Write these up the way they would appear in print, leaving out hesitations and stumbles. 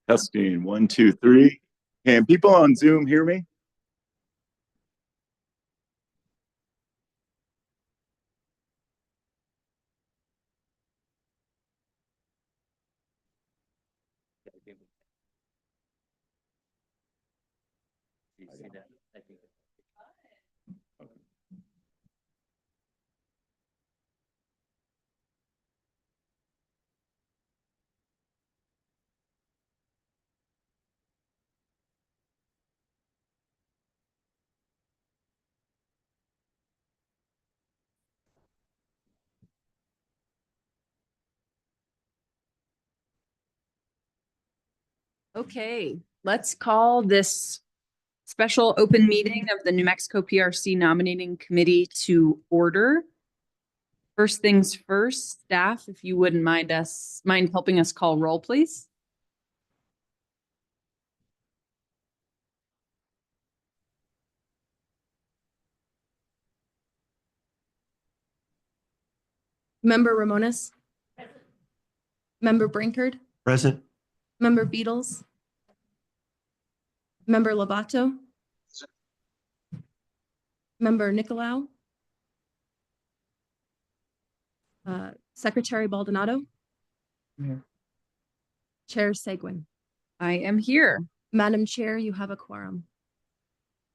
Testing 1, 2, 3. Can people on Zoom hear me? Okay, let's call this special open meeting of the New Mexico PRC Nominating Committee to order. First things first, staff, if you wouldn't mind helping us call roll, please. Member Ramones. Present. Member Brinkard. Present. Member Beatles. Member Lovato. Member Nicolau. Secretary Baldonado. Here. Chair Seguin. I am here. Madam Chair, you have a quorum.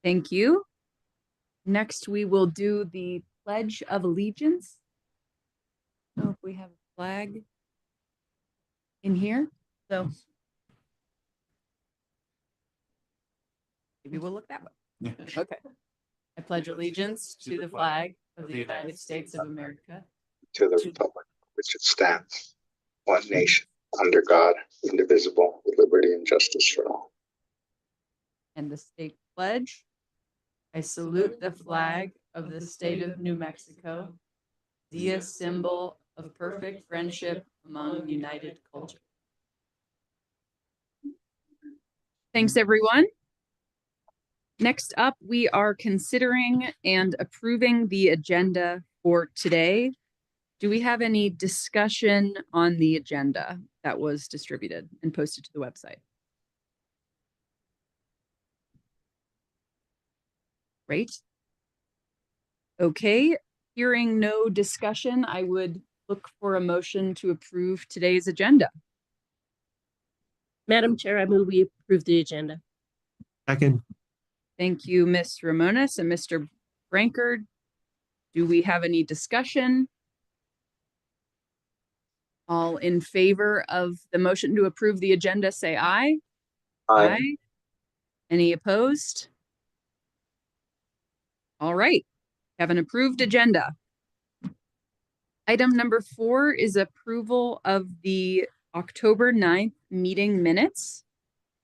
Thank you. Next, we will do the Pledge of Allegiance. So if we have a flag in here, so maybe we'll look that way. Okay. I pledge allegiance to the flag of the United States of America. To the republic which it stands, one nation, under God, indivisible, with liberty and justice for all. And the state pledge. I salute the flag of the state of New Mexico, the symbol of perfect friendship among united cultures. Thanks, everyone. Next up, we are considering and approving the agenda for today. Do we have any discussion on the agenda that was distributed and posted to the website? Great. Okay, hearing no discussion, I would look for a motion to approve today's agenda. Madam Chair, I move we approve the agenda. Second. Thank you, Ms. Ramones and Mr. Brankard. Do we have any discussion? All in favor of the motion to approve the agenda, say aye. Aye. Any opposed? All right, have an approved agenda. Item number 4 is approval of the October 9th meeting minutes,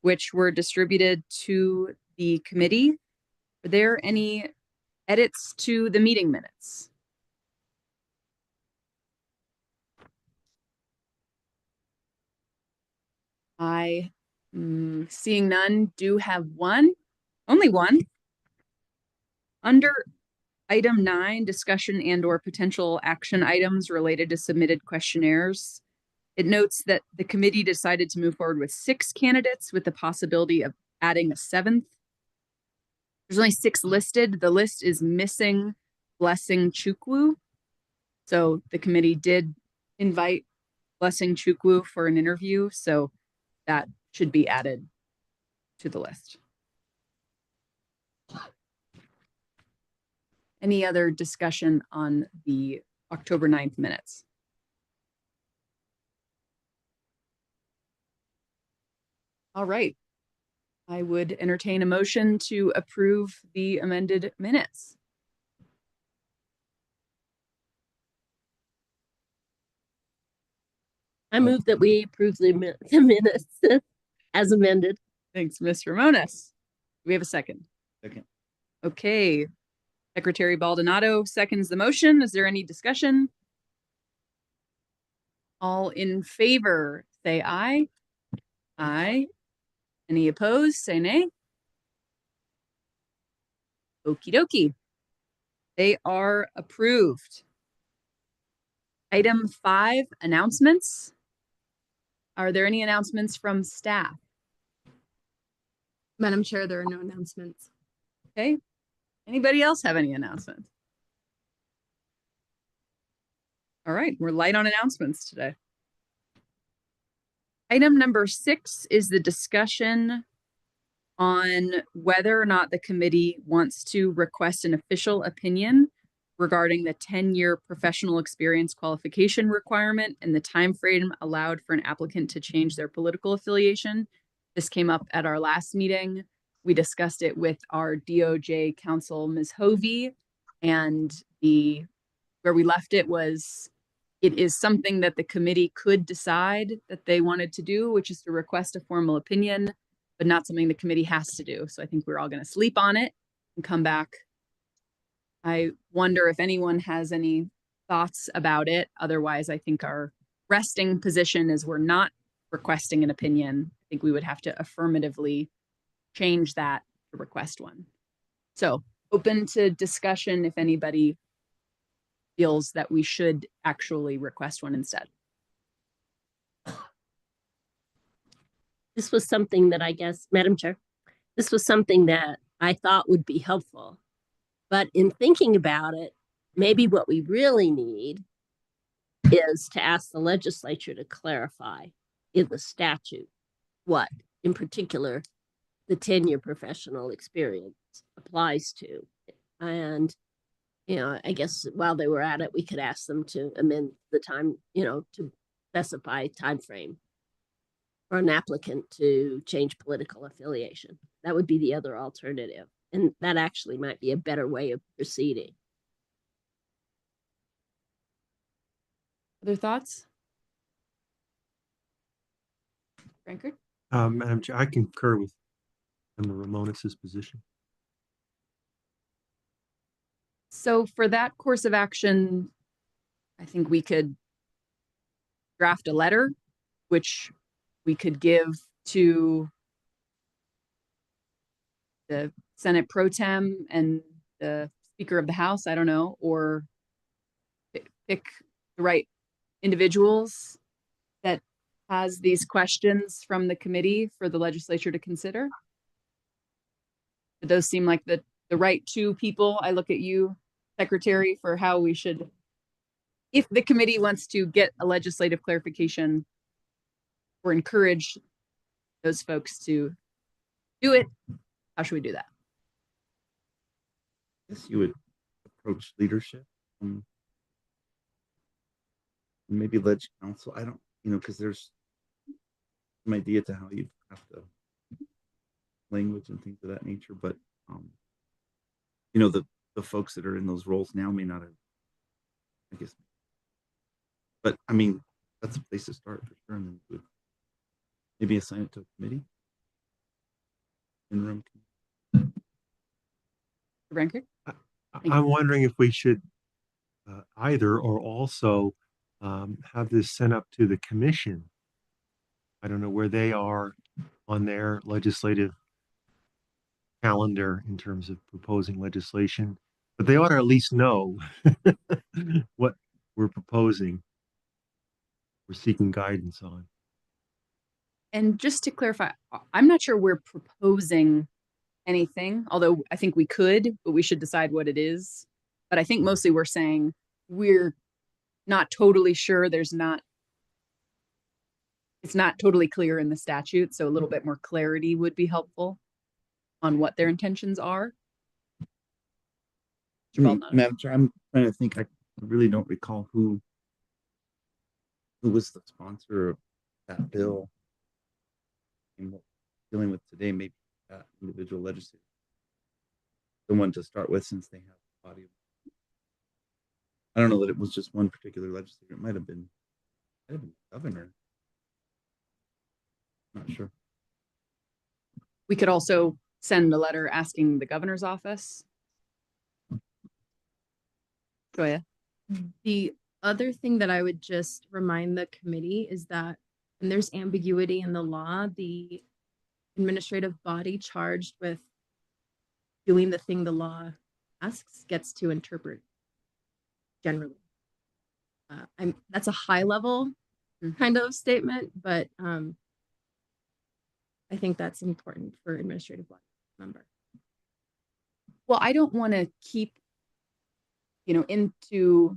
which were distributed to the committee. Are there any edits to the meeting minutes? Seeing none, do have one, only one. Under item 9, discussion and or potential action items related to submitted questionnaires, it notes that the committee decided to move forward with 6 candidates with the possibility of adding a 7th. There's only 6 listed. The list is missing Blessing Chuku. So the committee did invite Blessing Chuku for an interview. So that should be added to the list. Any other discussion on the October 9th minutes? All right. I would entertain a motion to approve the amended minutes. I move that we approve the minutes as amended. Thanks, Ms. Ramones. Do we have a second? Second. Okay. Secretary Baldonado seconds the motion. Is there any discussion? All in favor, say aye. Aye. Any opposed, say nay. Okie dokie. They are approved. Item 5, announcements. Are there any announcements from staff? Madam Chair, there are no announcements. Okay. Anybody else have any announcements? All right, we're light on announcements today. Item number 6 is the discussion on whether or not the committee wants to request an official opinion regarding the 10-year professional experience qualification requirement and the time frame allowed for an applicant to change their political affiliation. This came up at our last meeting. We discussed it with our DOJ counsel, Ms. Hovey, and where we left it was it is something that the committee could decide that they wanted to do, which is to request a formal opinion, but not something the committee has to do. So I think we're all going to sleep on it and come back. I wonder if anyone has any thoughts about it. Otherwise, I think our resting position is we're not requesting an opinion. I think we would have to affirmatively change that to request one. So open to discussion if anybody feels that we should actually request one instead. This was something that I guess, Madam Chair, this was something that I thought would be helpful. But in thinking about it, maybe what we really need is to ask the legislature to clarify in the statute what, in particular, the 10-year professional experience applies to. And, you know, I guess while they were at it, we could ask them to amend the time, you know, to specify time frame for an applicant to change political affiliation. That would be the other alternative. And that actually might be a better way of proceeding. Other thoughts? Rankard? Madam Chair, I concur with Member Ramonis's position. So for that course of action, I think we could draft a letter, which we could give to the Senate Pro Tem and the Speaker of the House, I don't know, or pick the right individuals that has these questions from the committee for the legislature to consider. Do those seem like the right two people? I look at you, Secretary, for how we should, if the committee wants to get a legislative clarification or encourage those folks to do it, how should we do that? I guess you would approach leadership, maybe ledge council. I don't, because there's some idea to how you have to language and things of that nature. But the folks that are in those roles now may not have, I guess. But I mean, that's a place to start for sure, and then would maybe assign it to a committee. Interim. Rankard? I'm wondering if we should either or also have this sent up to the commission. I don't know where they are on their legislative calendar in terms of proposing legislation, but they ought to at least know what we're proposing, we're seeking guidance on. And just to clarify, I'm not sure we're proposing anything, although I think we could, but we should decide what it is. But I think mostly we're saying we're not totally sure. It's not totally clear in the statute. So a little bit more clarity would be helpful on what their intentions are. Madam Chair, I'm trying to think. I really don't recall who was the sponsor of that bill and what we're dealing with today. Maybe that individual legislator, the one to start with, since they have the body. I don't know that it was just one particular legislator. It might have been the governor. Not sure. We could also send a letter asking the governor's office. Go ahead. The other thing that I would just remind the committee is that when there's ambiguity in the law, the administrative body charged with doing the thing the law asks gets to interpret generally. That's a high level kind of statement, but I think that's important for administrative body member. Well, I don't want to keep, into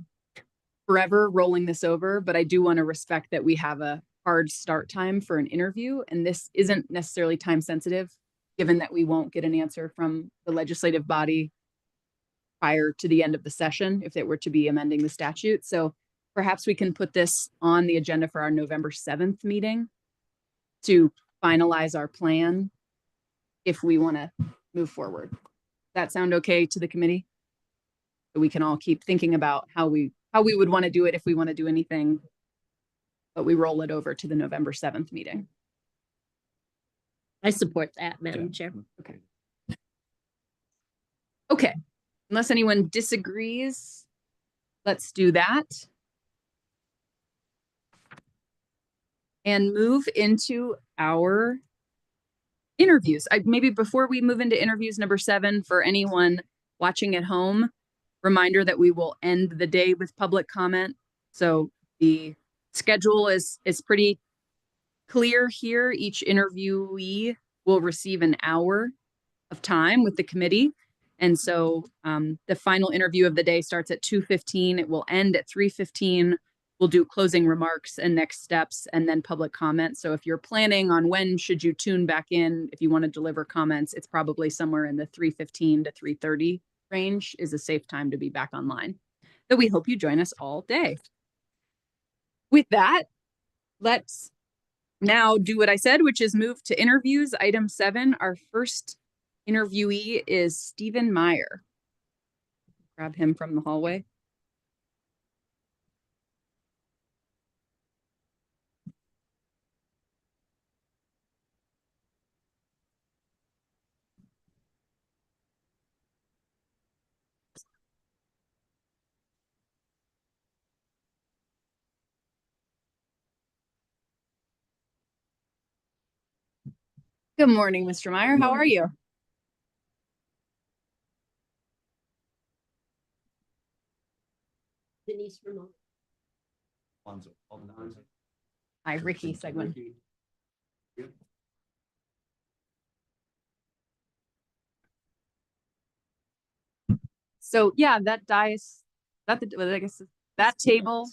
forever rolling this over, but I do want to respect that we have a hard start time for an interview. And this isn't necessarily time sensitive, given that we won't get an answer from the legislative body prior to the end of the session, if it were to be amending the statute. So perhaps we can put this on the agenda for our November 7th meeting to finalize our plan if we want to move forward. Does that sound okay to the committee? So we can all keep thinking about how we would want to do it if we want to do anything, but we roll it over to the November 7th meeting. I support that, Madam Chair. Okay. Okay. Unless anyone disagrees, let's do that. And move into our interviews. Maybe before we move into interviews number 7, for anyone watching at home, reminder that we will end the day with public comment. So the schedule is pretty clear here. Each interviewee will receive an hour of time with the committee. And so the final interview of the day starts at 2:15. It will end at 3:15. We'll do closing remarks and next steps and then public comment. So if you're planning on when should you tune back in, if you want to deliver comments, it's probably somewhere in the 3:15 to 3:30 range is a safe time to be back online. So we hope you join us all day. With that, let's now do what I said, which is move to interviews. Item 7, our first interviewee is Stephen Meyer. Grab him from the hallway. Good morning, Mr. Meyer. How are you? Denise Ramon. Hi, Ricky Segwin. So yeah, that dice, I guess that table,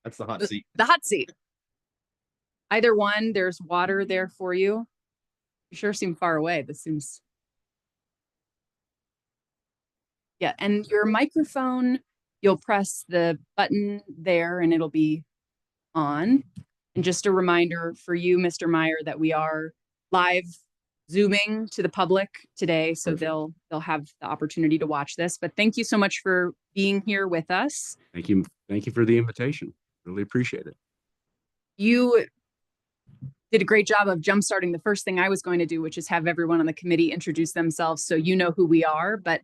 That's the hot seat. the hot seat. Either one, there's water there for you. You sure seem far away. This seems. Yeah, and your microphone, you'll press the button there and it'll be on. And just a reminder for you, Mr. Meyer, that we are live Zooming to the public today, so they'll have the opportunity to watch this. But thank you so much for being here with us. Thank you. Thank you for the invitation. Really appreciate it. You did a great job of jumpstarting the first thing I was going to do, which is have everyone on the committee introduce themselves so you know who we are. But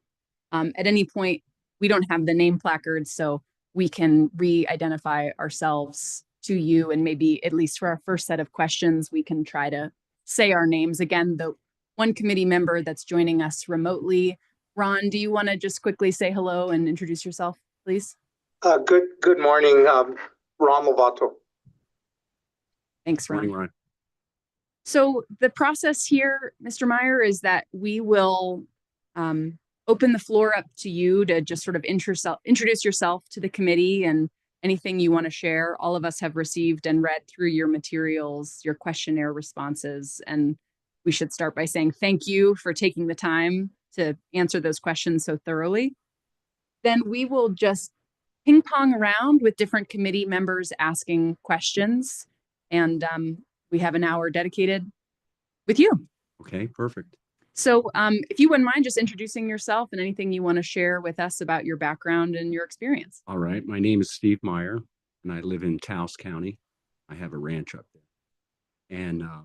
at any point, we don't have the name placards, so we can re-identify ourselves to you. And maybe at least for our first set of questions, we can try to say our names again. The one committee member that's joining us remotely, Ron, do you want to just quickly say hello and introduce yourself, please? Good morning, Ron Lovato. Thanks, Ron. Morning, Ron. So the process here, Mr. Meyer, is that we will open the floor up to you to just sort of introduce yourself to the committee and anything you want to share. All of us have received and read through your materials, your questionnaire responses, and we should start by saying thank you for taking the time to answer those questions so thoroughly. Then we will just ping pong around with different committee members asking questions, and we have an hour dedicated with you. Okay, perfect. So if you wouldn't mind just introducing yourself and anything you want to share with us about your background and your experience. All right. My name is Steve Meyer, and I live in Taos County. I have a ranch up there. And I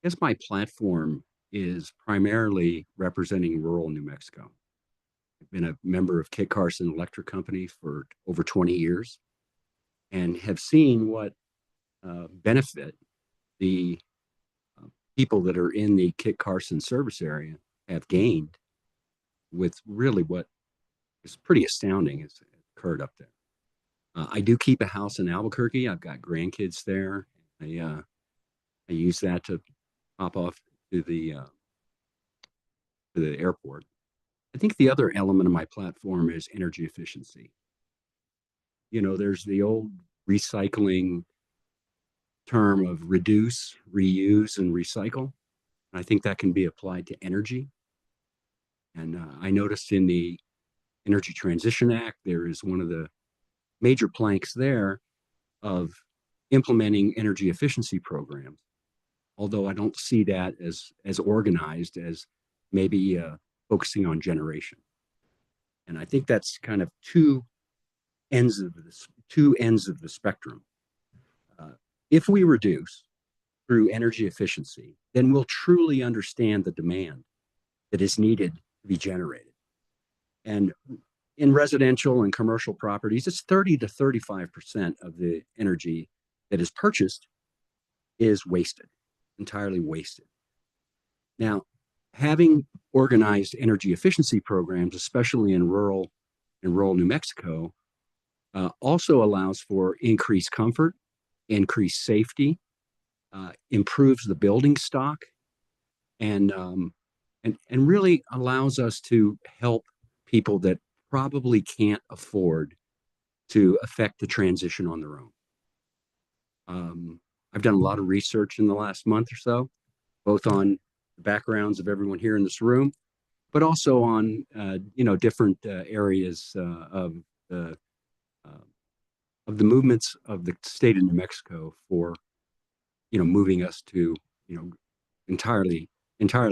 guess my platform is primarily representing rural New Mexico. I've been a member of Kit Carson Electric Company for over 20 years and have seen what benefit the people that are in the Kit Carson service area have gained with really what is pretty astounding has occurred up there. I do keep a house in Albuquerque. I've got grandkids there. I use that to hop off to the airport. I think the other element of my platform is energy efficiency. You know, there's the old recycling term of reduce, reuse, and recycle. I think that can be applied to energy. And I noticed in the Energy Transition Act, there is one of the major planks there of implementing energy efficiency programs. Although I don't see that as organized as maybe focusing on generation. And I think that's kind of two ends of the spectrum. If we reduce through energy efficiency, then we'll truly understand the demand that is needed to be generated. And in residential and commercial properties, it's 30 to 35% of the energy that is purchased is wasted, entirely wasted. Now, having organized energy efficiency programs, especially in rural New Mexico, also allows for increased comfort, increased safety, improves the building stock, and really allows us to help people that probably can't afford to affect the transition on their own. I've done a lot of research in the last month or so, both on the backgrounds of everyone here in this room, but also on different areas of the movements of the state of New Mexico for moving us to entirely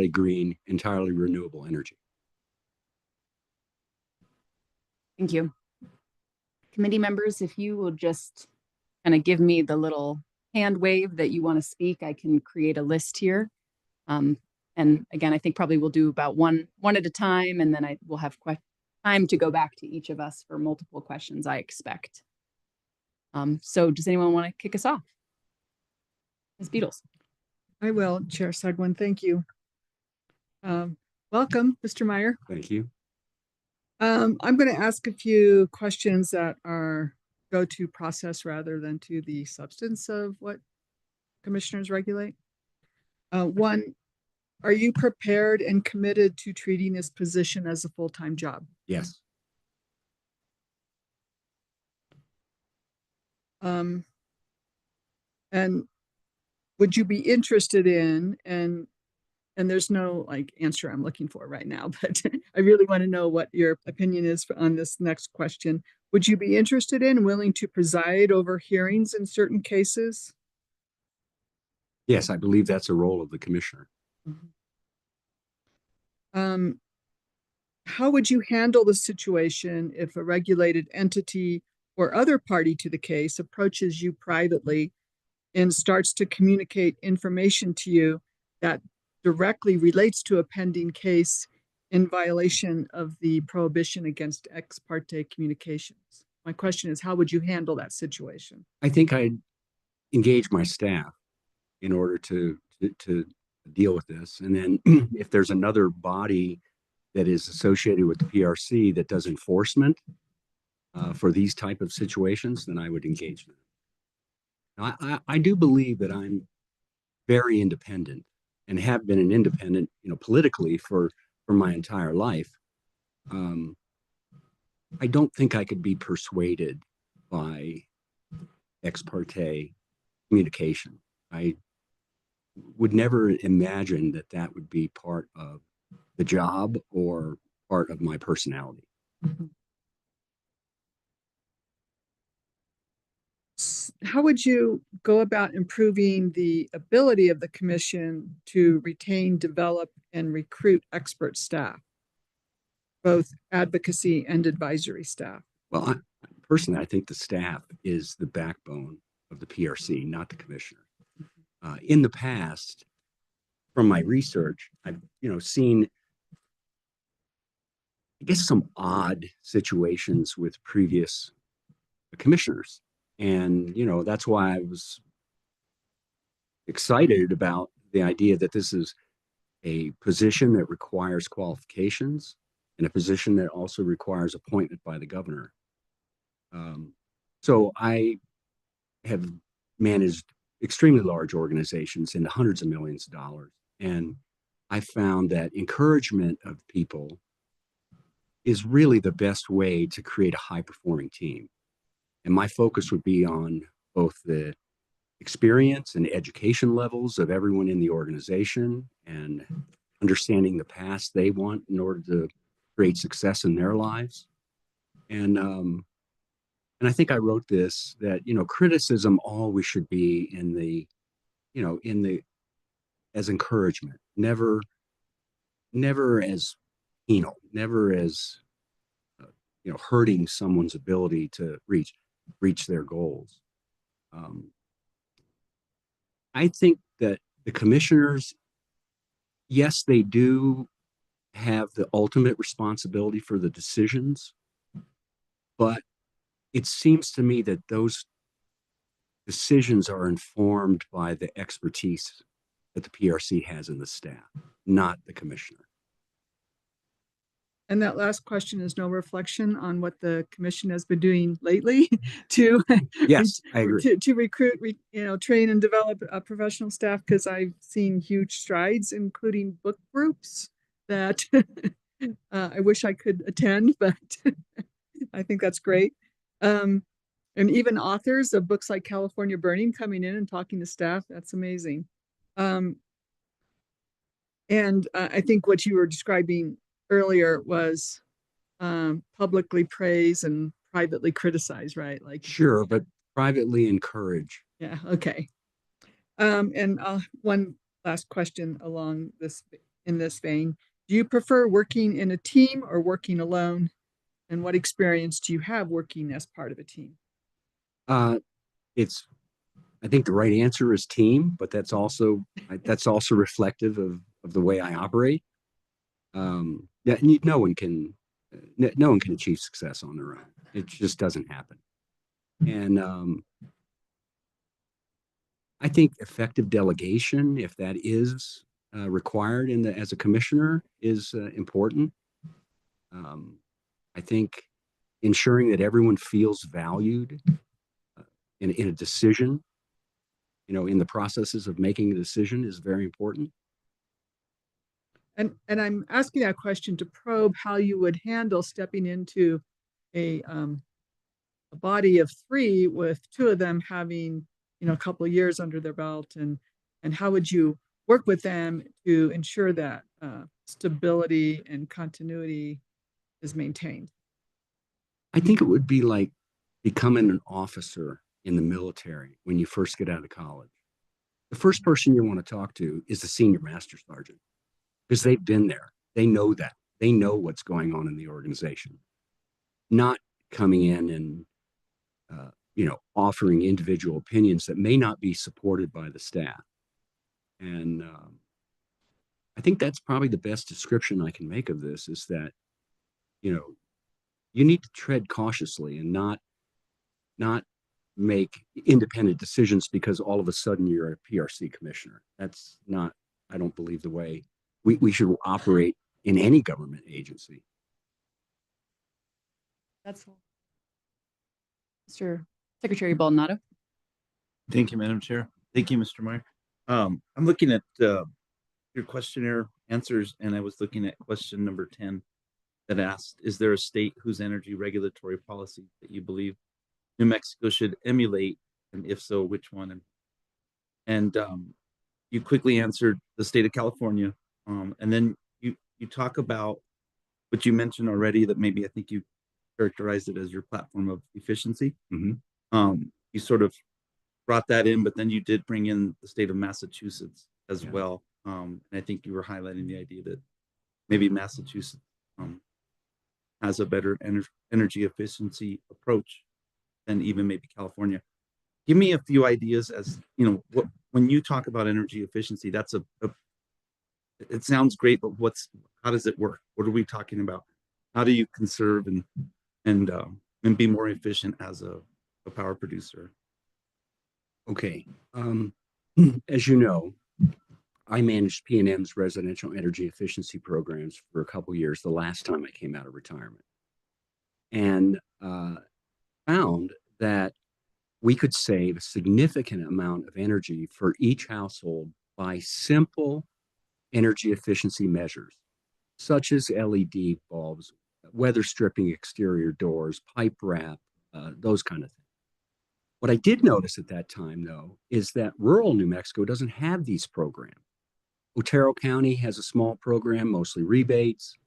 green, entirely renewable energy. Thank you. Committee members, if you will just kind of give me the little hand wave that you want to speak, I can create a list here. And again, I think probably we'll do about one at a time, and then we'll have time to go back to each of us for multiple questions, I expect. So does anyone want to kick us off? Ms. Beatles. I will, Chair Seguin. Thank you. Welcome, Mr. Meyer. Thank you. I'm going to ask a few questions that go to process rather than to the substance of what commissioners regulate. One, are you prepared and committed to treating this position as a full-time job? Yes. And would you be interested in, and there's no answer I'm looking for right now, but I really want to know what your opinion is on this next question. Would you be interested in, willing to preside over hearings in certain cases? Yes, I believe that's a role of the commissioner. How would you handle the situation if a regulated entity or other party to the case approaches you privately and starts to communicate information to you that directly relates to a pending case in violation of the prohibition against ex parte communications? My question is, how would you handle that situation? I think I'd engage my staff in order to deal with this. And then if there's another body that is associated with the PRC that does enforcement for these type of situations, then I would engage them. Now, I do believe that I'm very independent and have been an independent, politically for my entire life. I don't think I could be persuaded by ex parte communication. I would never imagine that would be part of the job or part of my personality. How would you go about improving the ability of the commission to retain, develop, and recruit expert staff, both advocacy and advisory staff? Well, personally, I think the staff is the backbone of the PRC, not the commissioner. In the past, from my research, I've seen, I guess, some odd situations with previous commissioners. And, that's why I was excited about the idea that this is a position that requires qualifications and a position that also requires appointment by the governor. So I have managed extremely large organizations in the hundreds of millions of dollars. And I found that encouragement of people is really the best way to create a high performing team. And my focus would be on both the experience and education levels of everyone in the organization and understanding the paths they want in order to create success in their lives. And I think I wrote this that, criticism always should be in the, as encouragement, never as penal, never as, hurting someone's ability to reach their goals. I think that the commissioners, yes, they do have the ultimate responsibility for the decisions, but it seems to me that those decisions are informed by the expertise that the PRC has in the staff, not the commissioner. And that last question is no reflection on what the commission has been doing lately to Yes, I agree. to recruit, train and develop professional staff, because I've seen huge strides, including book groups that I wish I could attend, but I think that's great. And even authors of books like California Burning coming in and talking to staff, that's amazing. And I think what you were describing earlier was publicly praise and privately criticize, right? Like, sure, but privately encourage. Yeah. Okay. And one last question in this vein: do you prefer working in a team or working alone? And what experience do you have working as part of a team? I think the right answer is team, but that's also reflective of the way I operate. Yeah, no one can achieve success on their own. It just doesn't happen. And I think effective delegation, if that is required as a commissioner, is important. I think ensuring that everyone feels valued in a decision, in the processes of making a decision, is very important. And I'm asking that question to probe how you would handle stepping into a body of 3 with 2 of them having, a couple of years under their belt, and how would you work with them to ensure that stability and continuity is maintained? I think it would be like becoming an officer in the military when you first get out of college. The first person you want to talk to is the senior master sergeant, because they've been there. They know that. They know what's going on in the organization. Not coming in and, offering individual opinions that may not be supported by the staff. And I think that's probably the best description I can make of this, is that, you need to tread cautiously and not make independent decisions because all of a sudden you're a PRC commissioner. That's not, I don't believe, the way we should operate in any government agency. That's all. Mr. Secretary Baldonado. Thank you, Madam Chair. Thank you, Mr. Meyer. I'm looking at your questionnaire answers, and I was looking at question number 10 that asked, is there a state whose energy regulatory policy that you believe New Mexico should emulate, and if so, which one? And you quickly answered the state of California, and then you talk about what you mentioned already, that maybe I think you characterized it as your platform of efficiency. Mm-hmm. You sort of brought that in, but then you did bring in the state of Massachusetts as well. And I think you were highlighting the idea that maybe Massachusetts has a better energy efficiency approach than even maybe California. Give me a few ideas as, when you talk about energy efficiency, that's it sounds great, but how does it work? What are we talking about? How do you conserve and be more efficient as a power producer? Okay. As you know, I managed PNM's residential energy efficiency programs for a couple years the last time I came out of retirement, and found that we could save a significant amount of energy for each household by simple energy efficiency measures, such as LED bulbs, weather stripping exterior doors, pipe wrap, those kind of things. What I did notice at that time, though, is that rural New Mexico doesn't have these programs. Otero County has a small program, mostly rebates.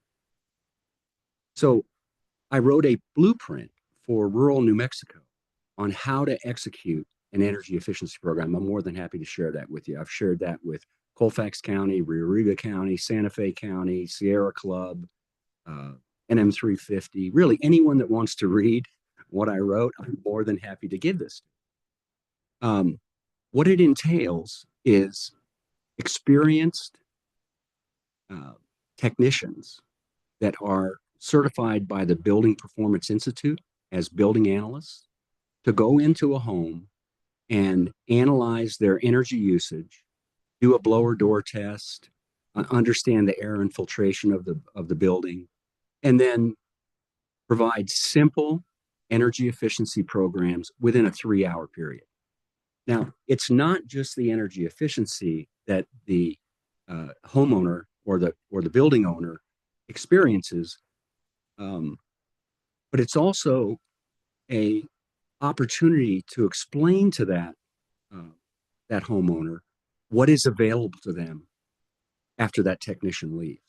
So I wrote a blueprint for rural New Mexico on how to execute an energy efficiency program. I'm more than happy to share that with you. I've shared that with Colfax County, Rio Arriba County, Santa Fe County, Sierra Club, NM350, really anyone that wants to read what I wrote, I'm more than happy to give this. What it entails is experienced technicians that are certified by the Building Performance Institute as building analysts to go into a home and analyze their energy usage, do a blower door test, understand the air infiltration of the building, and then provide simple energy efficiency programs within a 3-hour period. Now, it's not just the energy efficiency that the homeowner or the building owner experiences, but it's also a opportunity to explain to that homeowner what is available to them after that technician leaves.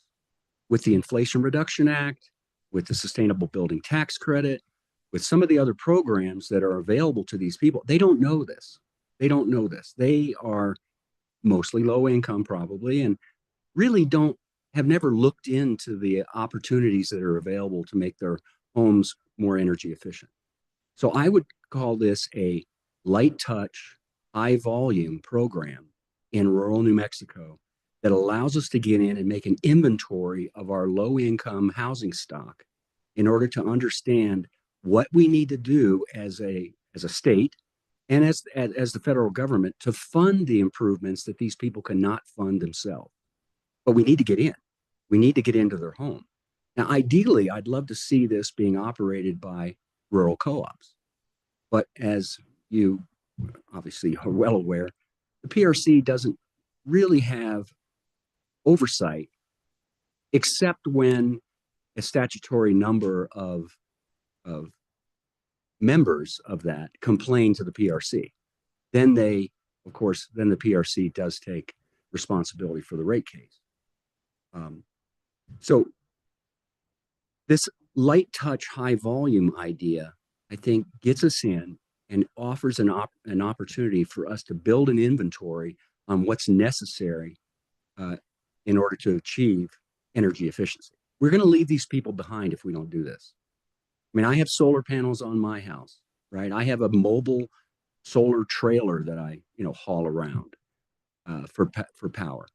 With the Inflation Reduction Act, with the Sustainable Building Tax Credit, with some of the other programs that are available to these people, they don't know this. They don't know this. They are mostly low income probably, and really have never looked into the opportunities that are available to make their homes more energy efficient. So I would call this a light touch, high volume program in rural New Mexico that allows us to get in and make an inventory of our low income housing stock in order to understand what we need to do as a state and as the federal government to fund the improvements that these people cannot fund themselves. But we need to get in. We need to get into their home. Now, ideally, I'd love to see this being operated by rural co-ops. But as you obviously are well aware, the PRC doesn't really have oversight except when a statutory number of members of that complain to the PRC. Then the PRC does take responsibility for the rate case. So this light touch, high volume idea, I think, gets us in and offers an opportunity for us to build an inventory on what's necessary in order to achieve energy efficiency. We're going to leave these people behind if we don't do this. I mean, I have solar panels on my house, right? I have a mobile solar trailer that I, haul around for power.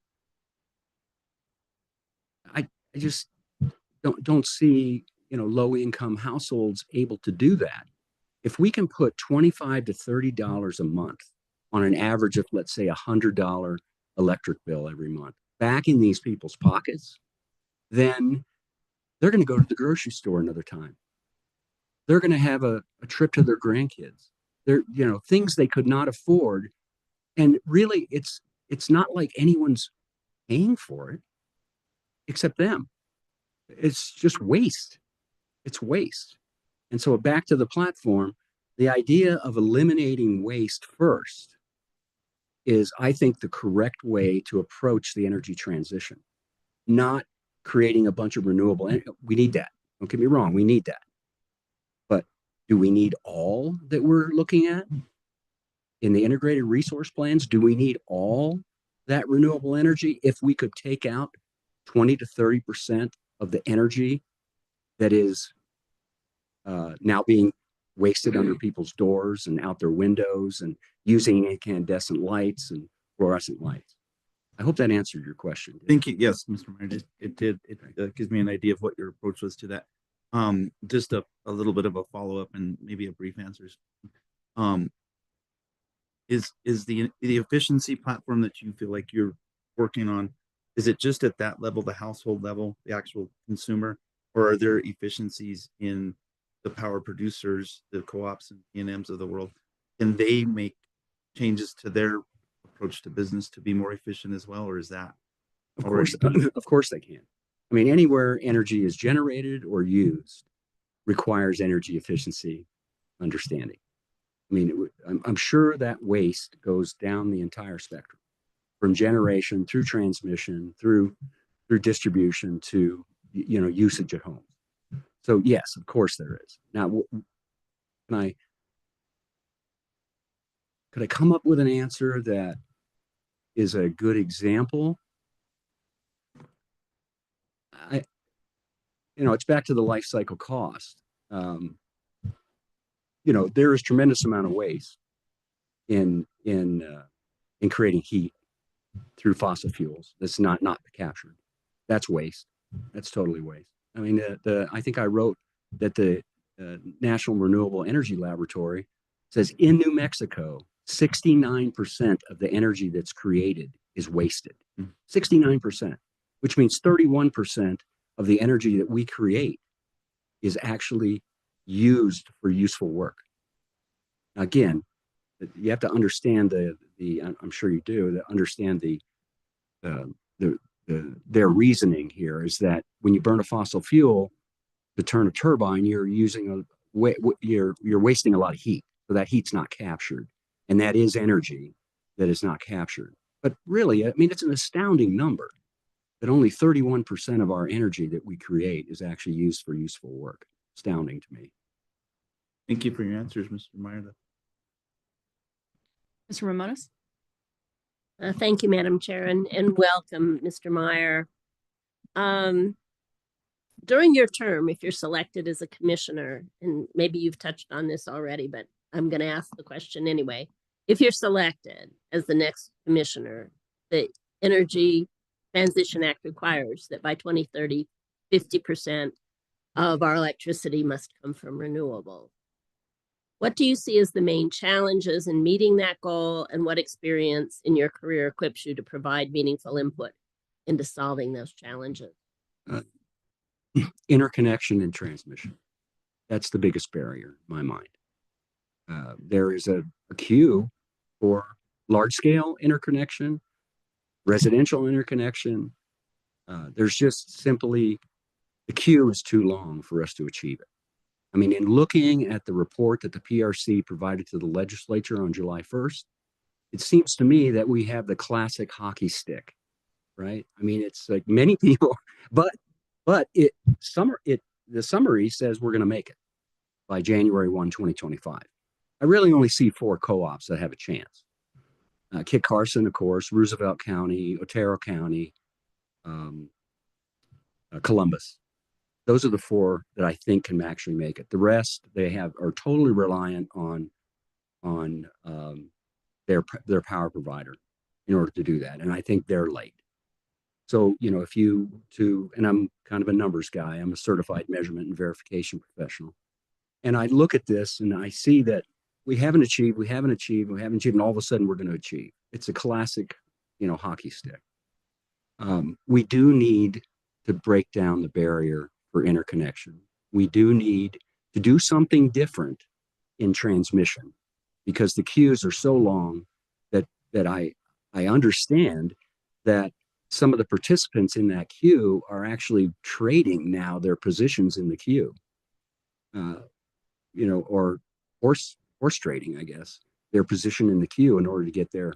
I just don't see, low income households able to do that. If we can put $25 to $30 a month on an average of, let's say, $100 electric bill every month back in these people's pockets, then they're going to go to the grocery store another time. They're going to have a trip to their grandkids. They're, things they could not afford. And really, it's not like anyone's paying for it except them. It's just waste. It's waste. And so back to the platform, the idea of eliminating waste first is, I think, the correct way to approach the energy transition, not creating a bunch of renewable energy. We need that. Don't get me wrong. We need that. But do we need all that we're looking at in the integrated resource plans? Do we need all that renewable energy? If we could take out 20 to 30% of the energy that is now being wasted under people's doors and out their windows and using incandescent lights and fluorescent lights. I hope that answered your question. Thank you. Yes, Mr. Meyer, it did. It gives me an idea of what your approach was to that. Just a little bit of a follow-up and maybe a brief answer. Is the efficiency platform that you feel like you're working on, is it just at that level, the household level, the actual consumer, or are there efficiencies in the power producers, the co-ops and PNMs of the world? can they make changes to their approach to business to be more efficient as well, or is that Of already course, done? of course they can. I mean, anywhere energy is generated or used requires energy efficiency understanding. I mean, I'm sure that waste goes down the entire spectrum, from generation through transmission, through distribution to, you know, usage at home. So yes, of course there is. Now, could I come up with an answer that is a good example? It's back to the life cycle cost. There is tremendous amount of waste in creating heat through fossil fuels that's not captured. That's waste. That's totally waste. I mean, I think I wrote that the National Renewable Energy Laboratory says in New Mexico, 69% of the energy that's created is wasted. 69%, which means 31% of the energy that we create is actually used for useful work. Again, you have to understand I'm sure you do, to understand their reasoning here is that when you burn a fossil fuel to turn a turbine, you're wasting a lot of heat. So that heat's not captured. And that is energy that is not captured. But really, I mean, it's an astounding number that only 31% of our energy that we create is actually used for useful work. Astounding to me. Thank you for your answers, Mr. Meyer. Mr. Ramones? Thank you, Madam Chair, and welcome, Mr. Meyer. During your term, if you're selected as a commissioner, and maybe you've touched on this already, but I'm going to ask the question anyway. If you're selected as the next commissioner, the Energy Transition Act requires that by 2030, 50% of our electricity must come from renewable. What do you see as the main challenges in meeting that goal, and what experience in your career equips you to provide meaningful input into solving those challenges? Interconnection and transmission. That's the biggest barrier in my mind. There is a queue for large-scale interconnection, residential interconnection. There's just simply, the queue is too long for us to achieve it. I mean, in looking at the report that the PRC provided to the legislature on July 1st, it seems to me that we have the classic hockey stick, right? I mean, it's like many people, but the summary says we're going to make it by January 1, 2025. I really only see 4 co-ops that have a chance. Kit Carson, of course, Roosevelt County, Otero County, Columbus. Those are the 4 that I think can actually make it. The rest, are totally reliant on their power provider in order to do that. And I think they're late. So, and I'm kind of a numbers guy. I'm a certified measurement and verification professional. And I look at this and I see that we haven't achieved, and all of a sudden we're going to achieve. It's a classic, hockey stick. We do need to break down the barrier for interconnection. We do need to do something different in transmission, because the queues are so long that I understand that some of the participants in that queue are actually trading now their positions in the queue, or horse trading, I guess, their position in the queue in order to get their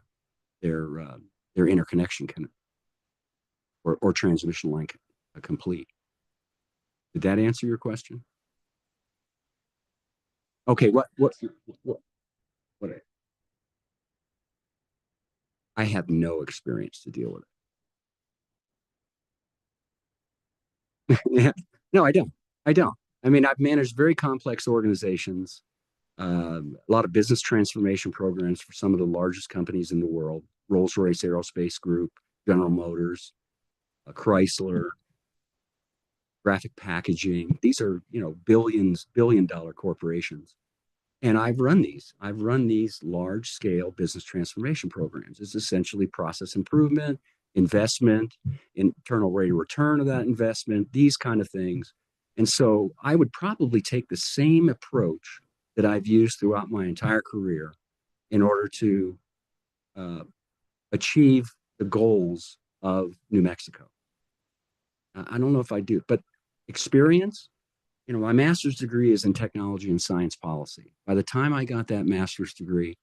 interconnection or transmission line complete. Did that answer your question? Okay, what I have no experience to deal with it. Yeah. No, I don't. I mean, I've managed very complex organizations, a lot of business transformation programs for some of the largest companies in the world, Rolls-Royce Aerospace Group, General Motors, Chrysler, Graphic Packaging. These are, billion-dollar corporations. And I've run these large-scale business transformation programs. It's essentially process improvement, investment, internal rate of return of that investment, these kind of things. And so I would probably take the same approach that I've used throughout my entire career in order to achieve the goals of New Mexico. I don't know if I do, but experience, my master's degree is in technology and science policy. By the time I got that master's degree,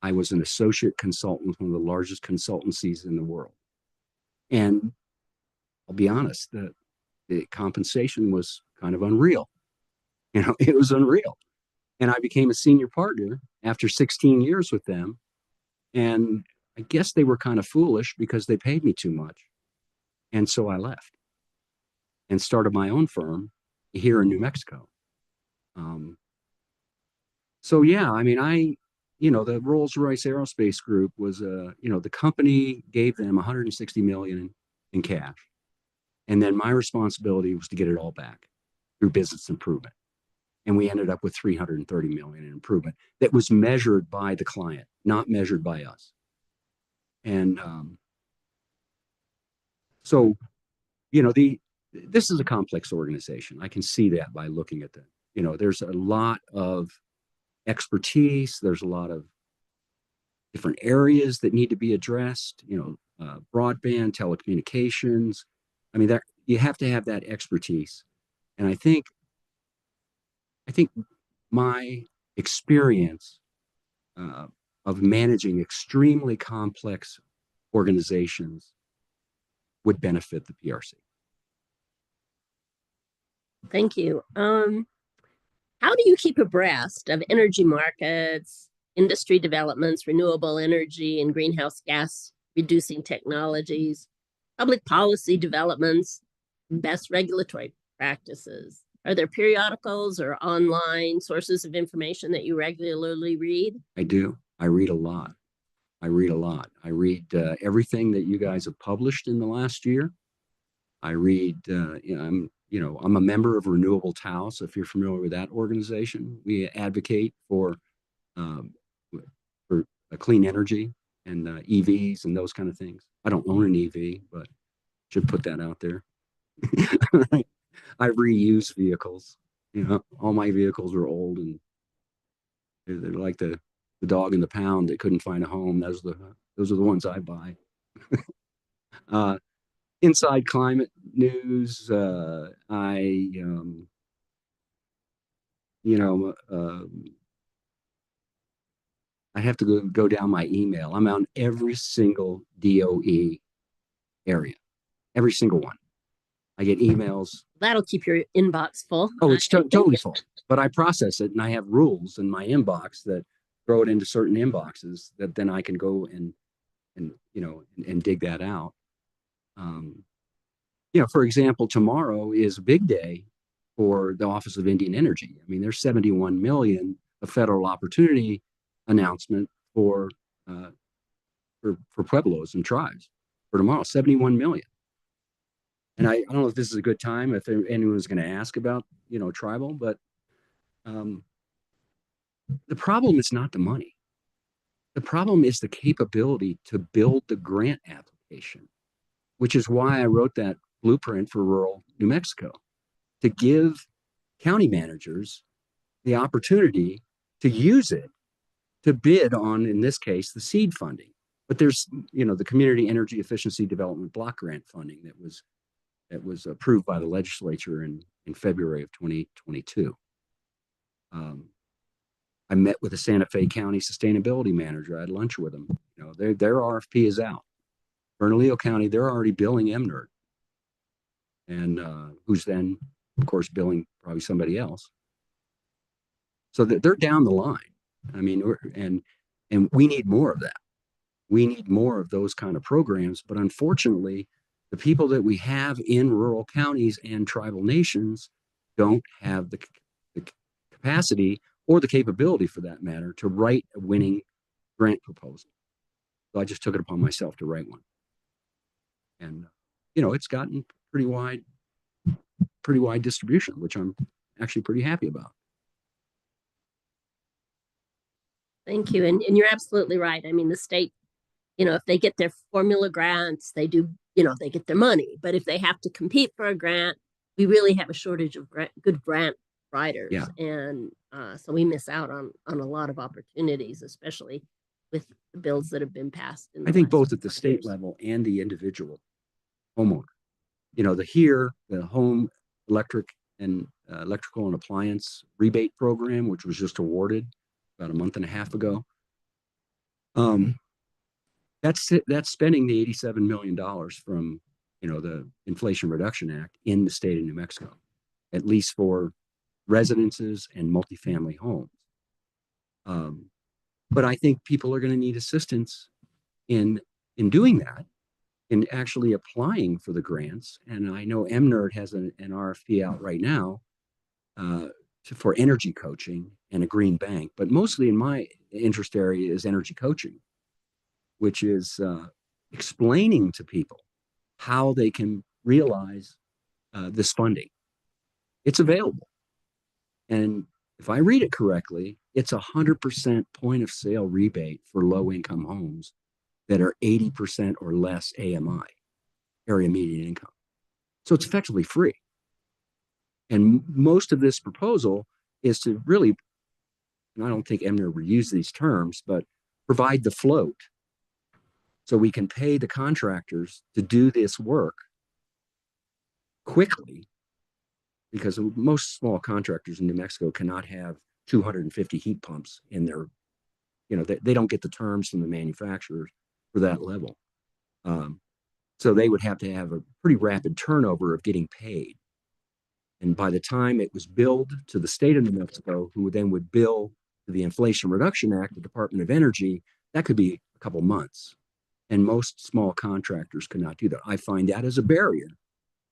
I was an associate consultant with one of the largest consultancies in the world. And I'll be honest, the compensation was kind of unreal. It was unreal. And I became a senior partner after 16 years with them. And I guess they were kind of foolish because they paid me too much. And so I left and started my own firm here in New Mexico. So yeah, I mean, the Rolls-Royce Aerospace Group was, the company gave them 160 million in cash. And then my responsibility was to get it all back through business improvement. And we ended up with 330 million in improvement that was measured by the client, not measured by us. And so, this is a complex organization. I can see that by looking at there's a lot of expertise. There's a lot of different areas that need to be addressed, broadband, telecommunications. I mean, you have to have that expertise. And I think my experience of managing extremely complex organizations would benefit the PRC. Thank you. How do you keep abreast of energy markets, industry developments, renewable energy and greenhouse gas reducing technologies, public policy developments, best regulatory practices? Are there periodicals or online sources of information that you regularly read? I do. I read a lot. I read everything that you guys have published in the last year. I read, I'm a member of Renewable Taos, if you're familiar with that organization. We advocate for clean energy and EVs and those kind of things. I don't own an EV, but should put that out there. I reuse vehicles. All my vehicles are old and they're like the dog in the pound that couldn't find a home. Those are the ones I buy. Inside climate news, I have to go down my email. I'm on every single DOE area, every single one. I get emails. That'll keep your inbox full. Oh, it's totally full. But I process it, and I have rules in my inbox that throw it into certain inboxes that then I can go and dig that out. For example, tomorrow is a big day for the Office of Indian Energy. I mean, there's 71 million of federal opportunity announcement for pueblos and tribes for tomorrow, 71 million. And I don't know if this is a good time, if anyone's going to ask about, tribal, but the problem is not the money. The problem is the capability to build the grant application, which is why I wrote that blueprint for rural New Mexico, to give county managers the opportunity to use it to bid on, in this case, the seed funding. But there's, the Community Energy Efficiency Development Block Grant funding that was approved by the legislature in February of 2022. I met with the Santa Fe County Sustainability Manager. I had lunch with them. Their RFP is out. Bernalillo County, they're already billing MNERD. And who's then, of course, billing probably somebody else. So they're down the line. I mean, and we need more of that. We need more of those kind of programs. But unfortunately, the people that we have in rural counties and tribal nations don't have the capacity or the capability, for that matter, to write a winning grant proposal. So I just took it upon myself to write one. And, it's gotten pretty wide distribution, which I'm actually pretty happy about. Thank you. And you're absolutely right. I mean, the state, if they get their formula grants, they do, they get their money. But if they have to compete for a grant, we really have a shortage of good grant writers. Yeah. And so we miss out on a lot of opportunities, especially with the bills that have been passed. In I think last both at the 5 state years. level and the individual homeowner. You know, the home electric and electrical and appliance rebate program, which was just awarded about a month and a half ago. That's spending the $87 million from, you know, the Inflation Reduction Act in the state of New Mexico, at least for residences and multifamily homes. But I think people are going to need assistance in doing that, in actually applying for the grants. And I know MNERD has an RFP out right now for energy coaching and a green bank. But mostly in my interest area is energy coaching, which is explaining to people how they can realize this funding. It's available. And if I read it correctly, it's 100% point of sale rebate for low income homes that are 80% or less AMI, area median income. So it's effectively free. And most of this proposal is to really, and I don't think MNER would use these terms, but provide the float so we can pay the contractors to do this work quickly, because most small contractors in New Mexico cannot have 250 heat pumps in their, you know, they don't get the terms from the manufacturers for that level. So they would have to have a pretty rapid turnover of getting paid. And by the time it was billed to the state of New Mexico, who then would bill to the Inflation Reduction Act, the Department of Energy, that could be a couple months. And most small contractors could not do that. I find that as a barrier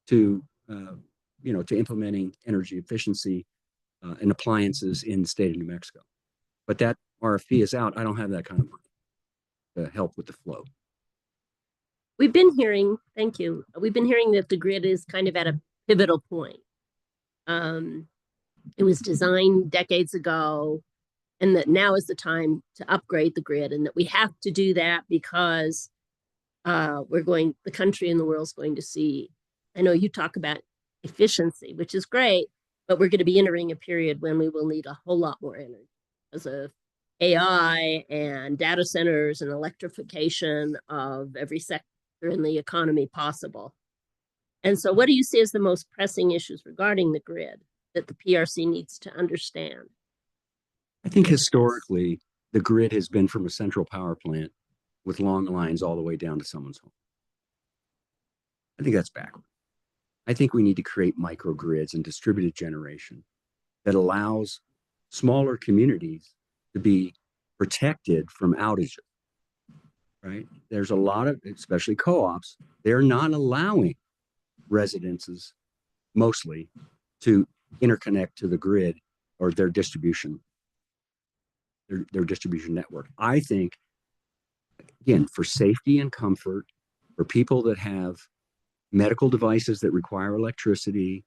to, you know, to implementing energy efficiency and appliances in the state of New Mexico. But that RFP is out. I don't have that kind of money to help with the flow. We've been hearing, thank you. We've been hearing that the grid is kind of at a pivotal point. It was designed decades ago, and that now is the time to upgrade the grid, and that we have to do that because the country and the world's going to see. I know you talk about efficiency, which is great, but we're going to be entering a period when we will need a whole lot more energy because of AI and data centers and electrification of every sector in the economy possible. And so what do you see as the most pressing issues regarding the grid that the PRC needs to understand? I think historically, the grid has been from a central power plant with long lines all the way down to someone's home. I think that's backward. I think we need to create microgrids and distributed generation that allows smaller communities to be protected from outages, right? There's a lot of, especially co-ops, they're not allowing residences mostly to interconnect to the grid or their distribution network. I think, again, for safety and comfort, for people that have medical devices that require electricity,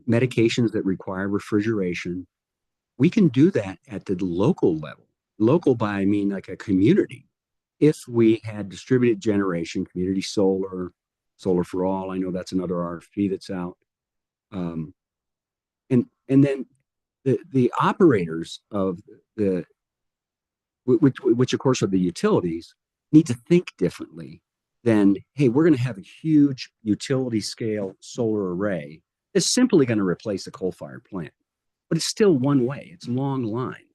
medications that require refrigeration, we can do that at the local level. Local by, I mean like a community. If we had distributed generation, community solar, solar for all, I know that's another RFP that's out. And then the operators of which of course are the utilities, need to think differently than, hey, we're going to have a huge utility scale solar array that's simply going to replace a coal-fired plant. But it's still one way, it's long line.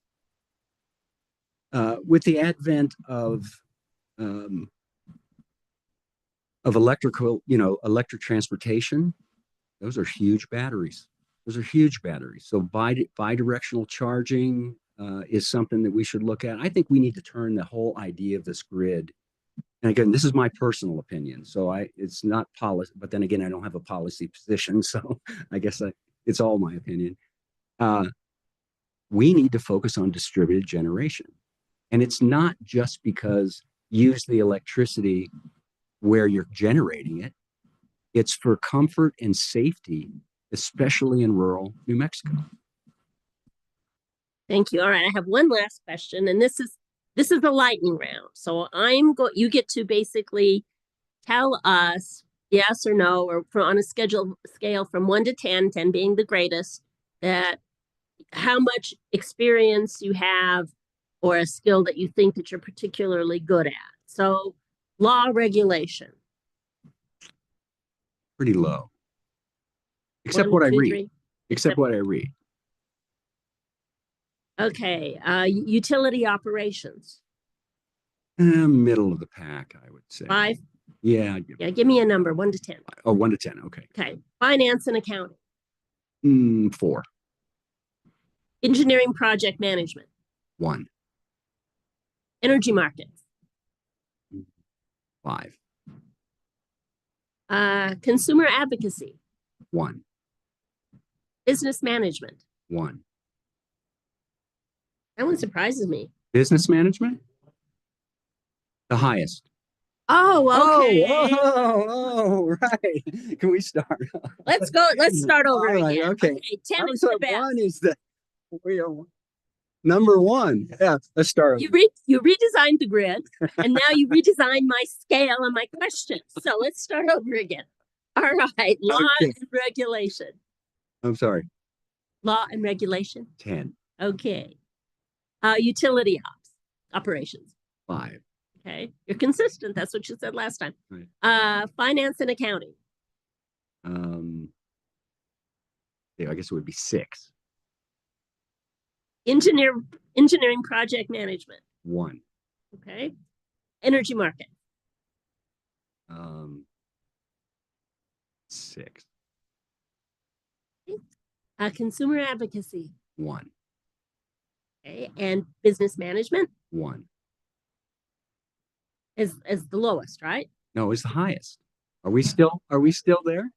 With the advent of electrical, electric transportation, those are huge batteries. Those are huge batteries. So bidirectional charging is something that we should look at. I think we need to turn the whole idea of this grid. And again, this is my personal opinion. So it's not policy, but then again, I don't have a policy position. So I guess it's all my opinion. We need to focus on distributed generation. And it's not just because use the electricity where you're generating it. It's for comfort and safety, especially in rural New Mexico. Thank you. All right, I have one last question, and this is the lightning round. So you get to basically tell us yes or no, or on a scale from 1 to 10, 10 being the greatest, that how much experience you have or a skill that you think that you're particularly good at. So law, regulation. Pretty low. Except 1, what I 2, read. 3. Except what I read. Okay. Utility operations. Middle of the pack, I would say. 5. Yeah. I'd give- Yeah, give me a number, 1 to 10. Oh, 1 to 10. Okay. Okay. Finance and accounting. 4. Engineering project management. 1. Energy markets. 5. Consumer advocacy. 1. Business management. 1. That one surprises me. Business management? The highest. Oh, okay. Oh, right. Can we start? Let's go. Let's start over All right, again. okay. 10 is the best. 1 is the number 1. Yeah, let's start. You redesigned the grid, and now you redesigned my scale and my questions. So let's start over again. All right, law Okay. and regulation. I'm sorry. Law and regulation. 10. Okay. Utility operations. 5. Okay, you're consistent. That's what you said last time. Right. Finance and accounting. Yeah, I guess it would be 6. Engineering project management. 1. Okay. Energy market. 6. Consumer advocacy. 1. Okay, and business management 1. is the lowest, right? No, it's the highest. Are we still there?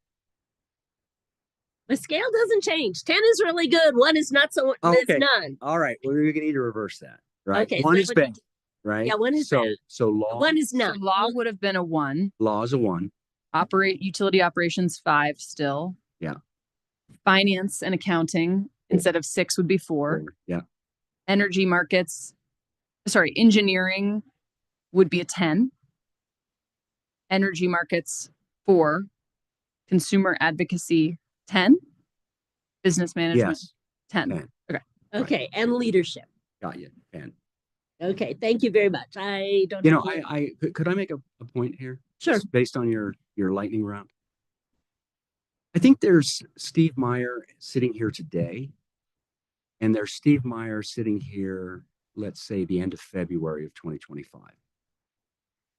The scale doesn't change. 10 is really good. 1 is not so. Okay. It's none. All right. Well, we're gonna need to reverse that. Right. Okay, 1 so is what bad. Right. Yeah, 1 is so bad. so law 1 is So none. law would have been a 1. law is a 1. Utility operations 5 still. Yeah. Finance and accounting instead of 6 would be 4. Yeah. Energy markets, engineering would be a 10. Energy markets 4. Consumer advocacy 10. Business management Yes. 10. 10. Okay, and leadership. Got you. 10. Okay, thank you very much. I don't. You know, have any- could I make a point here? Sure. Just based on your lightning round. I think there's Steve Meyer sitting here today, and there's Steve Meyer sitting here, let's say the end of February of 2025.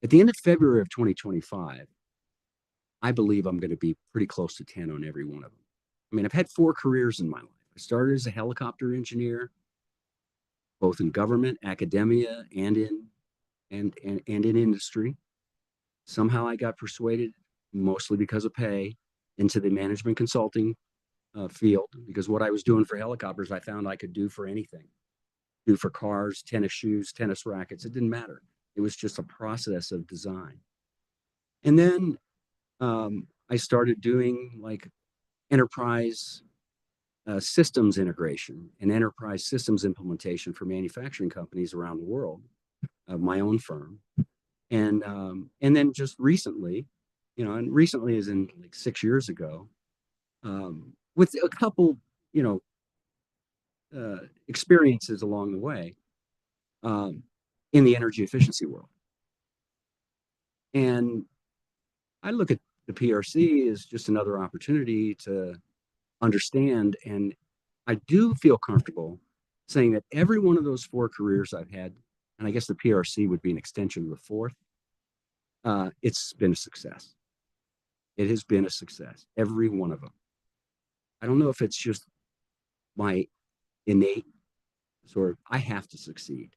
At the end of February of 2025, I believe I'm going to be pretty close to 10 on every one of them. I mean, I've had 4 careers in my life. I started as a helicopter engineer, both in government, academia, and in industry. Somehow I got persuaded, mostly because of pay, into the management consulting field, because what I was doing for helicopters, I found I could do for anything. Do for cars, tennis shoes, tennis rackets. It didn't matter. It was just a process of design. And then I started doing like enterprise systems integration and enterprise systems implementation for manufacturing companies around the world, my own firm. And then just recently, and recently is in like 6 years ago, with a couple, experiences along the way, in the energy efficiency world. And I look at the PRC as just another opportunity to understand. And I do feel comfortable saying that every one of those 4 careers I've had, and I guess the PRC would be an extension of the 4th, it's been a success. It has been a success, every one of them. I don't know if it's just my innate sort of, I have to succeed.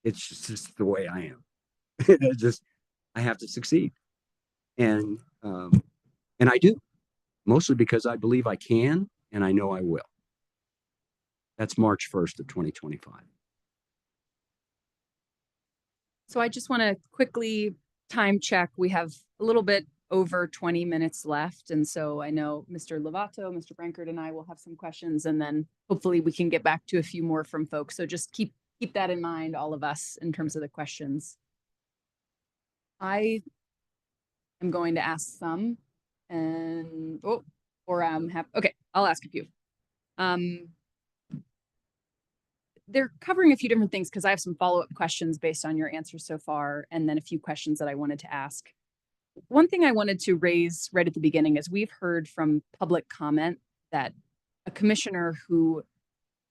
It's just the way I am. I have to succeed. And I do, mostly because I believe I can, and I know I will. That's March 1st of 2025. So I just want to quickly time check. We have a little bit over 20 minutes left. And so I know Mr. Lovato, Mr. Brankert, and I will have some questions, and then hopefully we can get back to a few more from folks. So just keep that in mind, all of us, in terms of the questions. I am going to ask some, and okay, I'll ask a few. they're covering a few different things because I have some follow-up questions based on your answers so far, and then a few questions that I wanted to ask. One thing I wanted to raise right at the beginning is we've heard from public comment that a commissioner who,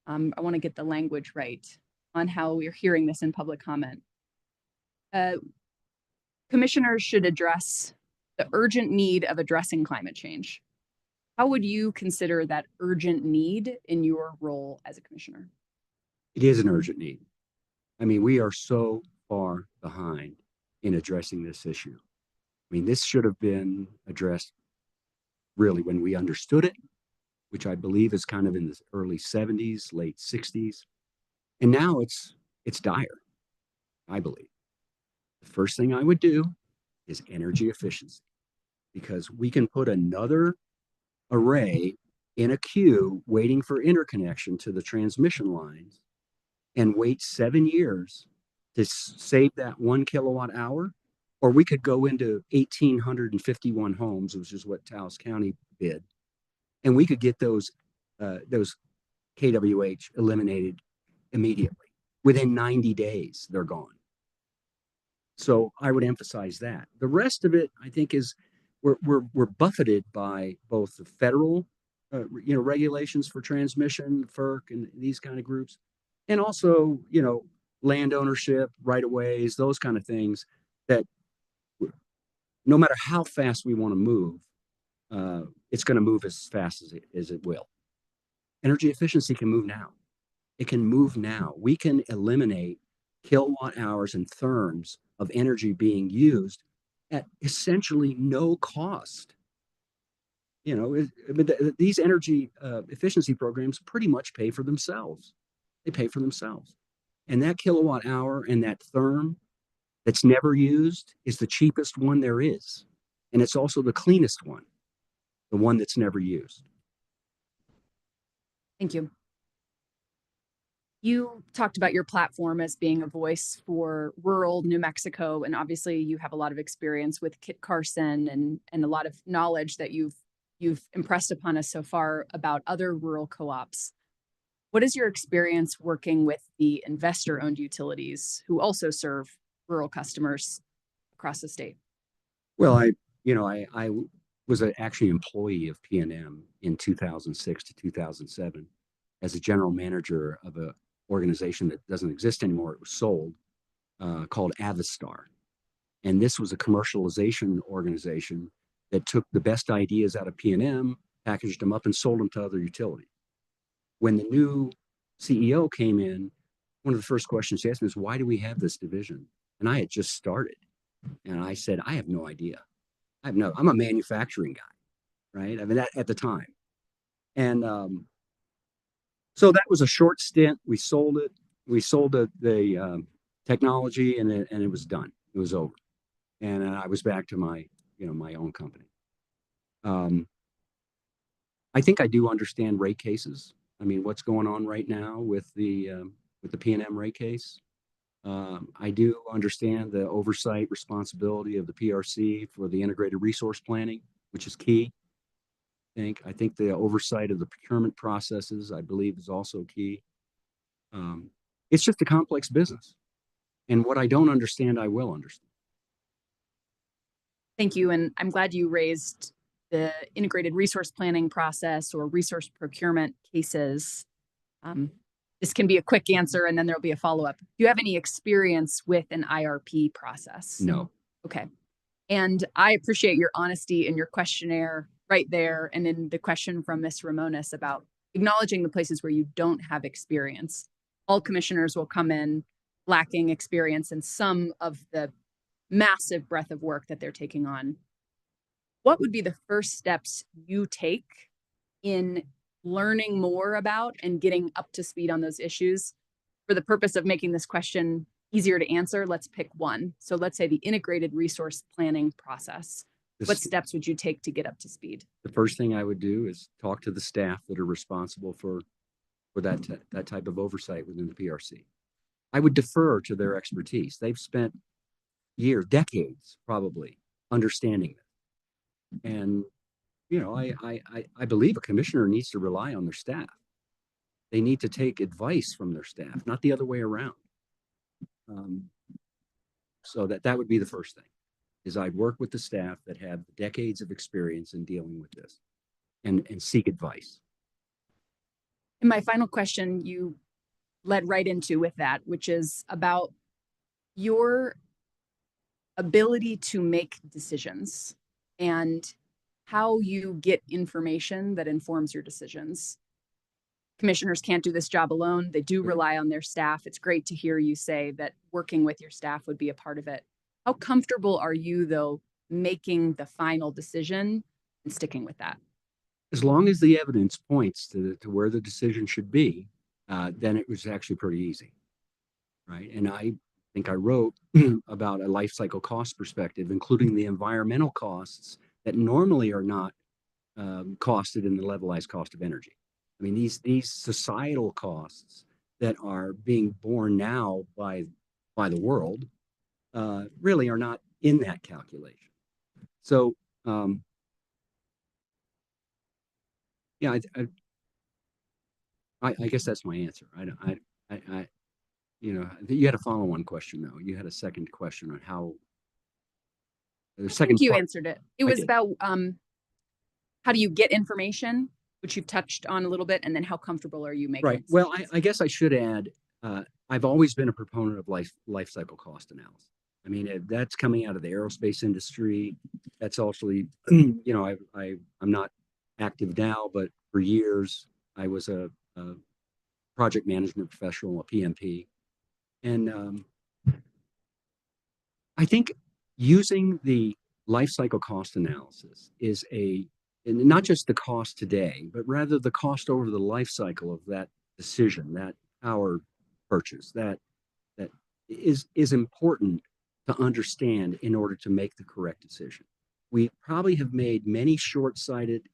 I want to get the language right on how we're hearing this in public comment. Commissioners should address the urgent need of addressing climate change. How would you consider that urgent need in your role as a commissioner? It is an urgent need. I mean, we are so far behind in addressing this issue. I mean, this should have been addressed really when we understood it, which I believe is kind of in the early 70s, late 60s. And now it's dire, I believe. The first thing I would do is energy efficiency, because we can put another array in a queue waiting for interconnection to the transmission lines and wait 7 years to save that 1 kilowatt hour. Or we could go into 1,851 homes, which is what Taos County bid, and we could get those KWH eliminated immediately. Within 90 days, they're gone. So I would emphasize that. The rest of it, I think, is we're buffeted by both the federal, regulations for transmission, FERC, and these kind of groups, and also, land ownership, right of ways, those kind of things that no matter how fast we want to move, it's going to move as fast as it will. Energy efficiency can move now. It can move now. We can eliminate kilowatt hours and therms of energy being used at essentially no cost. These energy efficiency programs pretty much pay for themselves. They pay for themselves. And that kilowatt hour and that therm that's never used is the cheapest one there is. And it's also the cleanest one, the one that's never used. Thank you. You talked about your platform as being a voice for rural New Mexico, and obviously you have a lot of experience with Kit Carson and a lot of knowledge that you've impressed upon us so far about other rural co-ops. What is your experience working with the investor-owned utilities who also serve rural customers across the state? Well, I was actually an employee of PNM in 2006 to 2007 as a general manager of a organization that doesn't exist anymore. It was sold, called Avistar. And this was a commercialization organization that took the best ideas out of PNM, packaged them up, and sold them to other utilities. When the new CEO came in, one of the first questions he asked me is, why do we have this division? And I had just started. And I said, I have no idea. I'm a manufacturing guy, right? I mean, that at the time. And so that was a short stint. We sold it. We sold the technology, and it was done. It was over. And I was back to my own company. I think I do understand rate cases. I mean, what's going on right now with the PNM rate case. I do understand the oversight responsibility of the PRC for the integrated resource planning, which is key. I think the oversight of the procurement processes, I believe, is also key. It's just a complex business. And what I don't understand, I will understand. Thank you. And I'm glad you raised the integrated resource planning process or resource procurement cases. This can be a quick answer, and then there'll be a follow-up. Do you have any experience with an IRP process? No. Okay. And I appreciate your honesty in your questionnaire right there, and in the question from Ms. Ramones about acknowledging the places where you don't have experience. All commissioners will come in lacking experience in some of the massive breadth of work that they're taking on. What would be the first steps you take in learning more about and getting up to speed on those issues? For the purpose of making this question easier to answer, let's pick one. So let's say the integrated resource planning process. What steps would you take to get up to speed? The first thing I would do is talk to the staff that are responsible for that type of oversight within the PRC. I would defer to their expertise. They've spent years, decades, probably understanding it. And I believe a commissioner needs to rely on their staff. They need to take advice from their staff, not the other way around. So that would be the first thing, is I'd work with the staff that have decades of experience in dealing with this and seek advice. And my final question you led right into with that, which is about your ability to make decisions and how you get information that informs your decisions. Commissioners can't do this job alone. They do rely on their staff. It's great to hear you say that working with your staff would be a part of it. How comfortable are you, though, making the final decision and sticking with that? As long as the evidence points to where the decision should be, then it was actually pretty easy, right? And I think I wrote about a life cycle cost perspective, including the environmental costs that normally are not costed in the levelized cost of energy. I mean, these societal costs that are being borne now by the world really are not in that calculation. So, yeah, I guess that's my answer. You know, you had a follow-on question though. You had a second question on how. The second I think you part, answered it. It was about how do you get information, which you've touched on a little bit, and then how comfortable are you making right. Well, I guess I should add, I've always been a proponent of life cycle cost analysis. I mean, that's coming out of the aerospace industry. That's also, you know, I'm not active now, but for years I was a project management professional, a PMP, and I think using the life cycle cost analysis is and not just the cost today, but rather the cost over the life cycle of that decision, that power purchase, that is important to understand in order to make the correct decision. We probably have made many short-sighted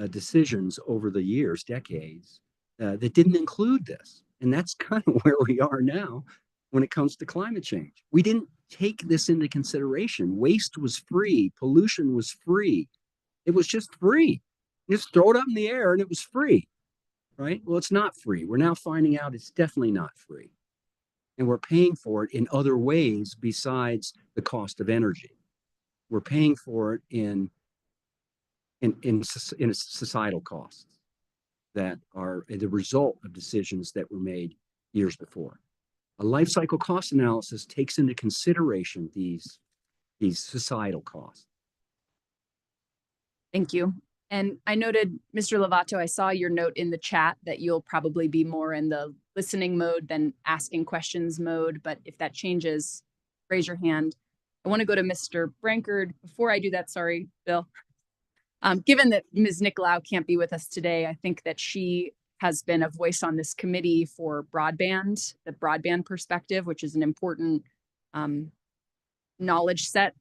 decisions over the years, decades, that didn't include this. And that's kind of where we are now when it comes to climate change. We didn't take this into consideration. Waste was free. Pollution was free. It was just free. You just throw it up in the air and it was free, right? Well, it's not free. We're now finding out it's definitely not free. And we're paying for it in other ways besides the cost of energy. We're paying for it in societal costs that are the result of decisions that were made years before. A life cycle cost analysis takes into consideration these societal costs. Thank you. And I noted, Mr. Lovato, I saw your note in the chat that you'll probably be more in the listening mode than asking questions mode. But if that changes, raise your hand. I want to go to Mr. Brankard. Before I do that, sorry, Bill. Given that Ms. Nicolau can't be with us today, I think that she has been a voice on this committee for broadband, the broadband perspective, which is an important knowledge set.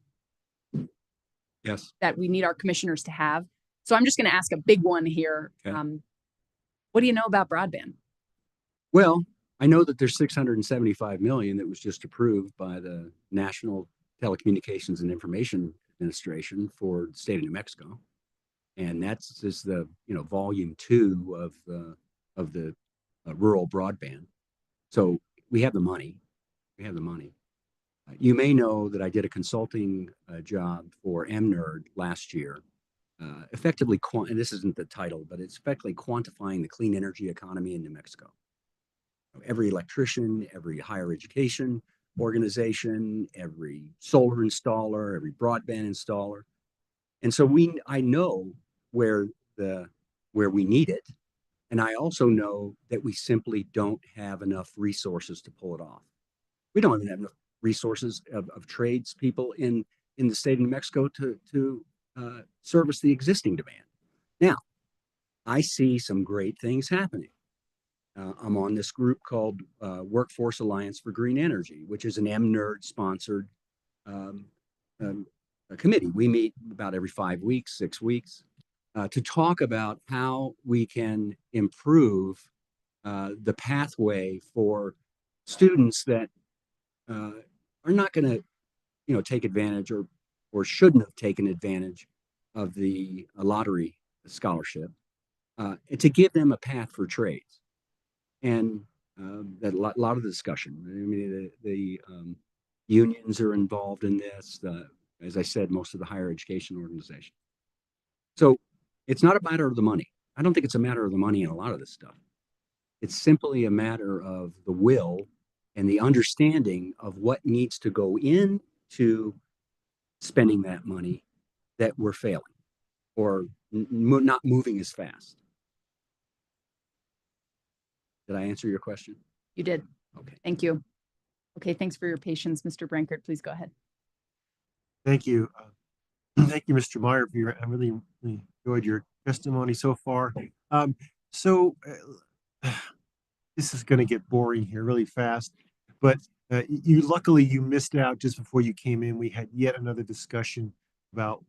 Yes. That we need our commissioners to have. So I'm just going to ask a big one here. Okay. What do you know about broadband? Well, I know that there's 675 million that was just approved by the National Telecommunications and Information Administration for the state of New Mexico. And that's just the, volume 2 of the rural broadband. So we have the money. You may know that I did a consulting job for MNERD last year, effectively, and this isn't the title, but it's effectively quantifying the clean energy economy in New Mexico. Every electrician, every higher education organization, every solar installer, every broadband installer. And so I know where we need it. And I also know that we simply don't have enough resources to pull it off. We don't even have enough resources of tradespeople in the state of New Mexico to service the existing demand. Now, I see some great things happening. I'm on this group called Workforce Alliance for Green Energy, which is an MNERD sponsored committee. We meet about every 5 weeks, 6 weeks, to talk about how we can improve the pathway for students that are not going to, take advantage or shouldn't have taken advantage of the lottery scholarship, and to give them a path for trades. and that lot of the discussion. I mean, the unions are involved in this. As I said, most of the higher education organizations. So it's not a matter of the money. I don't think it's a matter of the money in a lot of this stuff. It's simply a matter of the will and the understanding of what needs to go into spending that money that we're failing or not moving as fast. Did I answer your question? You did. Okay. Thank you. Okay, thanks for your patience, Mr. Brankert. Please go ahead. Thank you. Thank you, Mr. Meyer, for I really enjoyed your testimony so far. This is going to get boring here really fast, but luckily you missed out just before you came in. We had yet another discussion about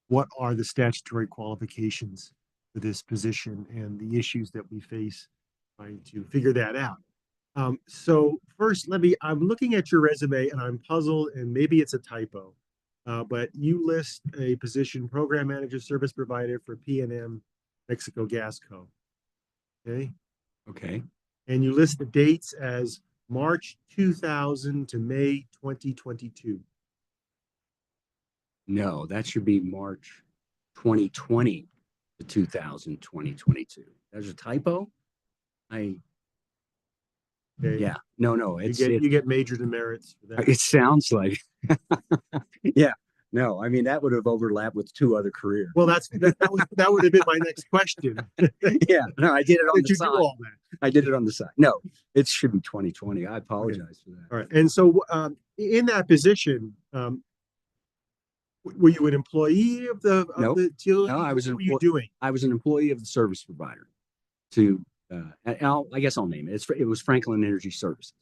what are the statutory qualifications for this position and the issues that we face trying to figure that out. So first, I'm looking at your resume and I'm puzzled, and maybe it's a typo, but you list a position, program manager, service provider for PNM Mexico Gas Co. Okay. Okay. And you list the dates as March 2000 to May 2022. No, that should be March 2020 to 2022. There's a typo. Okay. Yeah, no, You get major demerits for that. It sounds like, yeah, no, I mean, that would have overlapped with 2 other careers. Well, that would have been my next question. Yeah, no, I did it How on did the you side. do all that? I did it on the side. No, it should be 2020. I apologize for that. All right. And so in that position, were you an employee of the Nope. utility? No, I was What were you doing? I was an employee of the service provider to, I guess I'll name it. It was Franklin Energy Services.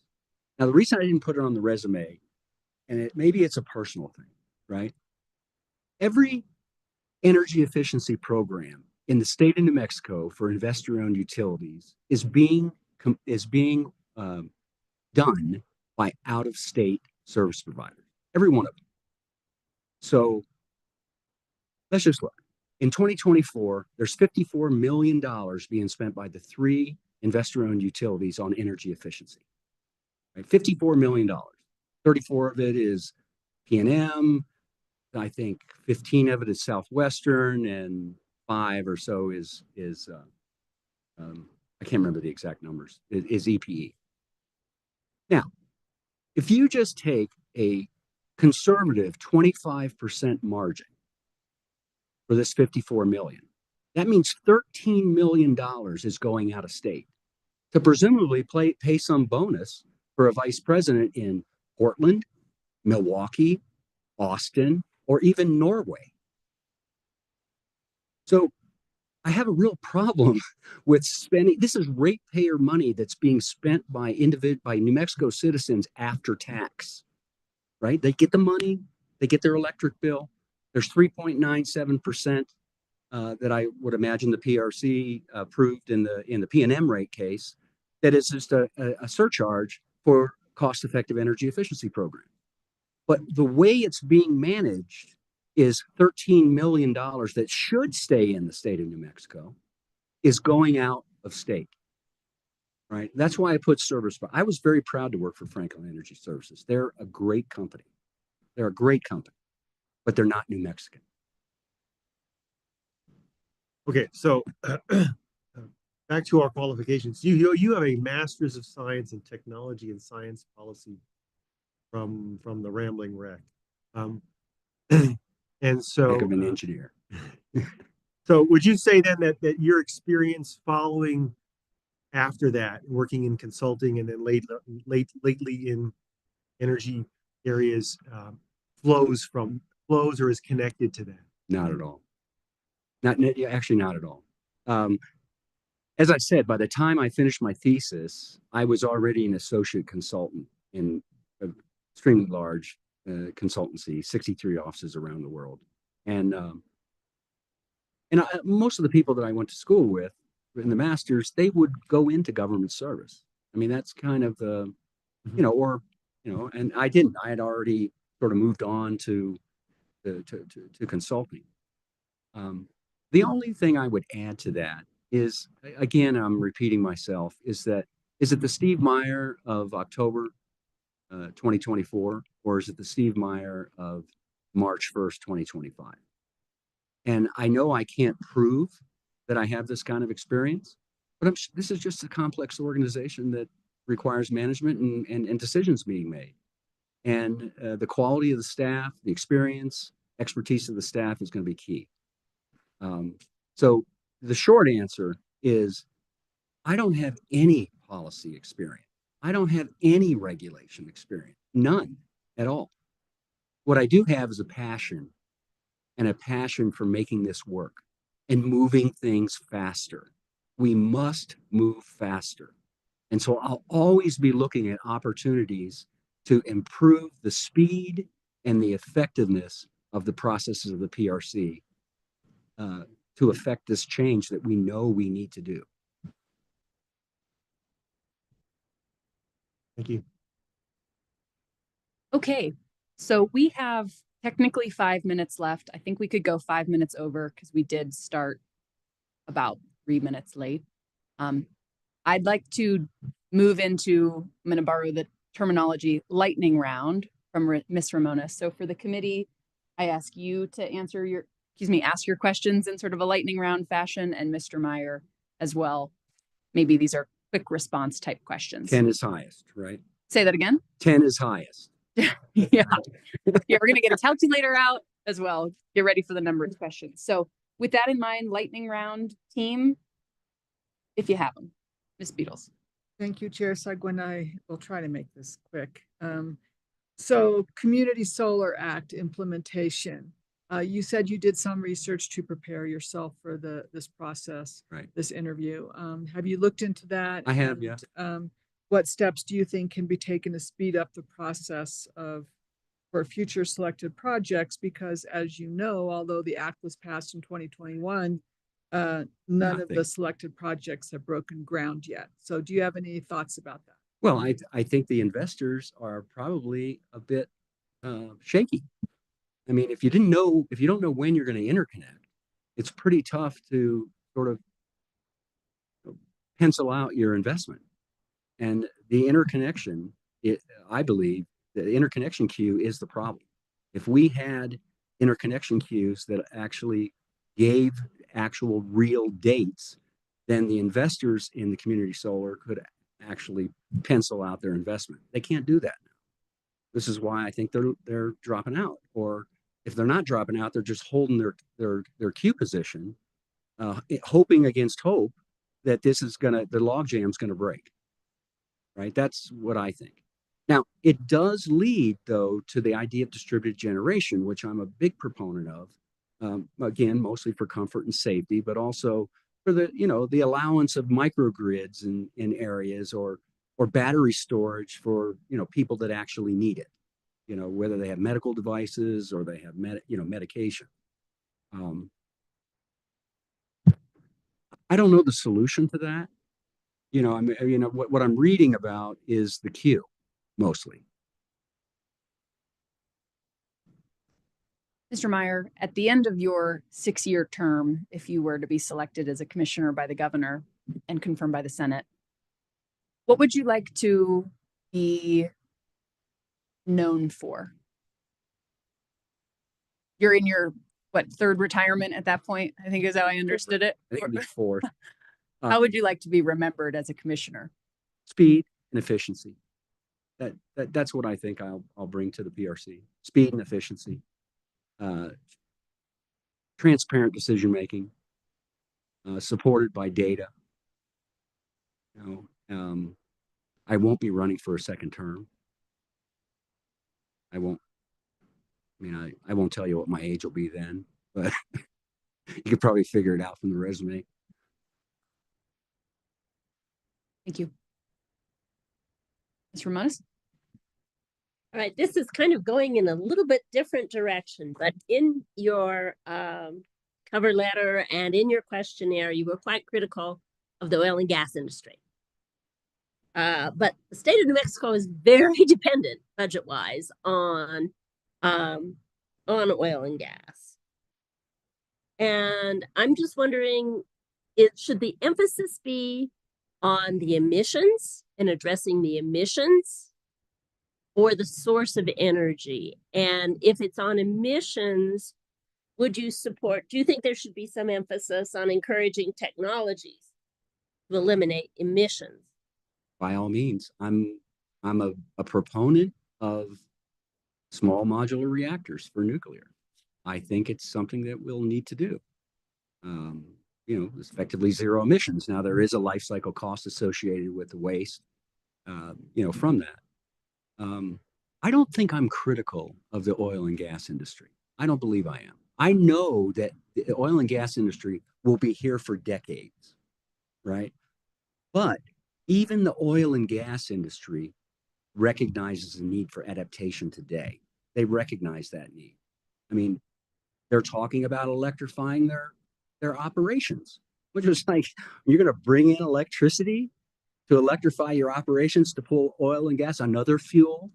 Now, the reason I didn't put it on the resume, and maybe it's a personal thing, right? Every energy efficiency program in the state of New Mexico for investor-owned utilities is being done by out-of-state service providers. Every one of them. So let's just look. In 2024, there's $54 million being spent by the 3 investor-owned utilities on energy efficiency. Right? $54 million. 34 of it is PNM. I think 15 of it is Southwestern, and 5 or so is I can't remember the exact numbers. Is EPE. Now, if you just take a conservative 25% margin for this 54 million, that means $13 million is going out of state to presumably pay some bonus for a vice president in Portland, Milwaukee, Austin, or even Norway. So I have a real problem with spending. This is ratepayer money that's being spent by New Mexico citizens after tax, right? They get the money, they get their electric bill. There's 3.97% that I would imagine the PRC approved in the PNM rate case. That is just a surcharge for cost-effective energy efficiency program. But the way it's being managed is $13 million that should stay in the state of New Mexico is going out of state, right? That's why I put service. I was very proud to work for Franklin Energy Services. They're a great company. They're a great company, but they're not New Mexican. Okay, so back to our qualifications. You have a Master's of Science in Technology and Science Policy from the Rambling Wreck. And so Heck of an engineer. So would you say then that your experience following after that, working in consulting and then lately in energy areas, flows or is connected to that? Not at all. Actually, not at all. As I said, by the time I finished my thesis, I was already an associate consultant in an extremely large consultancy, 63 offices around the world. And most of the people that I went to school with in the masters, they would go into government service. I mean, that's kind of the, and I didn't. I had already sort of moved on to consulting. The only thing I would add to that is, again, I'm repeating myself, is that Is it the Steve Meyer of October 2024, or is it the Steve Meyer of March 1st, 2025? And I know I can't prove that I have this kind of experience, but this is just a complex organization that requires management and decisions being made. And the quality of the staff, the experience, expertise of the staff is going to be key. So the short answer is I don't have any policy experience. I don't have any regulation experience, none at all. What I do have is a passion for making this work and moving things faster. We must move faster. And so I'll always be looking at opportunities to improve the speed and the effectiveness of the processes of the PRC to affect this change that we know we need to do. Thank you. Okay, so we have technically 5 minutes left. I think we could go 5 minutes over because we did start about 3 minutes late. I'd like to move into, I'm going to borrow the terminology, lightning round from Ms. Ramona. So for the committee, I ask you to answer ask your questions in sort of a lightning round fashion, and Mr. Meyer as well. Maybe these are quick response type questions. 10 is highest, right? Say that again. 10 is highest. Yeah. Yeah, we're going to get a calculator out as well. Get ready for the numbers questions. So with that in mind, lightning round team, if you have them. Ms. Beatles. Thank you, Chair Sagwin. I will try to make this quick. So Community Solar Act implementation. You said you did some research to prepare yourself for this process, Right. this interview. Have you looked into that? I have, yeah. What steps do you think can be taken to speed up the process for future selected projects? Because as you know, although the act was passed in 2021, none of the selected projects have broken ground yet. So do you have any thoughts about that? Well, I think the investors are probably a bit shaky. I mean, if you don't know when you're going to interconnect, it's pretty tough to sort of pencil out your investment. And the interconnection, I believe the interconnection queue is the problem. If we had interconnection queues that actually gave actual real dates, then the investors in the community solar could actually pencil out their investment. They can't do that now. This is why I think they're dropping out. Or if they're not dropping out, they're just holding their queue position, hoping against hope that the logjam's gonna break. Right? That's what I think. Now, it does lead, though, to the idea of distributed generation, which I'm a big proponent of. Again, mostly for comfort and safety, but also for the allowance of microgrids in areas or battery storage for people that actually need it. Whether they have medical devices or they have medication. I don't know the solution to that. What I'm reading about is the queue, mostly. Mr. Meyer, at the end of your 6-year term, if you were to be selected as a commissioner by the governor and confirmed by the Senate, what would you like to be known for? You're in your, third retirement at that point, I think is how I understood it. I think it'd be fourth. How would you like to be remembered as a commissioner? Speed and efficiency. That's what I think I'll bring to the PRC. Speed and efficiency. Transparent decision making, supported by data. I won't be running for a second term. I won't. I won't tell you what my age will be then, but you could probably figure it out from the resume. Thank you. Ms. Ramones? All right, this is kind of going in a little bit different direction, but in your cover letter and in your questionnaire, you were quite critical of the oil and gas industry. But the state of New Mexico is very dependent, budget-wise, on oil and gas. And I'm just wondering, should the emphasis be on the emissions and addressing the emissions, or the source of energy? And if it's on emissions, do you think there should be some emphasis on encouraging technologies to eliminate emissions? By all means, I'm a proponent of small modular reactors for nuclear. I think it's something that we'll need to do. It's effectively zero emissions. Now, there is a life cycle cost associated with the waste, from that. I don't think I'm critical of the oil and gas industry. I don't believe I am. I know that the oil and gas industry will be here for decades, right? But even the oil and gas industry recognizes the need for adaptation today. They recognize that need. I mean, they're talking about electrifying their operations, which is like, you're going to bring in electricity to electrify your operations to pull oil and gas, another fuel,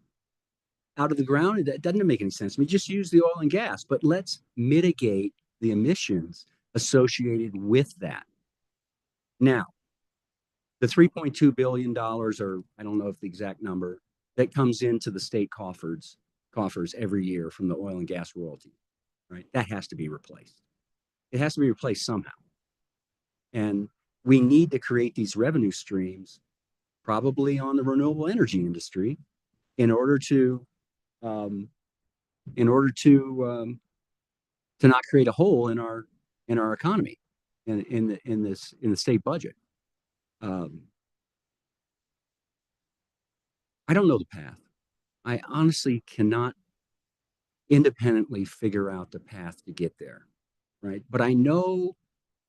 out of the ground? That doesn't make any sense. I mean, just use the oil and gas, but let's mitigate the emissions associated with that. Now, the $3.2 billion, or I don't know if the exact number, that comes into the state coffers every year from the oil and gas royalty, right? That has to be replaced. It has to be replaced somehow. And we need to create these revenue streams, probably on the renewable energy industry, in order to not create a hole in our economy, in the state budget. I don't know the path. I honestly cannot independently figure out the path to get there, right? But I know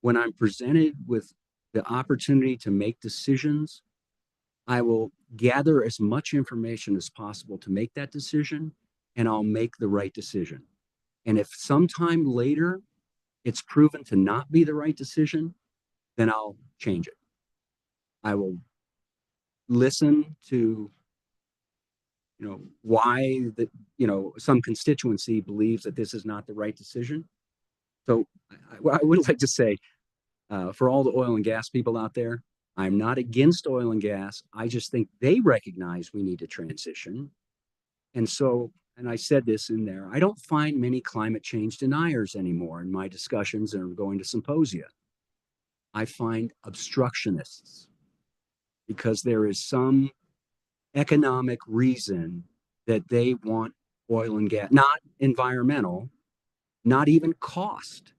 when I'm presented with the opportunity to make decisions, I will gather as much information as possible to make that decision, and I'll make the right decision. And if sometime later it's proven to not be the right decision, then I'll change it. I will listen to, why some constituency believes that this is not the right decision. So I would like to say, for all the oil and gas people out there, I'm not against oil and gas. I just think they recognize we need to transition. And so, and I said this in there, I don't find many climate change deniers anymore in my discussions and going to symposia. I find obstructionists, because there is some economic reason that they want oil and gas, not environmental, not even cost,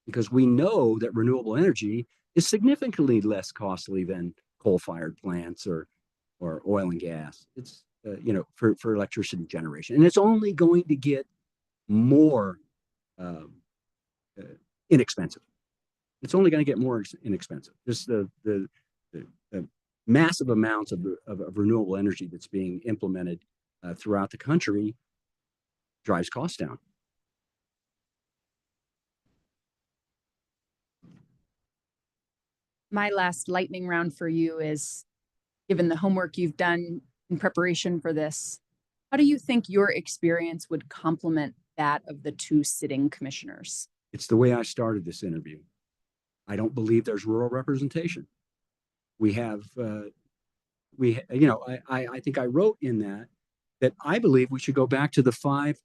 because we know that renewable energy is significantly less costly than coal-fired plants or oil and gas. It's for electricity generation, and it's only going to get more inexpensive. It's only going to get more inexpensive. Just the massive amounts of renewable energy that's being implemented throughout the country drives costs down. My last lightning round for you is, given the homework you've done in preparation for this, how do you think your experience would complement that of the two sitting commissioners? It's the way I started this interview. I don't believe there's rural representation. We have, I think I wrote in that I believe we should go back to the five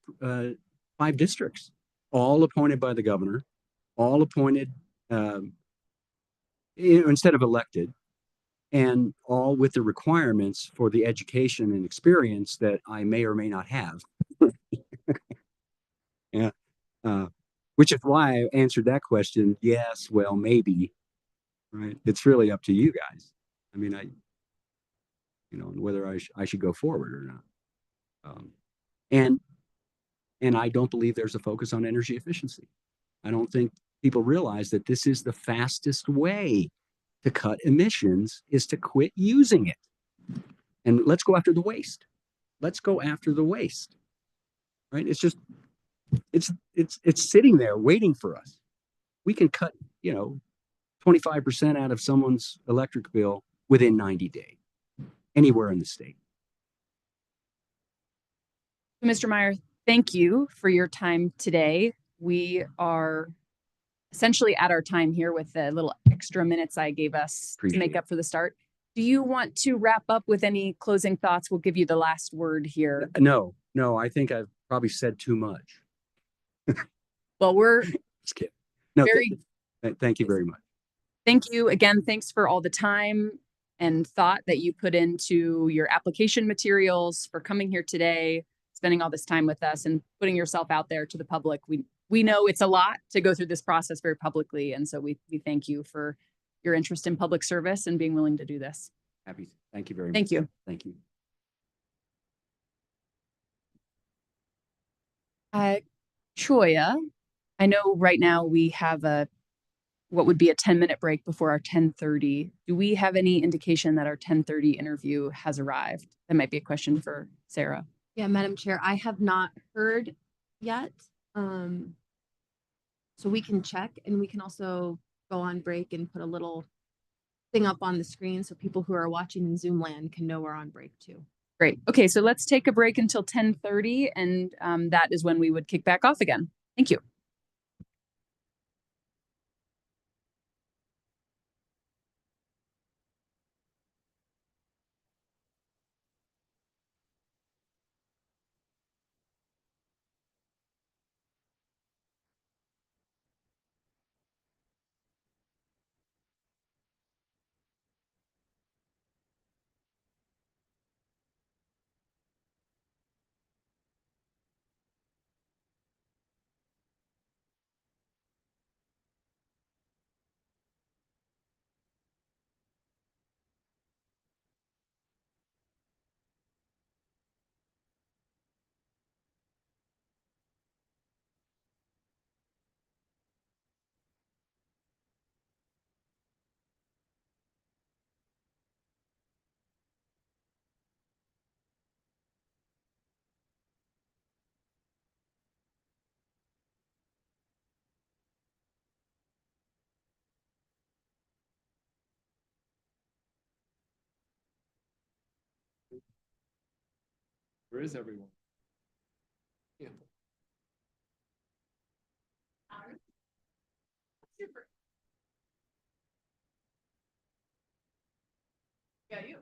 districts, all appointed by the governor, all appointed instead of elected, and all with the requirements for the education and experience that I may or may not have. Yeah. Which is why I answered that question. Yes, well, maybe, right? It's really up to you guys. I mean, whether I should go forward or not. And I don't believe there's a focus on energy efficiency. I don't think people realize that this is the fastest way to cut emissions, is to quit using it. And let's go after the waste. Let's go after the waste, right? It's just, it's sitting there waiting for us. We can cut, 25% out of someone's electric bill within 90 days, anywhere in the state. Mr. Meyer, thank you for your time today. We are essentially at our time here with the little extra minutes I gave us to make up for the start. Do you want to wrap up with any closing thoughts? We'll give you the last word here. No, I think I've probably said too much. Well, we're Just kidding. No, very thank you very much. Thank you again. Thanks for all the time and thought that you put into your application materials, for coming here today, spending all this time with us and putting yourself out there to the public. We know it's a lot to go through this process very publicly. And so we thank you for your interest in public service and being willing to do this. Happy. Thank you very much. Thank you. Thank you. Choya, I know right now we have what would be a 10-minute break before our 10:30. Do we have any indication that our 10:30 interview has arrived? That might be a question for Sarah. Yeah, Madam Chair, I have not heard yet. So we can check, and we can also go on break and put a little thing up on the screen so people who are watching in Zoom land can know we're on break too. Great. Okay, so let's take a break until 10:30, and that is when we would kick back off again. Thank you. Where is everyone? Yeah. Super. Yeah, you.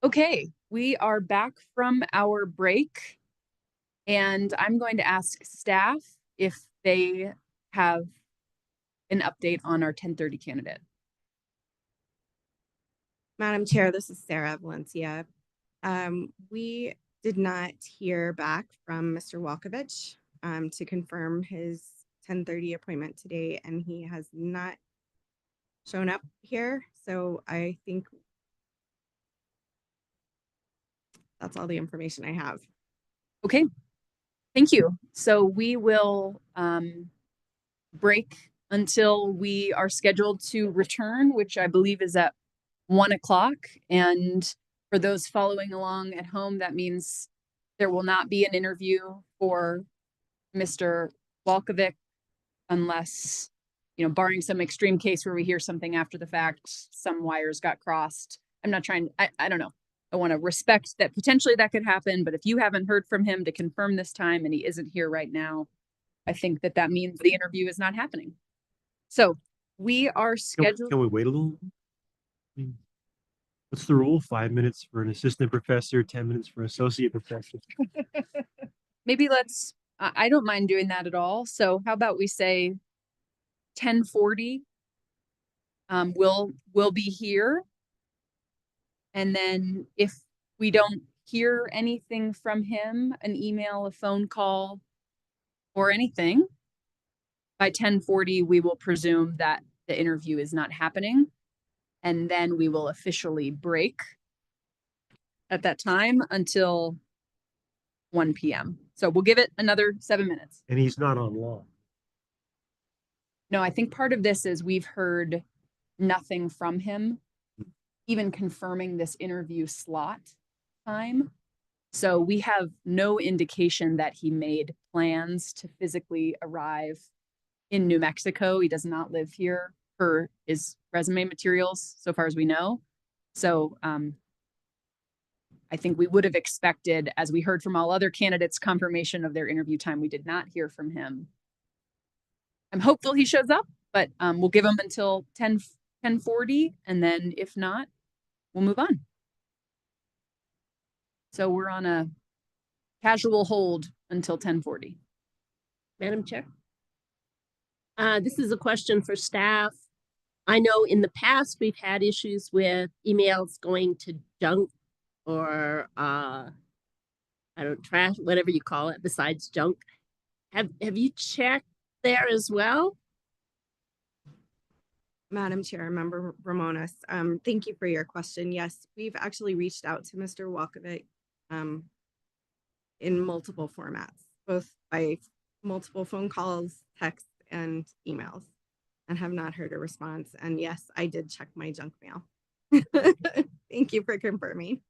Okay, we are back from our break. And I'm going to ask staff if they have an update on our 1030 candidate. Madam Chair, this is Sarah Valencia. We did not hear back from Mr. Walkovich to confirm his 1030 appointment today, and he has not shown up here. So I think that's all the information I have. Okay, thank you. So we will break until we are scheduled to return, which I believe is at 1 o'clock. And for those following along at home, that means there will not be an interview for Mr. Walkovic unless, barring some extreme case where we hear something after the fact, some wires got crossed. I'm not trying, I don't know. I want to respect that potentially that could happen, but if you haven't heard from him to confirm this time and he isn't here right now, I think that means the interview is not happening. So we are scheduled. Can we wait a little? What's the rule? 5 minutes for an assistant professor, 10 minutes for associate professor. Maybe I don't mind doing that at all. So how about we say 10:40? We'll be here. And then if we don't hear anything from him, an email, a phone call, or anything, by 10:40, we will presume that the interview is not happening. And then we will officially break at that time until 1 p.m. So we'll give it another 7 minutes. And he's not online. No, I think part of this is we've heard nothing from him, even confirming this interview slot time. So we have no indication that he made plans to physically arrive in New Mexico. He does not live here per his resume materials, so far as we know. So I think we would have expected, as we heard from all other candidates, confirmation of their interview time. We did not hear from him. I'm hopeful he shows up, but we'll give him until 10:40, and then if not, we'll move on. So we're on a casual hold until 10:40. Madam Chair. This is a question for staff. I know in the past we've had issues with emails going to junk or trash, whatever you call it besides junk. Have you checked there as well? Madam Chair, Member Ramones, thank you for your question. Yes, we've actually reached out to Mr. Walkovic in multiple formats, both by multiple phone calls, texts, and emails, and have not heard a response. And yes, I did check my junk mail. Thank you for confirming.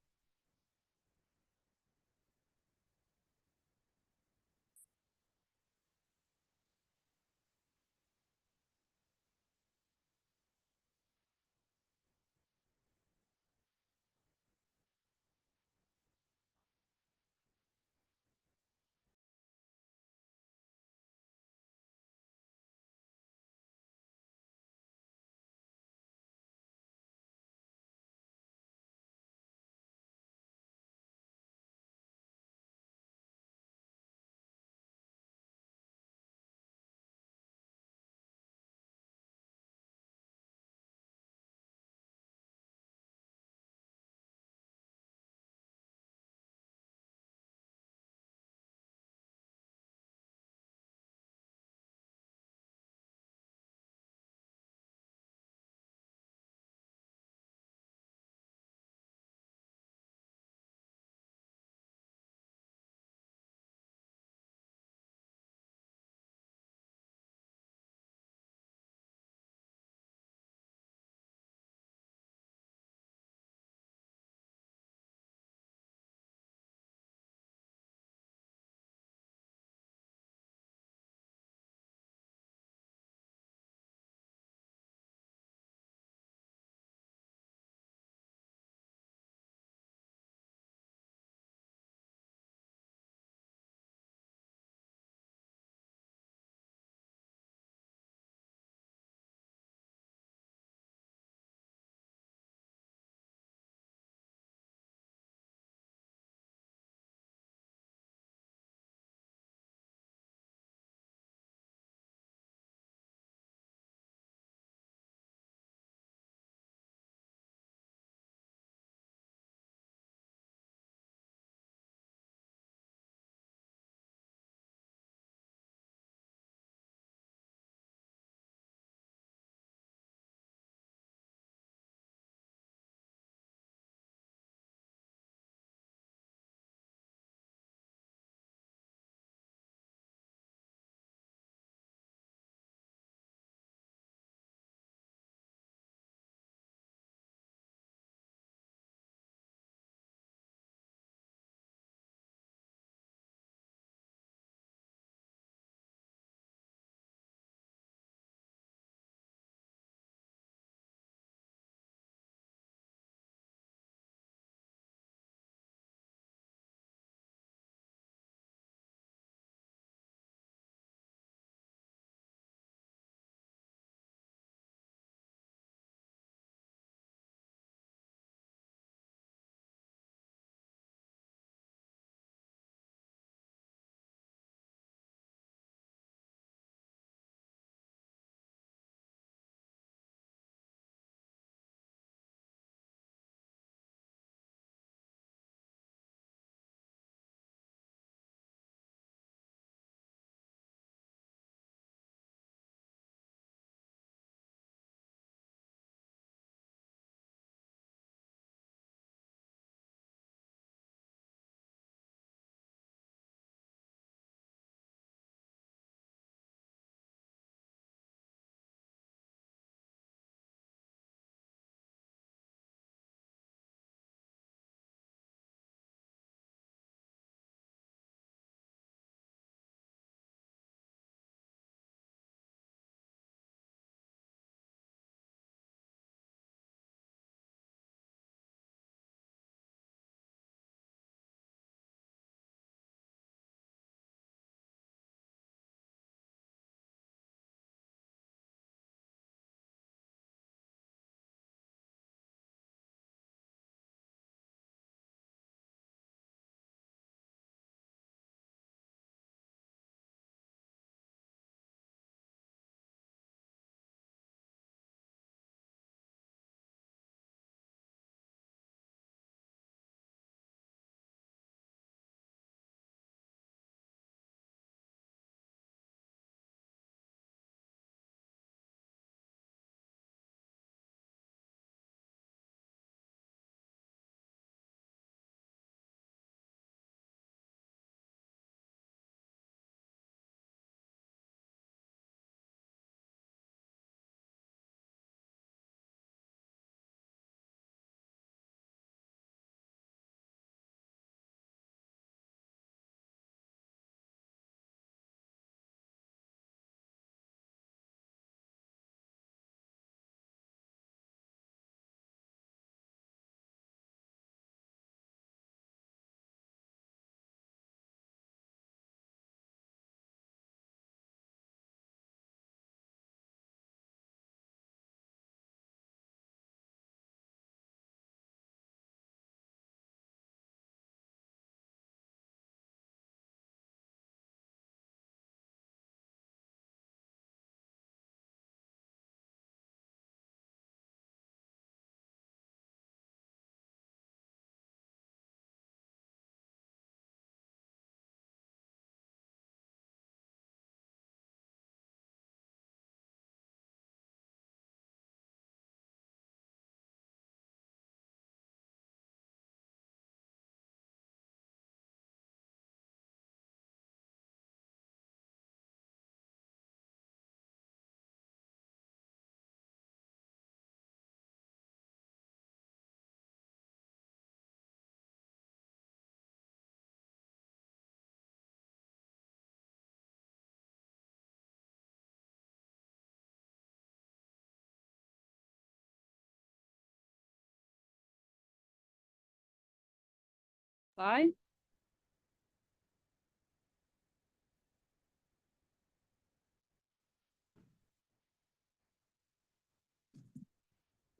apply.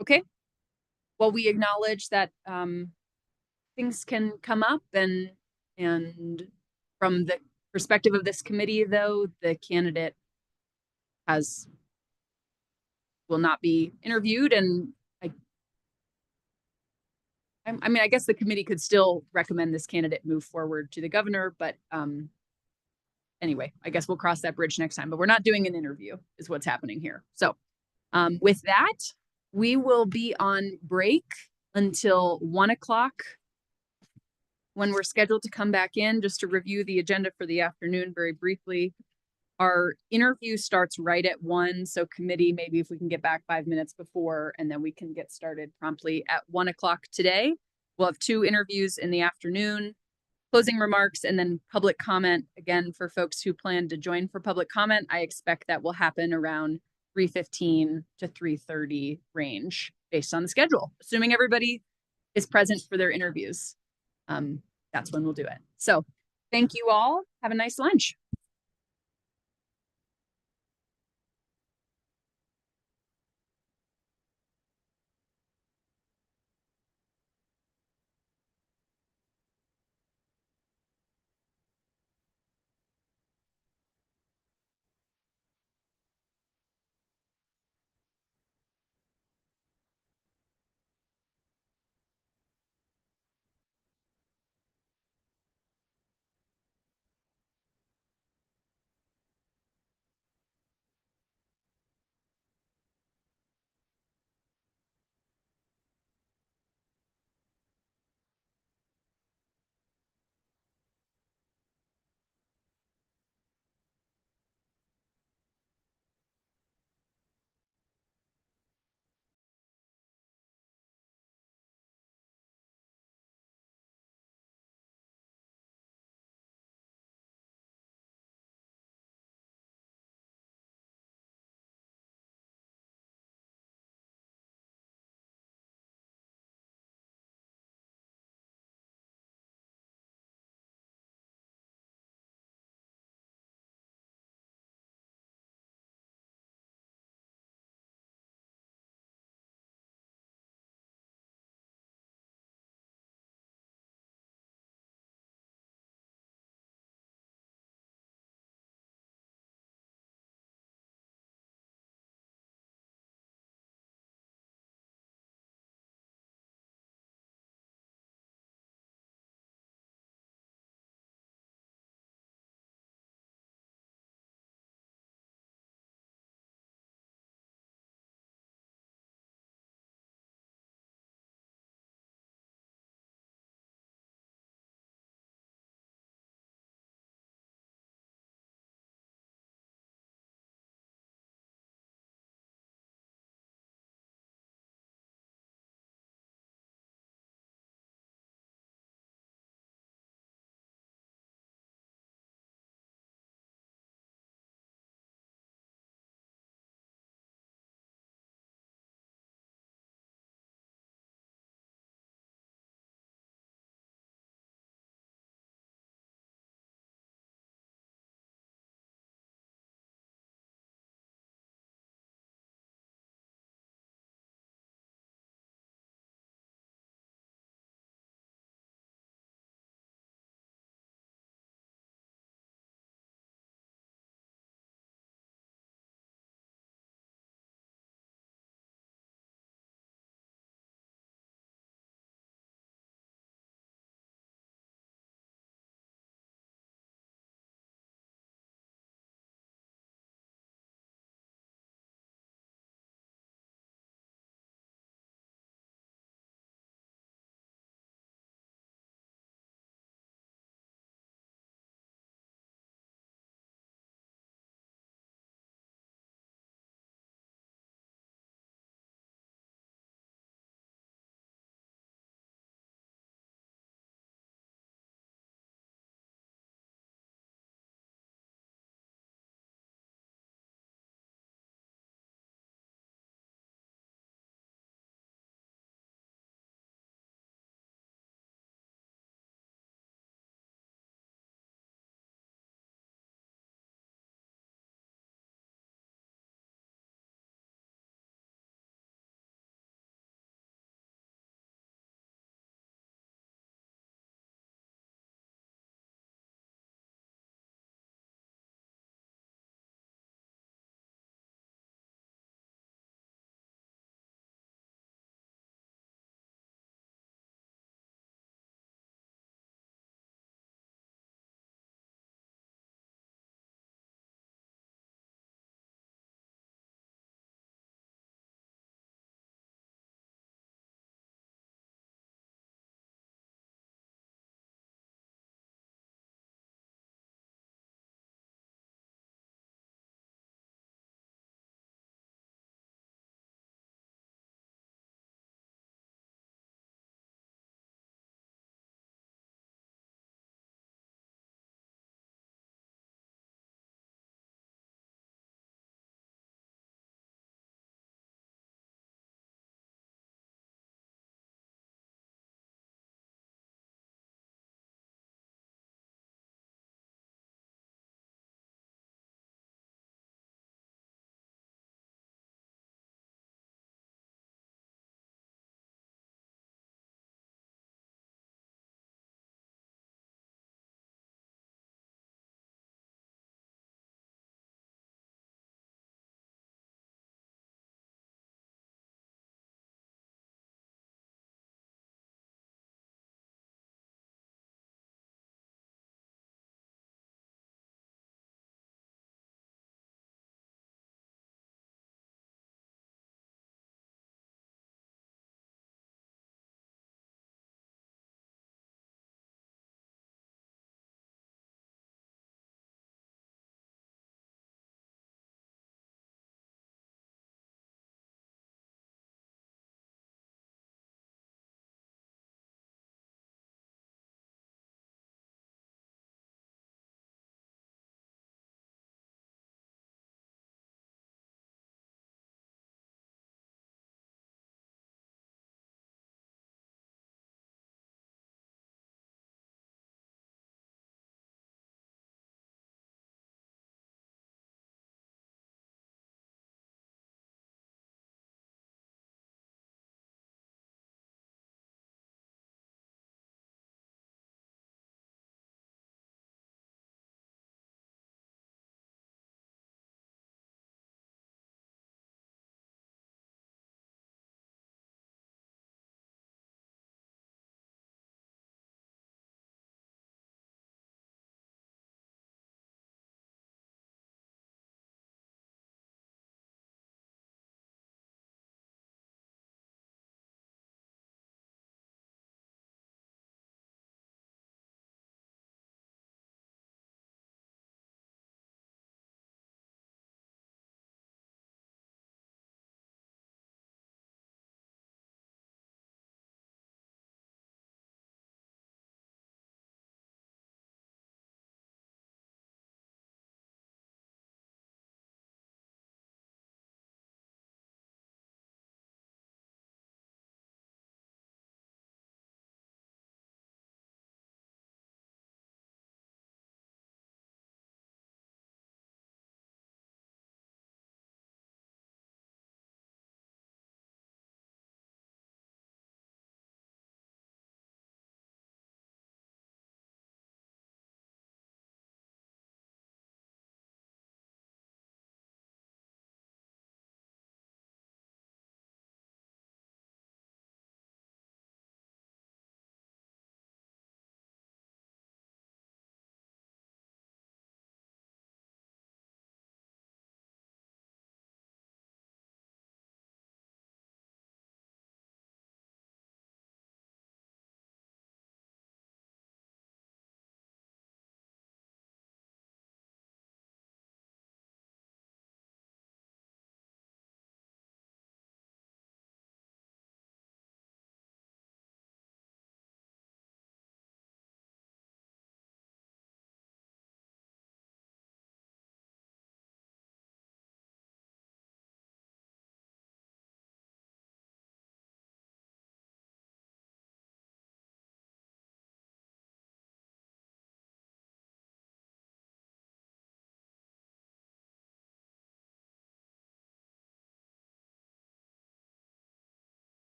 Okay. Well, we acknowledge that things can come up, and from the perspective of this committee, though, the candidate will not be interviewed, and I mean, I guess the committee could still recommend this candidate move forward to the governor, but anyway, I guess we'll cross that bridge next time. But we're not doing an interview, is what's happening here. So with that, we will be on break until 1 o'clock when we're scheduled to come back in. Just to review the agenda for the afternoon very briefly. Our interview starts right at 1. So committee, maybe if we can get back 5 minutes before, and then we can get started promptly at 1 o'clock today. We'll have 2 interviews in the afternoon, closing remarks, and then public comment. Again, for folks who plan to join for public comment, I expect that will happen around 3:15 to 3:30 range based on the schedule, assuming everybody is present for their interviews. That's when we'll do it. So thank you all. Have a nice lunch.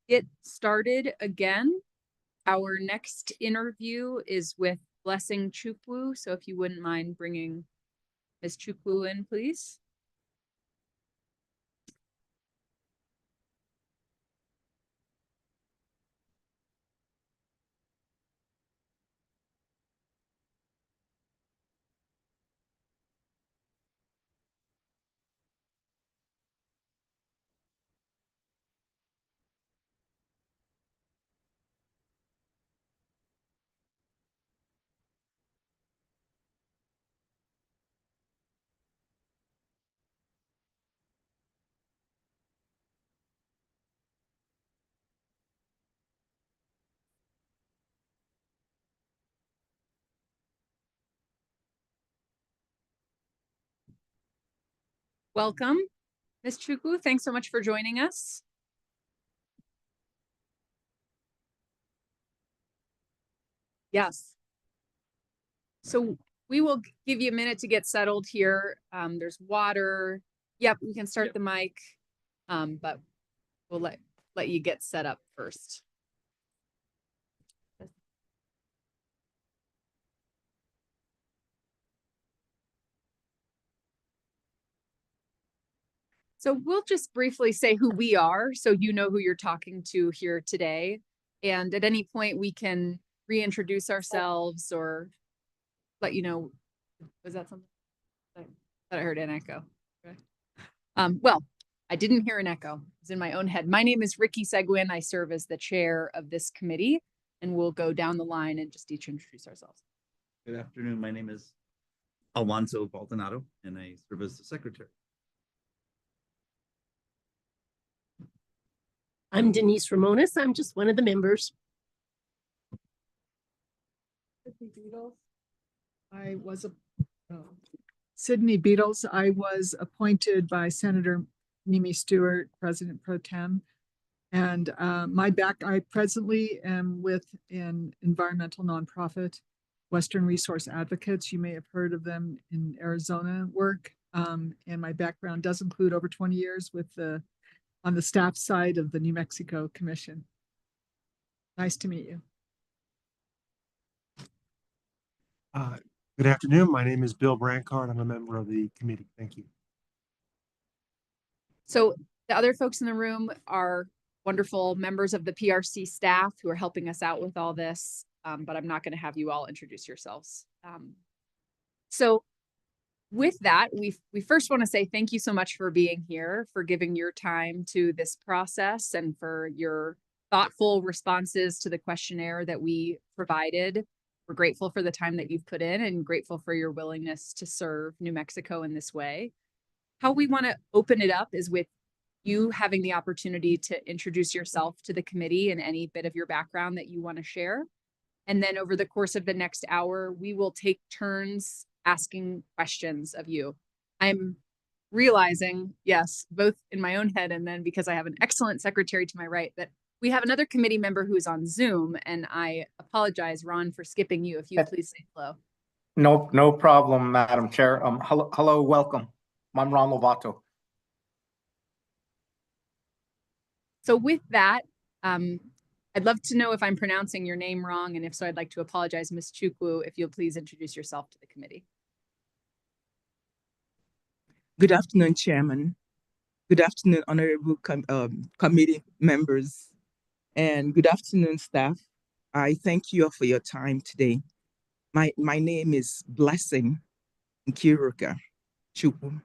get started again. Our next interview is with Blessing Chuku. So if you wouldn't mind bringing Ms. Chuku in, please. Welcome, Ms. Chuku. Thanks so much for joining us. Yes. So we will give you a minute to get settled here. There's water. Yep, we can start the mic, but we'll let you get set up first. So we'll just briefly say who we are, so you know who you're talking to here today. And at any point, we can reintroduce ourselves or let you know. Was that something? I thought I heard an echo. Okay. Well, I didn't hear an echo. It was in my own head. My name is Ricky Seguin. I serve as the chair of this committee, and we'll go down the line and just each introduce ourselves. Good afternoon. My name is Alonso Baldonado, and I serve as the secretary. I'm Denise Ramones. I'm just one of the members. I was Sydney Beatles. I was appointed by Senator Mimi Stewart, President Pro Tem. And I presently am with an environmental nonprofit, Western Resource Advocates. You may have heard of them in Arizona work. And my background does include over 20 years on the staff side of the New Mexico Commission. Nice to meet you. Good afternoon. My name is Bill Brancard. I'm a member of the committee. Thank you. So the other folks in the room are wonderful members of the PRC staff who are helping us out with all this, but I'm not going to have you all introduce yourselves. So with that, we first want to say thank you so much for being here, for giving your time to this process, and for your thoughtful responses to the questionnaire that we provided. We're grateful for the time that you've put in and grateful for your willingness to serve New Mexico in this way. How we want to open it up is with you having the opportunity to introduce yourself to the committee and any bit of your background that you want to share. And then over the course of the next hour, we will take turns asking questions of you. I'm realizing, yes, both in my own head and then because I have an excellent secretary to my right, that we have another committee member who's on Zoom, and I apologize, Ron, for skipping you. If you please say hello. No problem, Madam Chair. Hello, welcome. I'm Ron Lovato. So with that, I'd love to know if I'm pronouncing your name wrong, and if so, I'd like to apologize, Ms. Chuku, if you'll please introduce yourself to the committee. Good afternoon, Chairman. Good afternoon, honorable committee members, and good afternoon, staff. I thank you all for your time today. My name is Blessing Nkiruka Chuku,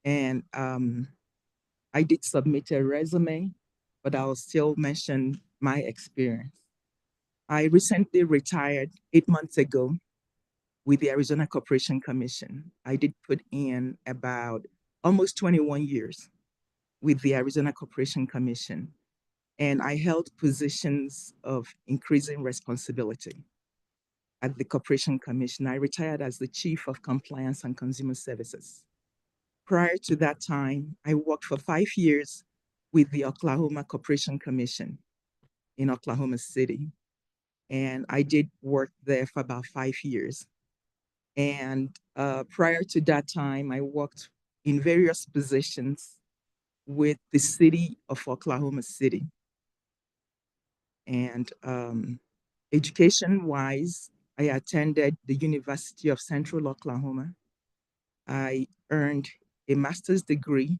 and I did submit a resume, but I'll still mention my experience. I recently retired 8 months ago with the Arizona Corporation Commission. I did put in about almost 21 years with the Arizona Corporation Commission, and I held positions of increasing responsibility at the Corporation Commission. I retired as the Chief of Compliance and Consumer Services. Prior to that time, I worked for 5 years with the Oklahoma Corporation Commission in Oklahoma City, and I did work there for about 5 years. And prior to that time, I worked in various positions with the city of Oklahoma City. And education-wise, I attended the University of Central Oklahoma. I earned a master's degree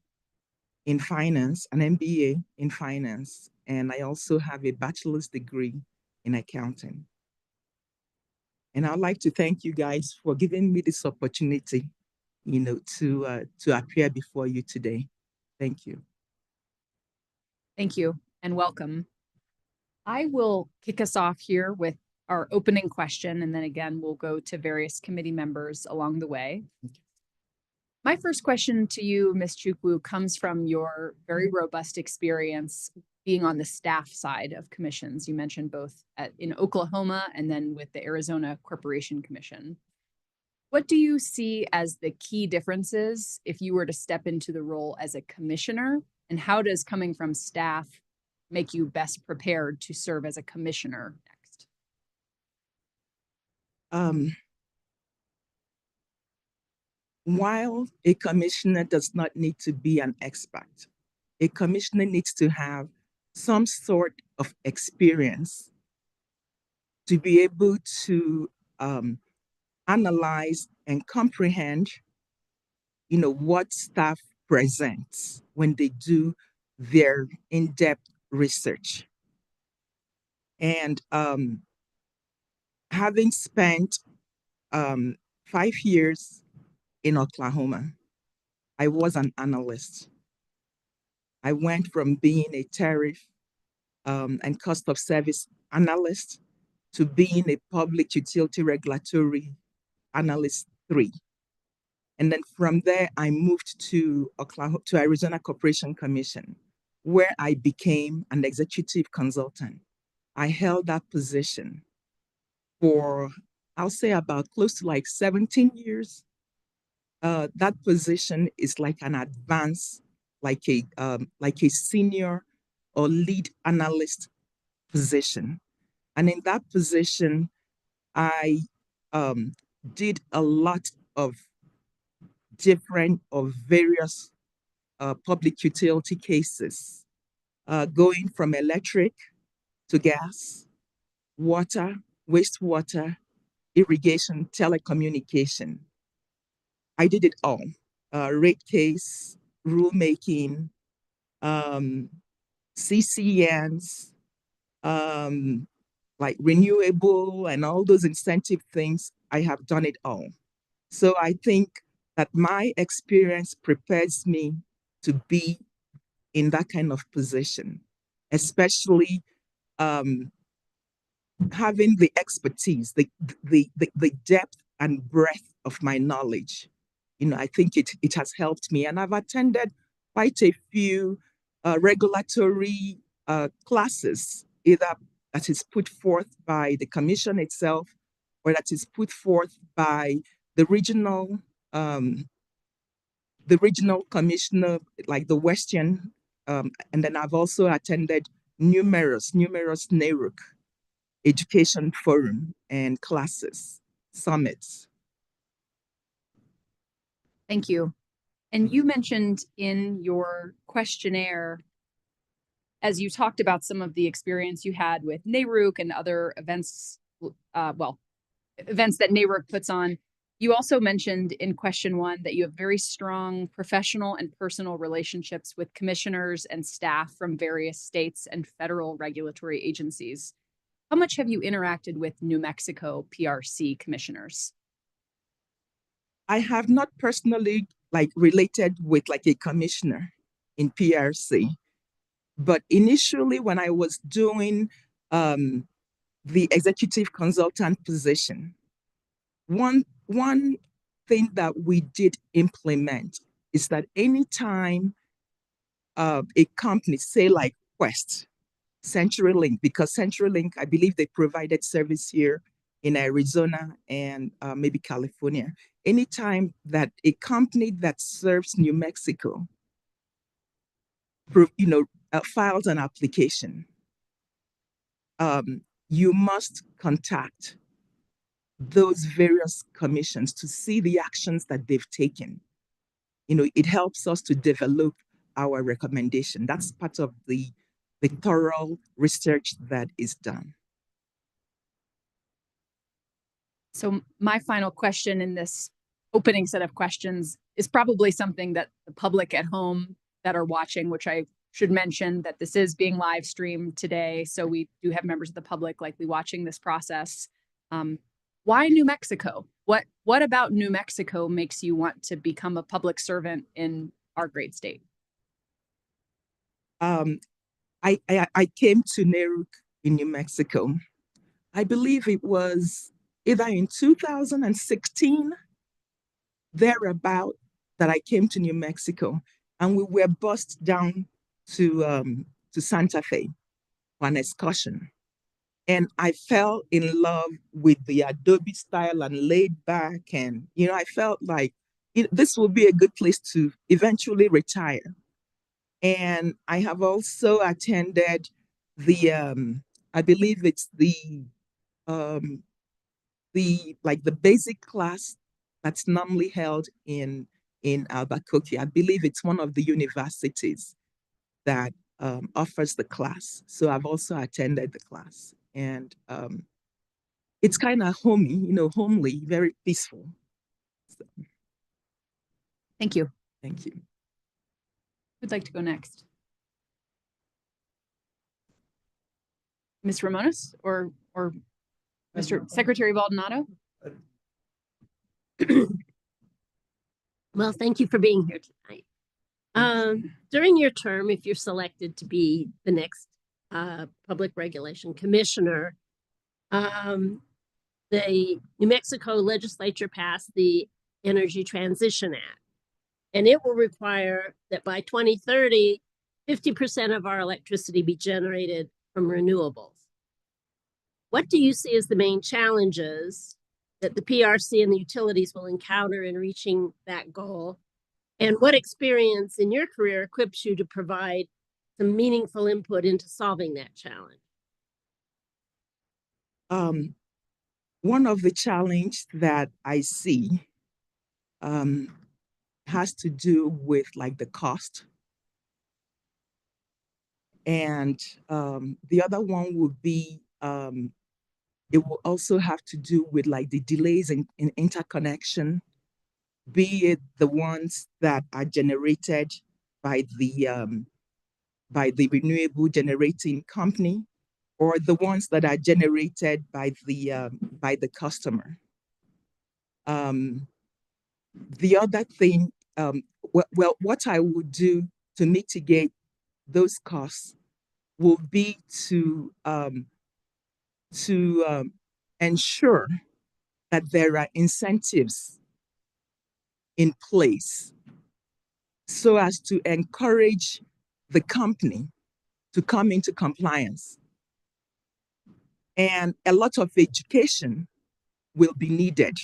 in finance, an MBA in finance, and I also have a bachelor's degree in accounting. And I'd like to thank you guys for giving me this opportunity, to appear before you today. Thank you. Thank you and welcome. I will kick us off here with our opening question, and then again, we'll go to various committee members along the way. My first question to you, Ms. Chuku, comes from your very robust experience being on the staff side of commissions. You mentioned both in Oklahoma and then with the Arizona Corporation Commission. What do you see as the key differences if you were to step into the role as a commissioner? And how does coming from staff make you best prepared to serve as a commissioner next? While a commissioner does not need to be an expert, a commissioner needs to have some sort of experience to be able to analyze and comprehend, what staff presents when they do their in-depth research. And having spent 5 years in Oklahoma, I was an analyst. I went from being a tariff and cost of service analyst to being a public utility regulatory analyst 3. And then from there, I moved to Arizona Corporation Commission, where I became an executive consultant. I held that position for, I'll say, about close to like 17 years. That position is like an advanced, like a senior or lead analyst position. And in that position, I did a lot of different or various public utility cases, going from electric to gas, water, wastewater, irrigation, telecommunication. I did it all. Rate case, rulemaking, CCNs, like renewable and all those incentive things. I have done it all. So I think that my experience prepares me to be in that kind of position, especially having the expertise, the depth and breadth of my knowledge. I think it has helped me. And I've attended quite a few regulatory classes, either that is put forth by the commission itself or that is put forth by the regional commissioner, like the Western, and then I've also attended numerous NERUC education forum and classes, summits. Thank you. And you mentioned in your questionnaire, as you talked about some of the experience you had with NERUC and other events, events that NERUC puts on, you also mentioned in question 1 that you have very strong professional and personal relationships with commissioners and staff from various states and federal regulatory agencies. How much have you interacted with New Mexico PRC commissioners? I have not personally related with a commissioner in PRC, but initially when I was doing the executive consultant position, one thing that we did implement is that anytime a company, say like Quest, CenturyLink, because CenturyLink, I believe they provided service here in Arizona and maybe California. Anytime that a company that serves New Mexico, files an application, you must contact those various commissions to see the actions that they've taken. It helps us to develop our recommendation. That's part of the thorough research that is done. So my final question in this opening set of questions is probably something that the public at home that are watching, which I should mention that this is being live streamed today. So we do have members of the public likely watching this process. Why New Mexico? What about New Mexico makes you want to become a public servant in our great state? I came to NERUC in New Mexico. I believe it was either in 2016, thereabout, that I came to New Mexico, and we were bused down to Santa Fe for an excursion. And I fell in love with the Adobe style and laid back. And, I felt like this would be a good place to eventually retire. And I have also attended the, I believe it's the basic class that's normally held in Albuquerque. I believe it's one of the universities that offers the class. So I've also attended the class, and it's kind of homely, very peaceful. So, thank you. Thank you. Who'd like to go next? Ms. Ramones or Mr. Secretary Baldonado? Well, thank you for being here tonight. During your term, if you're selected to be the next Public Regulation Commissioner, the New Mexico legislature passed the Energy Transition Act, and it will require that by 2030, 50% of our electricity be generated from renewables. What do you see as the main challenges that the PRC and the utilities will encounter in reaching that goal? And what experience in your career equips you to provide some meaningful input into solving that challenge? One of the challenges that I see has to do with the cost. And the other one would be, it will also have to do with the delays in interconnection, be it the ones that are generated by the renewable generating company, or the ones that are generated by the customer. The other thing, what I would do to mitigate those costs will be to ensure that there are incentives in place so as to encourage the company to come into compliance. And a lot of education will be needed.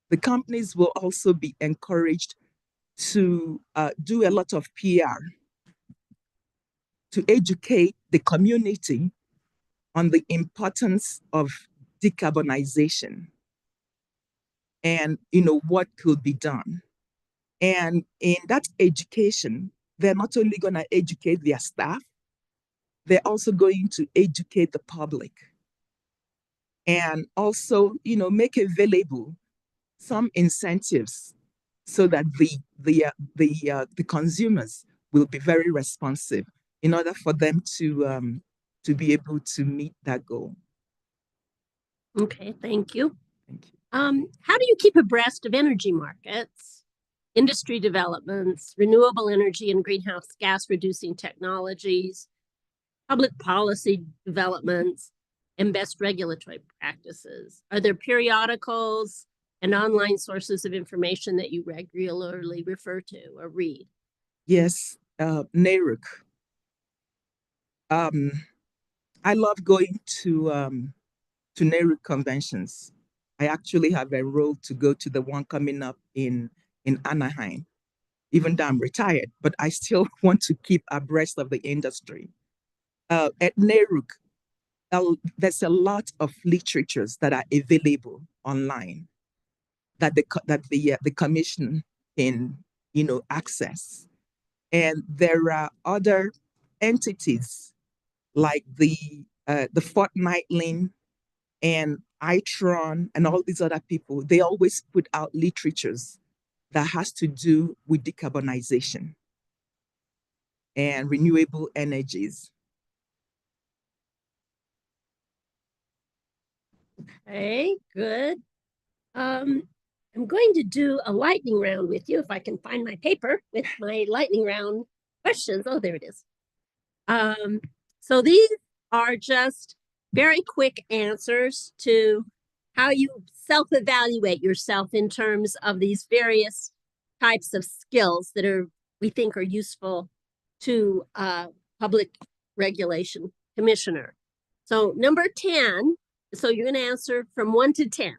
The companies will also be encouraged to do a lot of PR to educate the community on the importance of decarbonization and what could be done. And in that education, they're not only going to educate their staff, they're also going to educate the public, and also make available some incentives so that the consumers will be very responsive in order for them to be able to meet that goal. Okay, thank you. Thank you. How do you keep abreast of energy markets, industry developments, renewable energy and greenhouse gas reducing technologies, public policy developments, and best regulatory practices? Are there periodicals and online sources of information that you regularly refer to or read? Yes, NERUC. I love going to NERUC conventions. I actually have enrolled to go to the one coming up in Anaheim, even though I'm retired, but I still want to keep abreast of the industry. At NERUC, there's a lot of literatures that are available online that the commission can access. And there are other entities like the Fortnightly and Itron and all these other people. They always put out literatures that has to do with decarbonization and renewable energies. Okay, good. I'm going to do a lightning round with you if I can find my paper with my lightning round questions. Oh, there it is. So these are just very quick answers to how you self-evaluate yourself in terms of these various types of skills that we think are useful to a public regulation commissioner. So number 10, so you're going to answer from 1 to 10.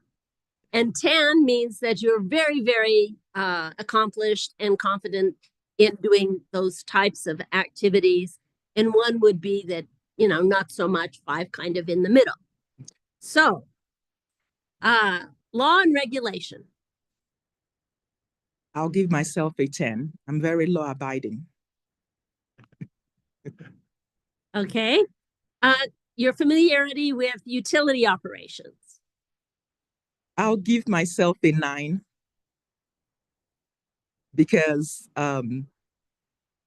And 10 means that you're very, very accomplished and confident in doing those types of activities. And 1 would be that, not so much, 5 kind of in the middle. So, law and regulation. I'll give myself a 10. I'm very law abiding. Okay. Your familiarity with utility operations. I'll give myself a 9 because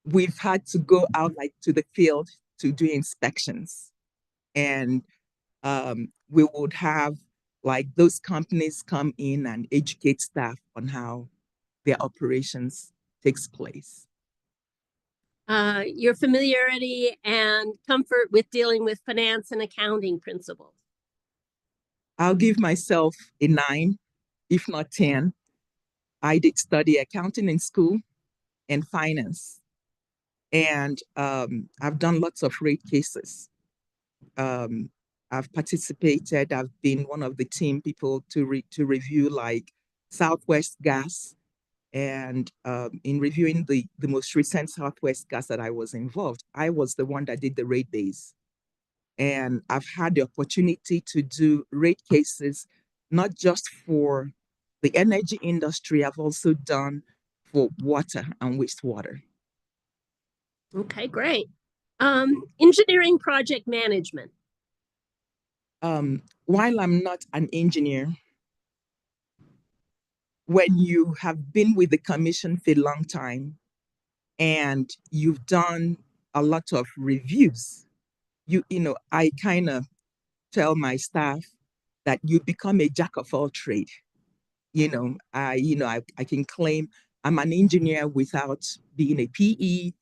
we've had to go out like to the field to do inspections, and we would have like those companies come in and educate staff on how their operations takes place. Your familiarity and comfort with dealing with finance and accounting principles. I'll give myself a 9, if not 10. I did study accounting in school and finance. And I've done lots of rate cases. I've participated, I've been one of the team people to review like Southwest Gas. And in reviewing the most recent Southwest Gas that I was involved, I was the one that did the rate base. And I've had the opportunity to do rate cases, not just for the energy industry, I've also done for water and wastewater. Okay, great. Engineering project management. While I'm not an engineer, when you have been with the commission for a long time and you've done a lot of reviews, I kind of tell my staff that you become a jack of all trade. I can claim I'm an engineer without being a PE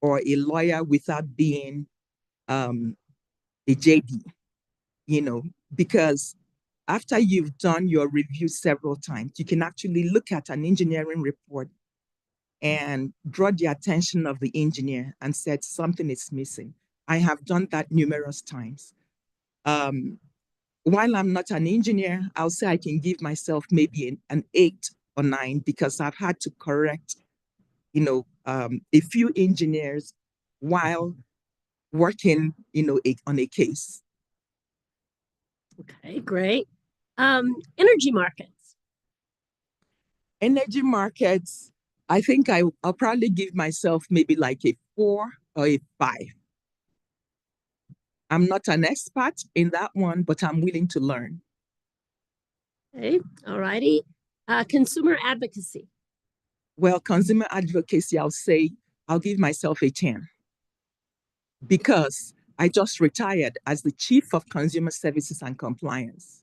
or a lawyer without being a JD, because after you've done your review several times, you can actually look at an engineering report and draw the attention of the engineer and said something is missing. I have done that numerous times. While I'm not an engineer, I'll say I can give myself maybe an 8 or 9 because I've had to correct, a few engineers while working, on a case. Okay, great. Energy markets. Energy markets, I think I'll probably give myself maybe like a 4 or a 5. I'm not an expert in that one, but I'm willing to learn. Okay, all righty. Consumer advocacy. Well, consumer advocacy, I'll give myself a 10 because I just retired as the Chief of Consumer Services and Compliance.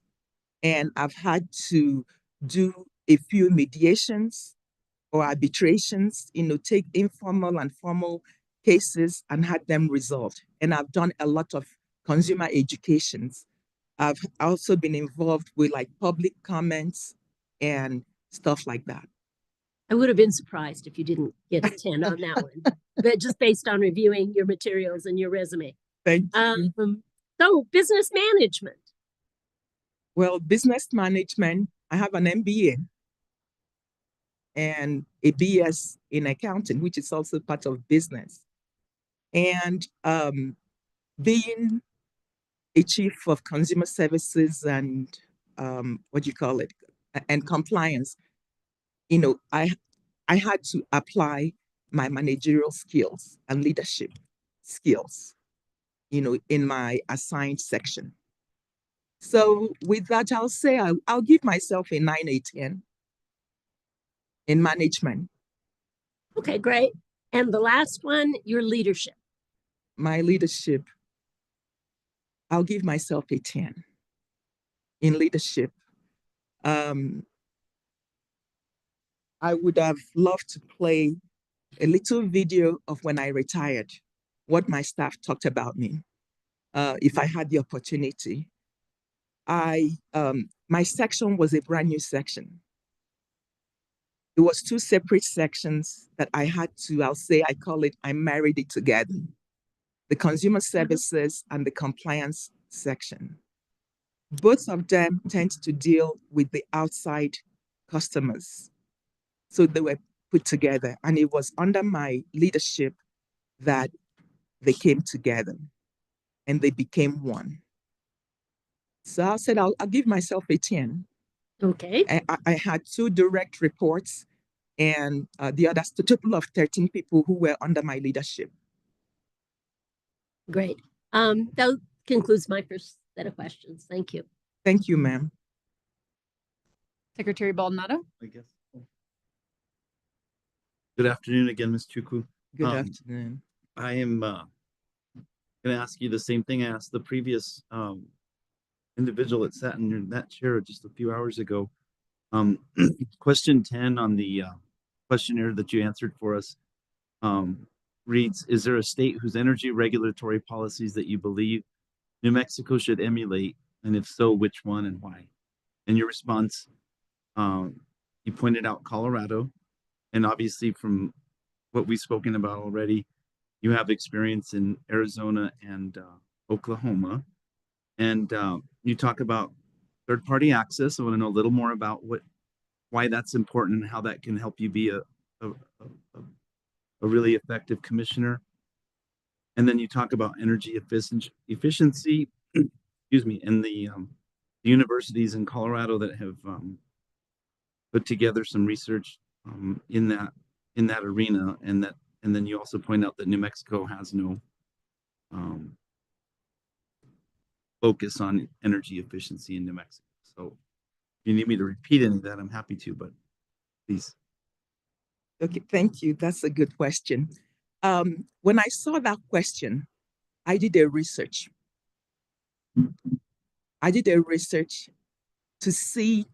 And I've had to do a few mediations or arbitrations, take informal and formal cases and had them resolved. And I've done a lot of consumer educations. I've also been involved with like public comments and stuff like that. I would have been surprised if you didn't get a 10 on that one, but just based on reviewing your materials and your resume. Thank you. So business management. Well, business management, I have an MBA and a BS in accounting, which is also part of business. And being a chief of consumer services and and compliance, I had to apply my managerial skills and leadership skills, in my assigned section. So with that, I'll say I'll give myself a 9, a 10 in management. Okay, great. And the last one, your leadership. My leadership, I'll give myself a 10 in leadership. I would have loved to play a little video of when I retired, what my staff talked about me, if I had the opportunity. My section was a brand new section. It was 2 separate sections that I call it, I married it together. The consumer services and the compliance section. Both of them tend to deal with the outside customers. So they were put together, and it was under my leadership that they came together and they became one. So I said, I'll give myself a 10. Okay. I had 2 direct reports, and the others, a total of 13 people who were under my leadership. Great. That concludes my first set of questions. Thank you. Thank you, ma'am. Secretary Baldonado. I guess. Good afternoon again, Ms. Chuku. Good afternoon. I am going to ask you the same thing I asked the previous individual that sat in that chair just a few hours ago. Question 10 on the questionnaire that you answered for us reads, is there a state whose energy regulatory policies that you believe New Mexico should emulate? And if so, which one and why? In your response, you pointed out Colorado. And obviously from what we've spoken about already, you have experience in Arizona and Oklahoma. And you talk about third-party access. I want to know a little more about why that's important and how that can help you be a really effective commissioner. And then you talk about energy efficiency, excuse me, and the universities in Colorado that have put together some research in that arena, and then you also point out that New Mexico has no focus on energy efficiency in New Mexico. So if you need me to repeat any of that, I'm happy to, but please. Okay, thank you. That's a good question. When I saw that question, I did a research. To see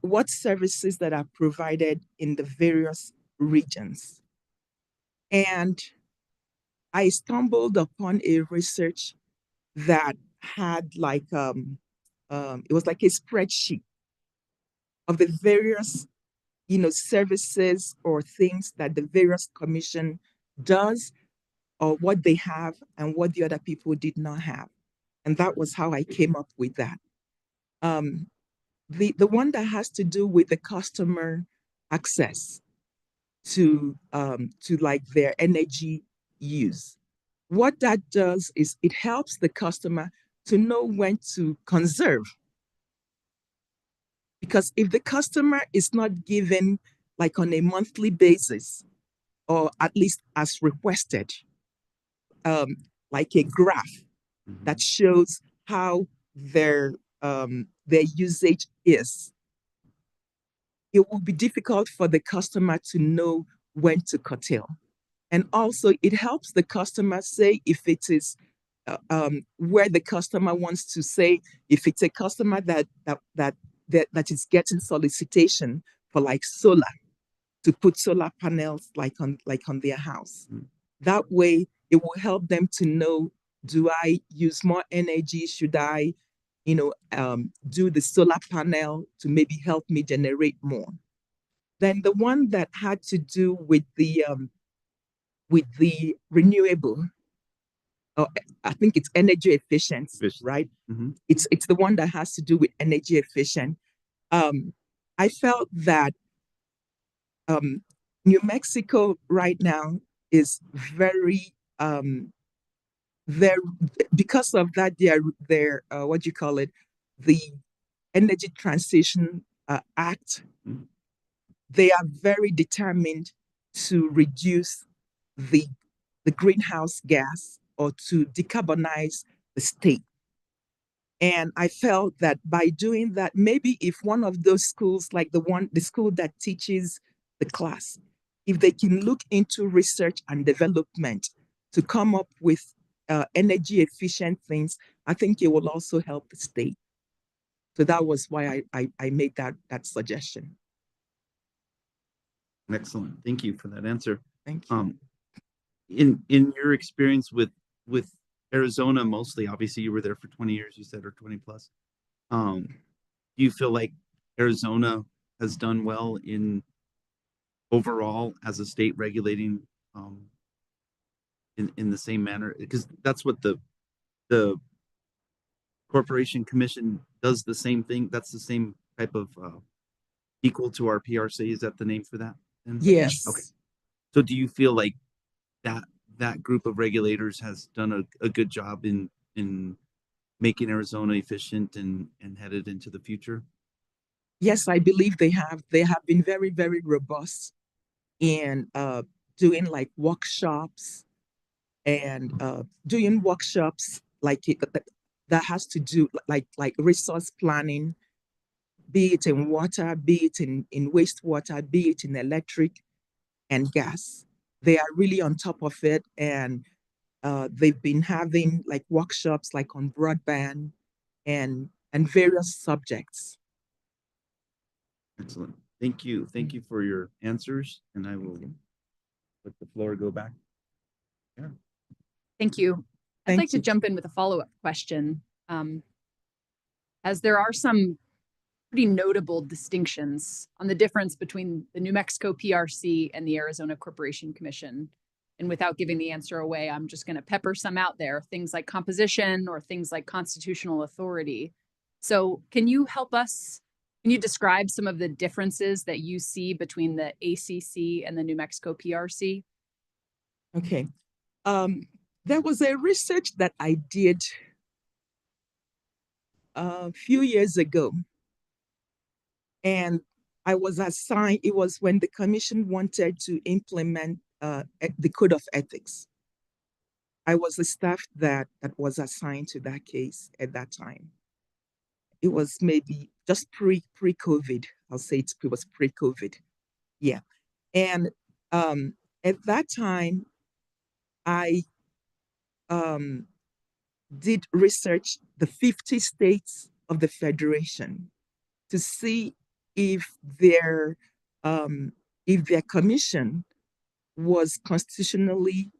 what services that are provided in the various regions. And I stumbled upon a research that had it was like a spreadsheet of the various services or things that the various commission does, or what they have and what the other people did not have. And that was how I came up with that. The one that has to do with the customer access to like their energy use. What that does is it helps the customer to know when to conserve. Because if the customer is not given like on a monthly basis, or at least as requested, like a graph that shows how their usage is, it will be difficult for the customer to know when to curtail. And also it helps the customer say if it is where the customer wants to say, if it's a customer that is getting solicitation for like solar, to put solar panels like on their house. That way it will help them to know, do I use more energy? Should I do the solar panel to maybe help me generate more? Then the one that had to do with the renewable, I think it's energy efficient, right? Mm-hmm. It's the one that has to do with energy efficient. I felt that New Mexico right now is very because of that, their what do you call it, the Energy Transition Act. They are very determined to reduce the greenhouse gas or to decarbonize the state. And I felt that by doing that, maybe if one of those schools, like the school that teaches the class, if they can look into research and development to come up with energy efficient things, I think it will also help the state. So that was why I made that suggestion. Excellent. Thank you for that answer. Thank you. In your experience with Arizona, mostly, obviously you were there for 20 years, you said, or 20 plus. Do you feel like Arizona has done well in overall as a state regulating in the same manner? Because that's what the Corporation Commission does, the same thing. That's the same type of equal to our PRC. Is that the name for that? Yes. Okay. So do you feel like that group of regulators has done a good job in making Arizona efficient and headed into the future? Yes, I believe they have. They have been very, very robust in doing like workshops and doing workshops like that has to do like resource planning, be it in water, be it in wastewater, be it in electric and gas. They are really on top of it, and they've been having like workshops like on broadband and various subjects. Excellent. Thank you. Thank you for your answers, and I will let the floor go back. Yeah. Thank you. I'd Thank like to you. jump in with a follow-up question. As there are some pretty notable distinctions on the difference between the New Mexico PRC and the Arizona Corporation Commission. And without giving the answer away, I'm just going to pepper some out there, things like composition or things like constitutional authority. So can you help us, can you describe some of the differences that you see between the ACC and the New Mexico PRC? Okay. There was a research that I did a few years ago, and I was assigned, it was when the commission wanted to implement the code of ethics. I was the staff that was assigned to that case at that time. It was maybe just pre-COVID. I'll say it was pre-COVID. Yeah. And at that time, I did research the 50 states of the Federation to see if their commission was constitutionally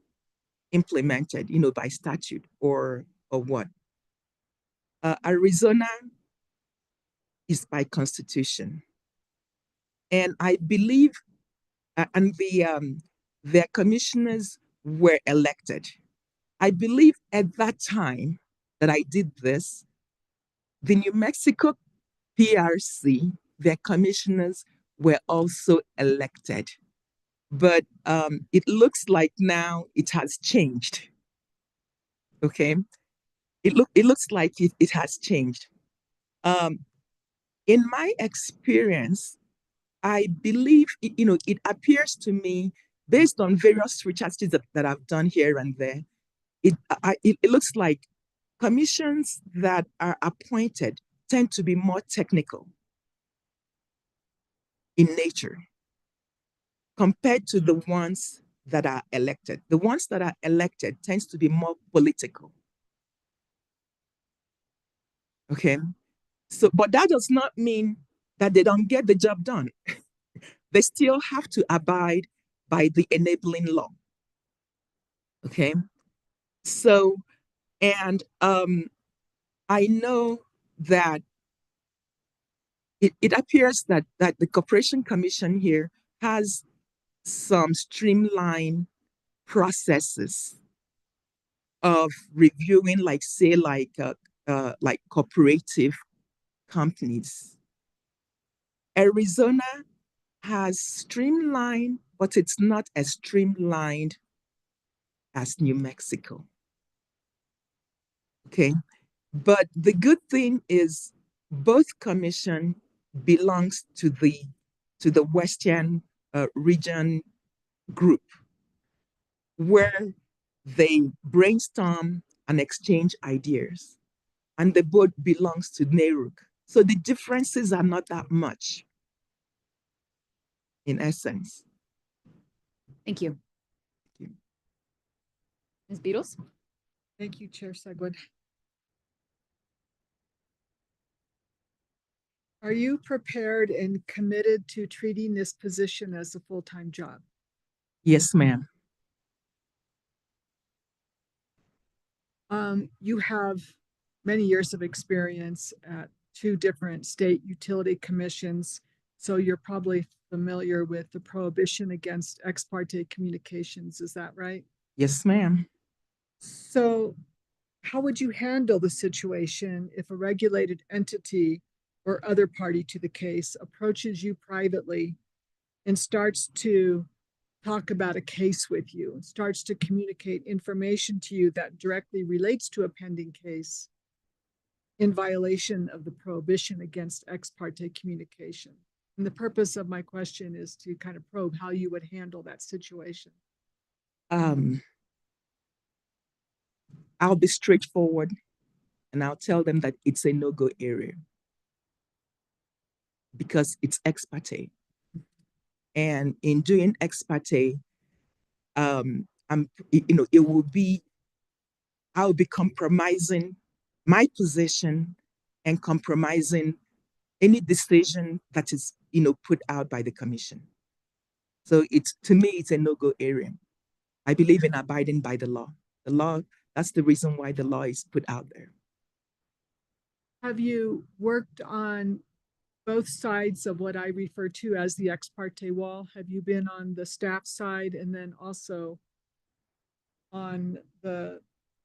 implemented, by statute or what. Arizona is by constitution, and I believe, and their commissioners were elected. I believe at that time that I did this, the New Mexico PRC, their commissioners were also elected. But it looks like now it has changed. Okay, it looks like it has changed. In my experience, I believe it appears to me, based on various researches that I've done here and there, it looks like commissions that are appointed tend to be more technical in nature compared to the ones that are elected. The ones that are elected tends to be more political. Okay, so but that does not mean that they don't get the job done. They still have to abide by the enabling law. Okay, so, and I know that it appears that the Corporation Commission here has some streamlined processes of reviewing, like say, like cooperative companies. Arizona has streamlined, but it's not as streamlined as New Mexico. Okay, but the good thing is both commission belongs to the Western region group where they brainstorm and exchange ideas. And the board belongs to NERUC. So the differences are not that much in essence. Thank you. Thank you. Ms. Beatles? Thank you, Chair Segwin. Are you prepared and committed to treating this position as a full-time job? Yes, ma'am. You have many years of experience at 2 different state utility commissions, so you're probably familiar with the prohibition against ex parte communications. Is that right? Yes, ma'am. So how would you handle the situation if a regulated entity or other party to the case approaches you privately and starts to talk about a case with you and starts to communicate information to you that directly relates to a pending case in violation of the prohibition against ex parte communication? And the purpose of my question is to kind of probe how you would handle that situation. I'll be straightforward and I'll tell them that it's a no-go area because it's ex parte. And in doing ex parte, I'll be compromising my position and compromising any decision that is, put out by the commission. So to me, it's a no-go area. I believe in abiding by the law. The law, that's the reason why the law is put out there. Have you worked on both sides of what I refer to as the ex parte wall? Have you been on the staff side and then also on the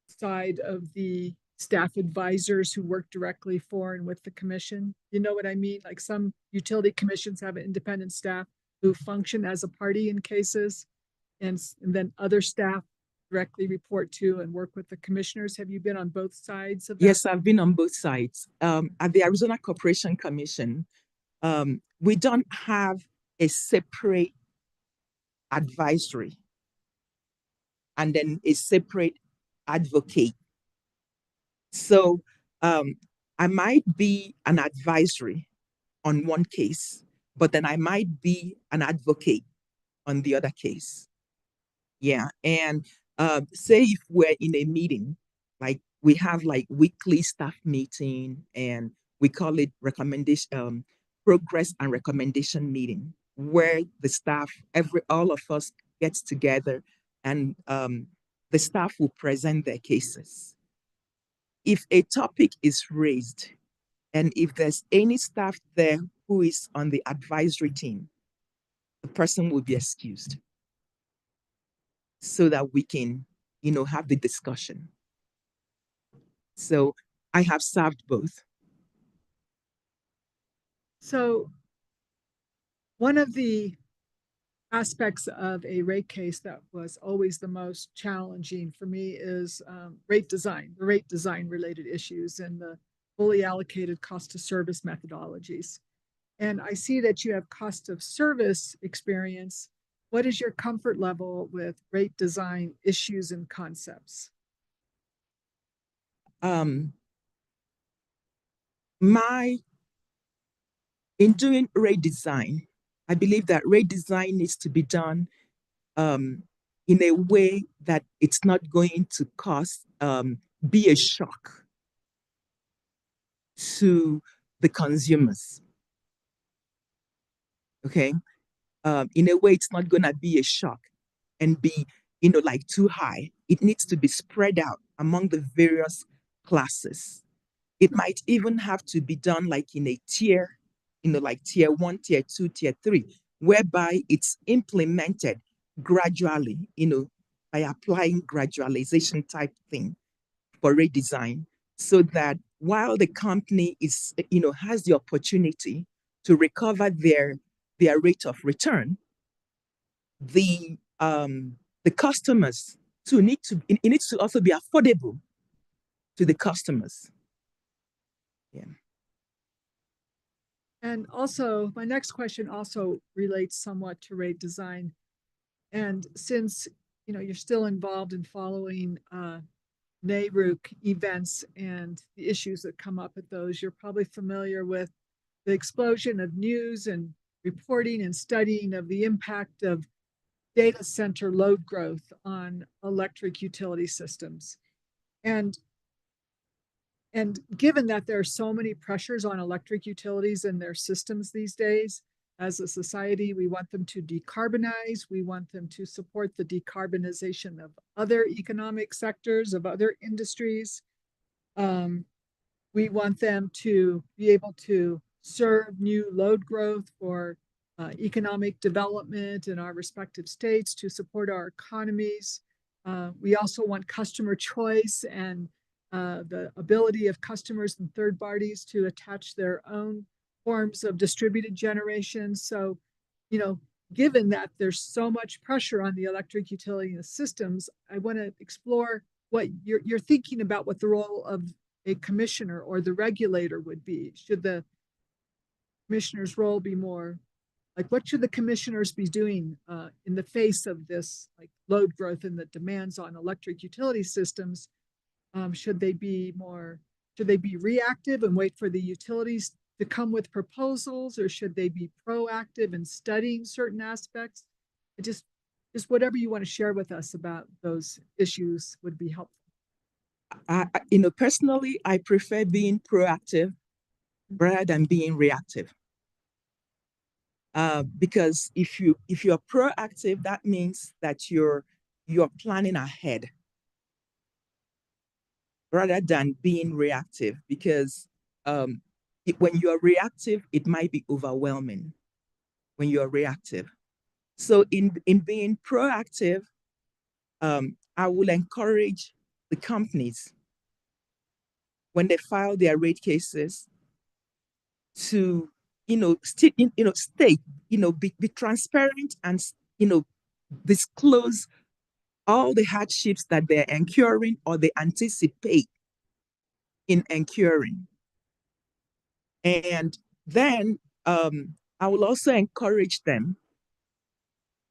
side of the staff advisors who work directly for and with the commission? You know what I mean? Like some utility commissions have an independent staff who function as a party in cases, and then other staff directly report to and work with the commissioners. Have you been on both sides of that? Yes, I've been on both sides. At the Arizona Corporation Commission, we don't have a separate advisory and then a separate advocate. So I might be an advisory on one case, but then I might be an advocate on the other case. Yeah, and say if we're in a meeting, like we have like weekly staff meeting and we call it recommendation, progress and recommendation meeting, where the staff, all of us gets together and the staff will present their cases. If a topic is raised and if there's any staff there who is on the advisory team, the person will be excused so that we can, have the discussion. So I have served both. So one of the aspects of a rate case that was always the most challenging for me is rate design, the rate design related issues and the fully allocated cost to service methodologies. And I see that you have cost of service experience. What is your comfort level with rate design issues and concepts? In doing rate design, I believe that rate design needs to be done in a way that it's not going to be a shock to the consumers. Okay, in a way, it's not going to be a shock and be, like too high. It needs to be spread out among the various classes. It might even have to be done like in a tier, like tier 1, tier 2, tier 3, whereby it's implemented gradually, by applying gradualization type thing for rate design, so that while the company is, has the opportunity to recover their rate of return, the customers too it needs to also be affordable to the customers. Yeah. And also, my next question also relates somewhat to rate design. And since, you're still involved in following NARUC events and the issues that come up at those, you're probably familiar with the explosion of news and reporting and studying of the impact of data center load growth on electric utility systems. And given that there are so many pressures on electric utilities and their systems these days, as a society, we want them to decarbonize. We want them to support the decarbonization of other economic sectors, of other industries. We want them to be able to serve new load growth for economic development in our respective states to support our economies. We also want customer choice and the ability of customers and third parties to attach their own forms of distributed generation. So, given that there's so much pressure on the electric utility systems, I want to explore what you're thinking about what the role of a commissioner or the regulator would be. Should the commissioner's role be more like, what should the commissioners be doing in the face of this like load growth and the demands on electric utility systems? Should they be reactive and wait for the utilities to come with proposals, or should they be proactive in studying certain aspects? Just whatever you want to share with us about those issues would be helpful. Personally, I prefer being proactive rather than being reactive. Because if you're proactive, that means that you're planning ahead rather than being reactive. Because when you're reactive, it might be overwhelming when you're reactive. So in being proactive, I will encourage the companies when they file their rate cases to, be transparent and, disclose all the hardships that they're incurring or they anticipate in incurring. And then I will also encourage them.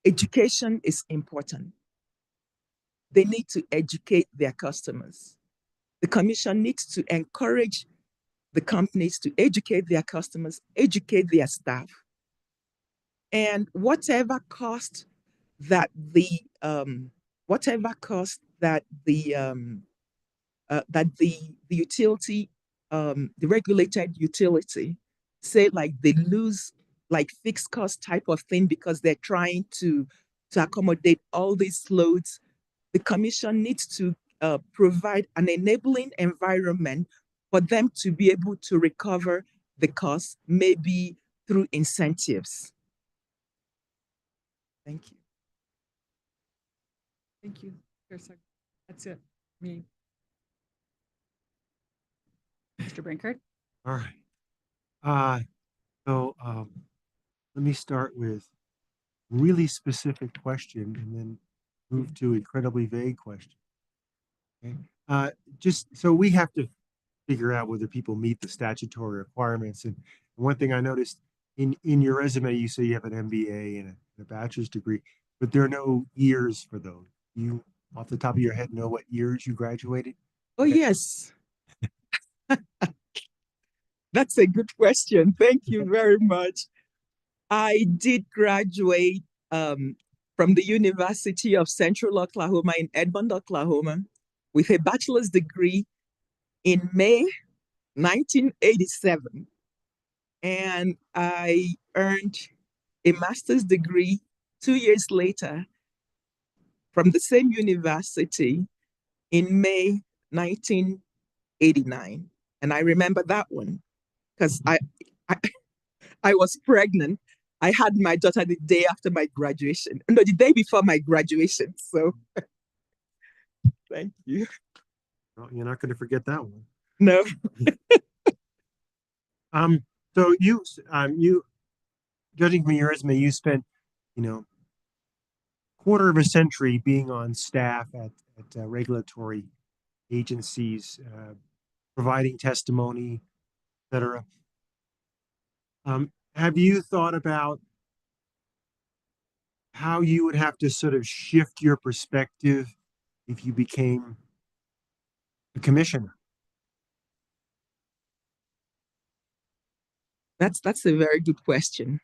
Education is important. They need to educate their customers. The commission needs to encourage the companies to educate their customers, educate their staff, and whatever cost that the utility, the regulated utility, say like they lose like fixed cost type of thing because they're trying to accommodate all these loads, the commission needs to provide an enabling environment for them to be able to recover the cost, maybe through incentives. Thank you. Thank you. That's it. Me. Mr. Brinkert? All right. So let me start with really specific question and then move to incredibly vague question. Okay. Just so we have to figure out whether people meet the statutory requirements. And one thing I noticed in your resume, you say you have an MBA and a bachelor's degree, but there are no years for those. You, off the top of your head, know what years you graduated? Oh, yes. That's a good question. Thank you very much. I did graduate from the University of Central Oklahoma in Edmond, Oklahoma, with a bachelor's degree in May 1987. And I earned a master's degree 2 years later from the same university in May 1989. And I remember that one because I was pregnant. I had my daughter the day after my graduation. No, the day before my graduation. So thank you. Well, you're not going to forget that one. No. So you, judging from your resume, you spent, quarter of a century being on staff at regulatory agencies, providing testimony, et cetera. Have you thought about how you would have to sort of shift your perspective if you became a commissioner. That's a very good question.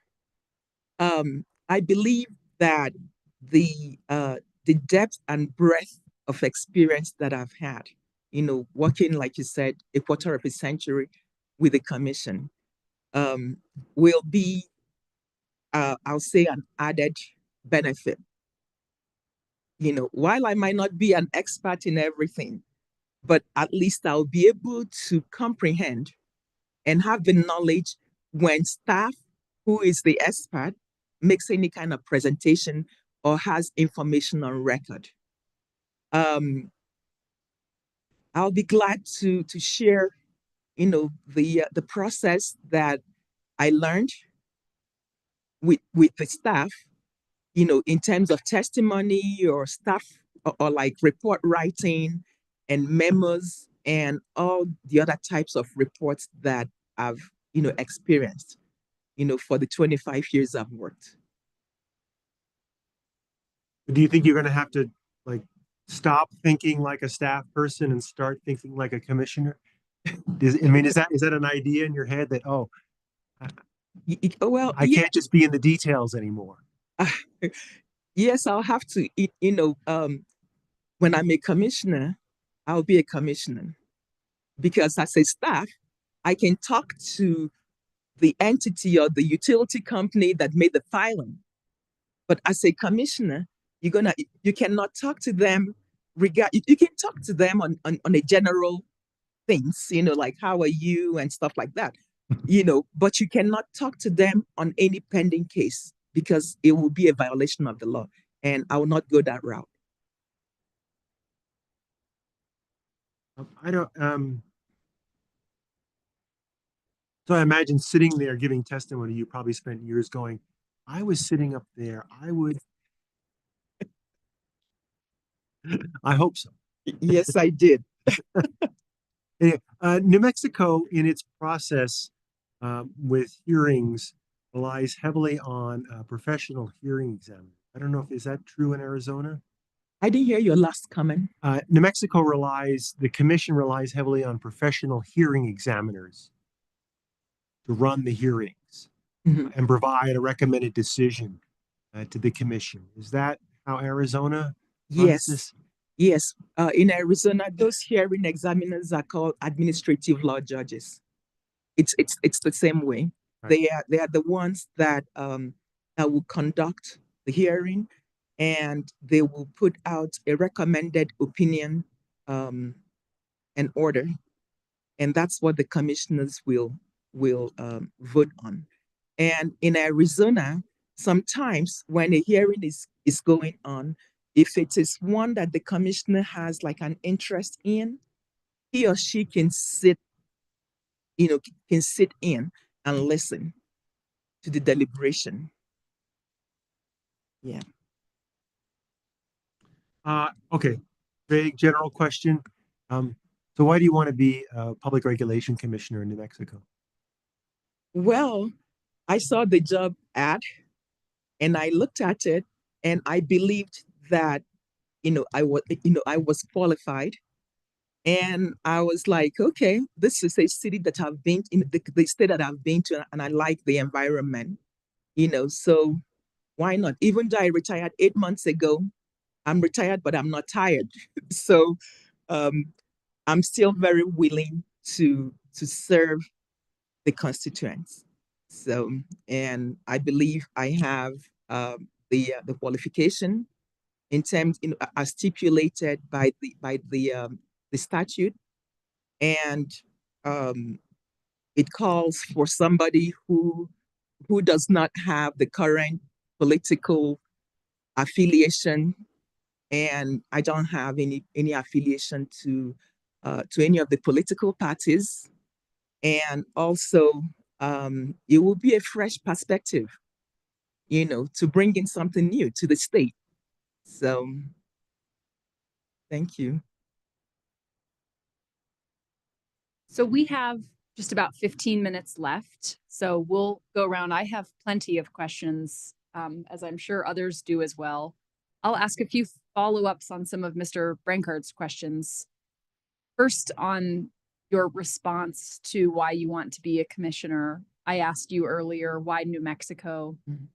I believe that the depth and breadth of experience that I've had, working, like you said, a quarter of a century with the commission, will be, I'll say, an added benefit. While I might not be an expert in everything, but at least I'll be able to comprehend and have the knowledge when staff, who is the expert, makes any kind of presentation or has information on record. I'll be glad to share, the process that I learned with the staff, in terms of testimony or staff or like report writing and memos and all the other types of reports that I've, experienced, for the 25 years I've worked. Do you think you're going to have to like stop thinking like a staff person and start thinking like a commissioner? Is that an idea in your head that, well, I can't just be in the details anymore? Yes, I'll have to. When I'm a commissioner, I'll be a commissioner because as a staff, I can talk to the entity or the utility company that made the filing. But as a commissioner, you cannot talk to them. You can talk to them on a general things, like how are you and stuff like that, but you cannot talk to them on any pending case because it will be a violation of the law, and I will not go that route. I don't. So I imagine sitting there giving testimony, you probably spent years going, I was sitting up there. I would. I hope so. Yes, I did. New Mexico, in its process with hearings, relies heavily on professional hearing examiners. I don't know if is that true in Arizona? I didn't hear your last comment. New Mexico the commission relies heavily on professional hearing examiners to run the hearings and provide a recommended decision to the commission. Is that how Arizona runs this? Yes. In Arizona, those hearing examiners are called administrative law judges. It's the same way. Right. They are the ones that will conduct the hearing, and they will put out a recommended opinion and order, and that's what the commissioners will vote on. And in Arizona, sometimes when a hearing is going on, if it is one that the commissioner has like an interest in, he or she can sit in and listen to the deliberation. Yeah. Okay. Big general question. So why do you want to be a public regulation commissioner in New Mexico? Well, I saw the job ad and I looked at it and I believed that, I was qualified. And I was like, okay, this is a city that I've been in, the state that I've been to, and I like the environment, so why not? Even though I retired 8 months ago, I'm retired, but I'm not tired. So I'm still very willing to serve the constituents. So, and I believe I have the qualification in terms, as stipulated by the statute, and it calls for somebody who does not have the current political affiliation, and I don't have any affiliation to any of the political parties, and also it will be a fresh perspective, to bring in something new to the state. So, thank you. So we have just about 15 minutes left. So we'll go around. I have plenty of questions as I'm sure others do as well. I'll ask a few follow-ups on some of Mr. Brankart's questions. First, on your response to why you want to be a commissioner. I asked you earlier, why New Mexico? Mhm.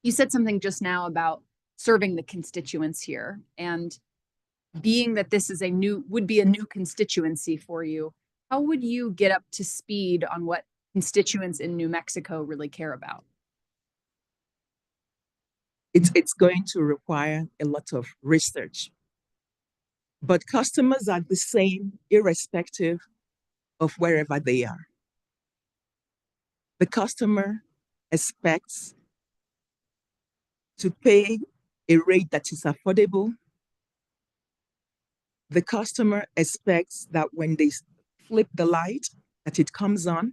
You said something just now about serving the constituents here, and being that this is would be a new constituency for you, how would you get up to speed on what constituents in New Mexico really care about? It's going to require a lot of research. But customers are the same irrespective of wherever they are. The customer expects to pay a rate that is affordable. The customer expects that when they flip the light, that it comes on,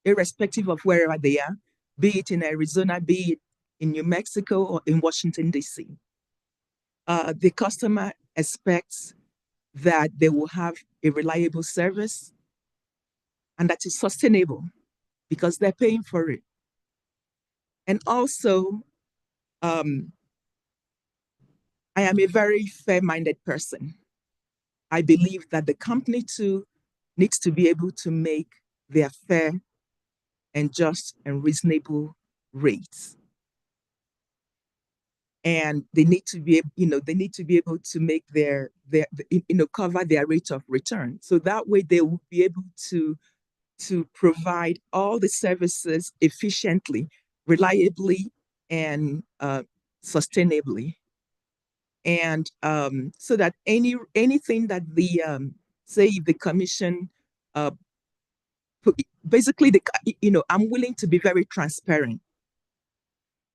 irrespective of wherever they are, be it in Arizona, be it in New Mexico or in Washington, D.C. The customer expects that they will have a reliable service and that is sustainable because they're paying for it. And also, I am a very fair-minded person. I believe that the company too needs to be able to make their fair and just and reasonable rates. And they need to be, they need to be able to make cover their rate of return. So that way they will be able to provide all the services efficiently, reliably, and sustainably. And so that anything that the say the commission basically I'm willing to be very transparent,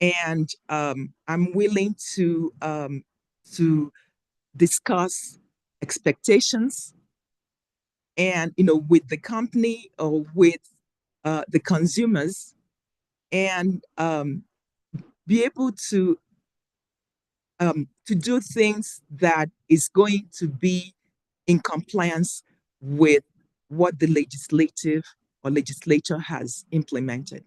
and I'm willing to discuss expectations and with the company or with the consumers, and be able to do things that is going to be in compliance with what the legislature has implemented.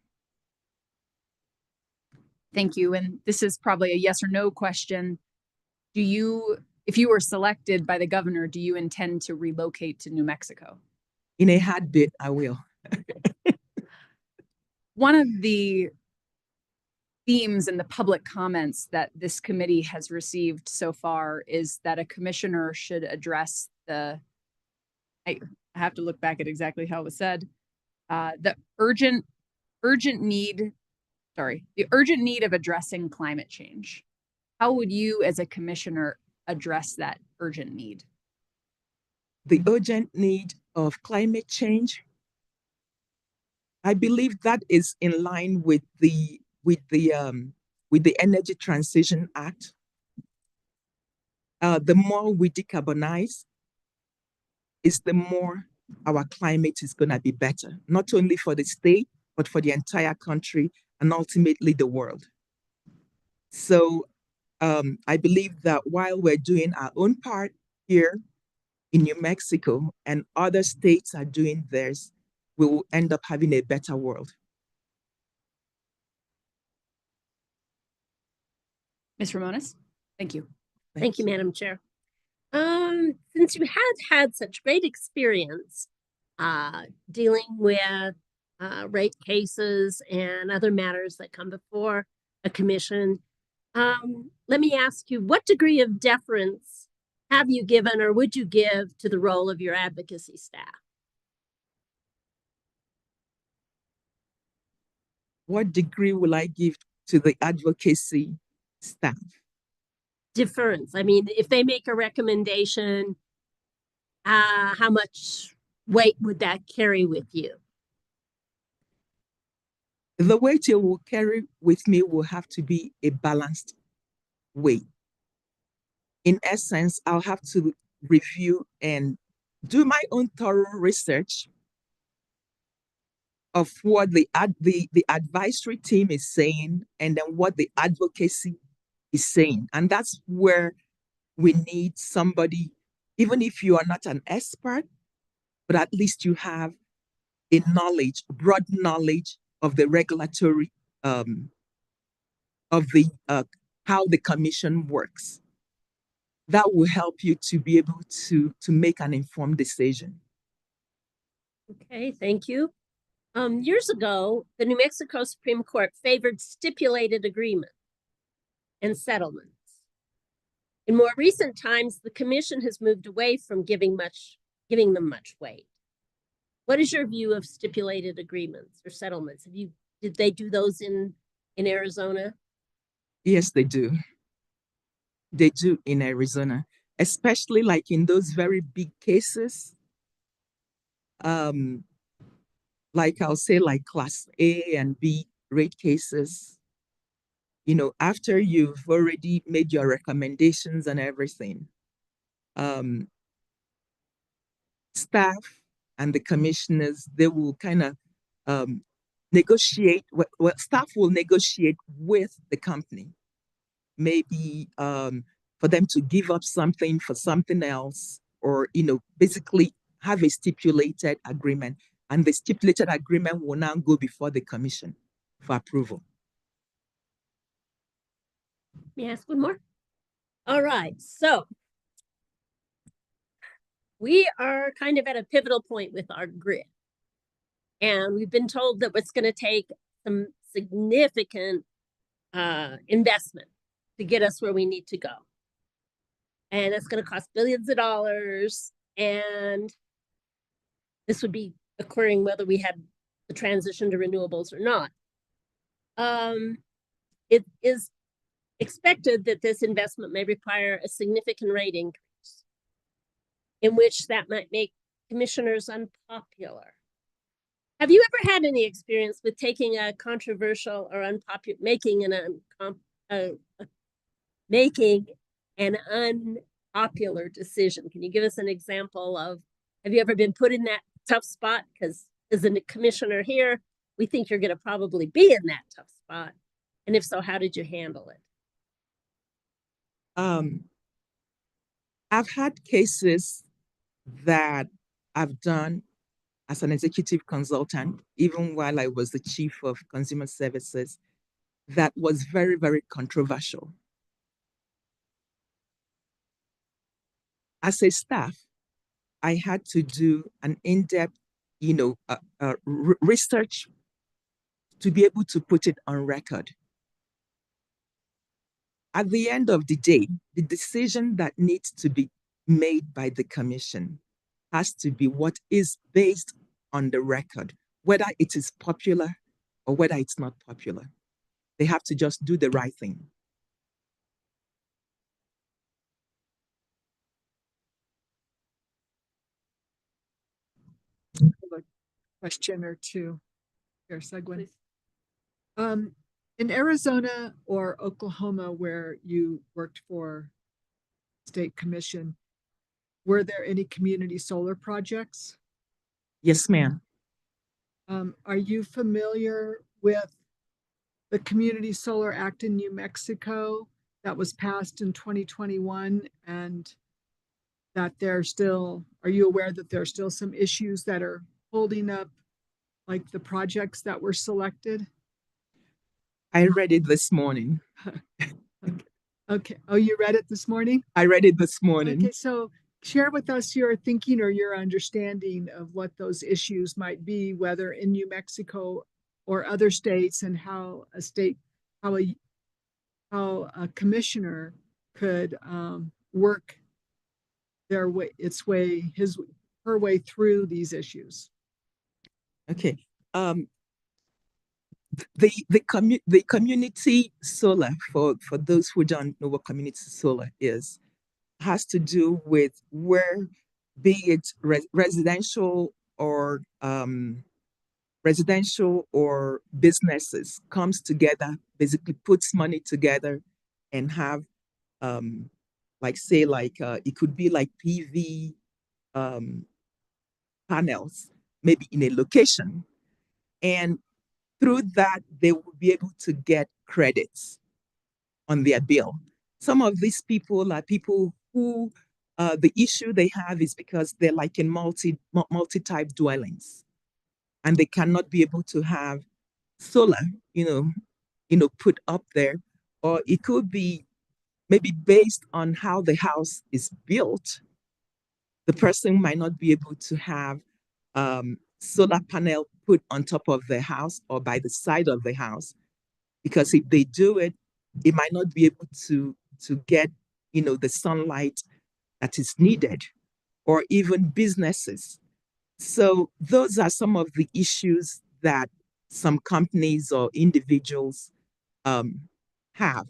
Thank you. And this is probably a yes or no question. If you were selected by the governor, do you intend to relocate to New Mexico? In a heartbeat, I will. One of the themes in the public comments that this committee has received so far is that a commissioner should address I have to look back at exactly how it was said, the urgent need of addressing climate change. How would you as a commissioner address that urgent need? The urgent need of climate change, I believe that is in line with the Energy Transition Act. The more we decarbonize, is the more our climate is going to be better, not only for the state, but for the entire country and ultimately the world. So I believe that while we're doing our own part here in New Mexico and other states are doing theirs, we will end up having a better world. Ms. Ramones, thank you. Thank you, Madam Chair. Since you have had such great experience dealing with rate cases and other matters that come before a commission, let me ask you, what degree of deference have you given or would you give to the role of your advocacy staff? What degree will I give to the advocacy staff? Deference. I mean, if they make a recommendation, how much weight would that carry with you? The weight it will carry with me will have to be a balanced weight. In essence, I'll have to review and do my own thorough research of what the advisory team is saying and then what the advocacy is saying. And that's where we need somebody, even if you are not an expert, but at least you have a broad knowledge of the regulatory of the how the commission works. That will help you to be able to make an informed decision. Okay, thank you. Years ago, the New Mexico Supreme Court favored stipulated agreement and settlements. In more recent times, the commission has moved away from giving them much weight. What is your view of stipulated agreements or settlements? Did they do those in Arizona? Yes, they do. They do in Arizona, especially like in those very big cases. Like I'll say like class A and B rate cases. You know, after you've already made your recommendations and everything, staff and the commissioners, they will kind of negotiate, well, staff will negotiate with the company, maybe for them to give up something for something else, or, you know, basically have a stipulated agreement. And the stipulated agreement will now go before the commission for approval. May I ask one more? All right, so we are kind of at a pivotal point with our grid. And we've been told that it's going to take some significant investment to get us where we need to go. And it's going to cost billions of dollars. And this would be occurring whether we had the transition to renewables or not. It is expected that this investment may require a significant rate increase, in which that might make commissioners unpopular. Have you ever had any experience with taking a controversial or unpopular, making an unpopular decision? Can you give us an example of, have you ever been put in that tough spot? Because as a commissioner here, we think you're going to probably be in that tough spot. And if so, how did you handle it? I've had cases that I've done as an executive consultant, even while I was the chief of consumer services, that was very, very controversial. As a staff, I had to do an in-depth, research to be able to put it on record. At the end of the day, the decision that needs to be made by the commission has to be what is based on the record, whether it is popular or whether it's not popular. They have to just do the right thing. A question or two here, Seguin. In Arizona or Oklahoma, where you worked for state commission, were there any community solar projects? Yes, ma'am. Are you familiar with the Community Solar Act in New Mexico that was passed in 2021, and that are you aware that there are still some issues that are holding up like the projects that were selected? I read it this morning. Okay. Oh, you read it this morning? I read it this morning. Okay, so share with us your thinking or your understanding of what those issues might be, whether in New Mexico or other states, and how a commissioner could work her way through these issues. Okay. The community solar, for those who don't know what community solar is, has to do with where, be it residential or businesses, comes together, basically puts money together and have it could be like PV panels, maybe in a location, and through that they will be able to get credits on their bill. Some of these people are people who the issue they have is because they're like in multi-type dwellings, and they cannot be able to have solar, put up there or it could be maybe based on how the house is built. The person might not be able to have solar panel put on top of the house or by the side of the house, because if they do it, it might not be able to get, the sunlight that is needed, or even businesses. So those are some of the issues that some companies or individuals have.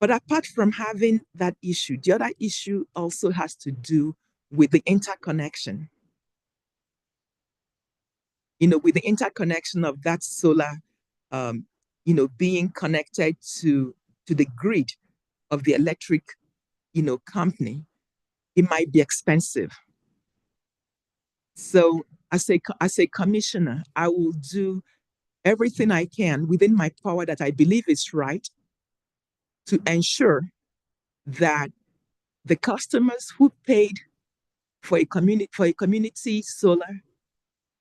But apart from having that issue, the other issue also has to do with the interconnection. With the interconnection of that solar, being connected to the grid of the electric, company, it might be expensive. So as a commissioner, I will do everything I can within my power that I believe is right to ensure that the customers who paid for a community solar,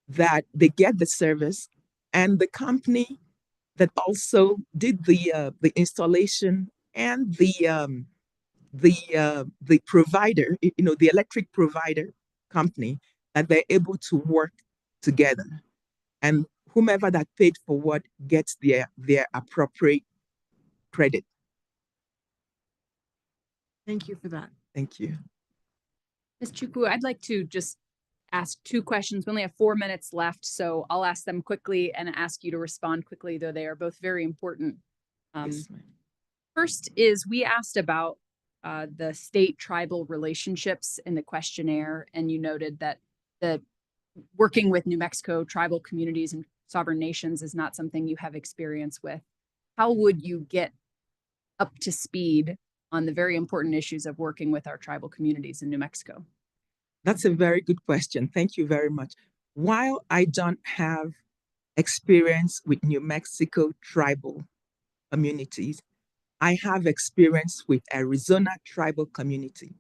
that they get the service, and the company that also did the installation and the provider, the electric provider company, that they're able to work together, and whomever that paid for what gets their appropriate credit. Thank you for that. Thank you. Ms. Chuku, I'd like to just ask two questions. We only have 4 minutes left, so I'll ask them quickly and ask you to respond quickly, though they are both very important. Yes, ma'am. First is, we asked about the state tribal relationships in the questionnaire, and you noted that the working with New Mexico tribal communities and sovereign nations is not something you have experience with. How would you get up to speed on the very important issues of working with our tribal communities in New Mexico? That's a very good question. Thank you very much. While I don't have experience with New Mexico tribal communities, I have experience with Arizona tribal community.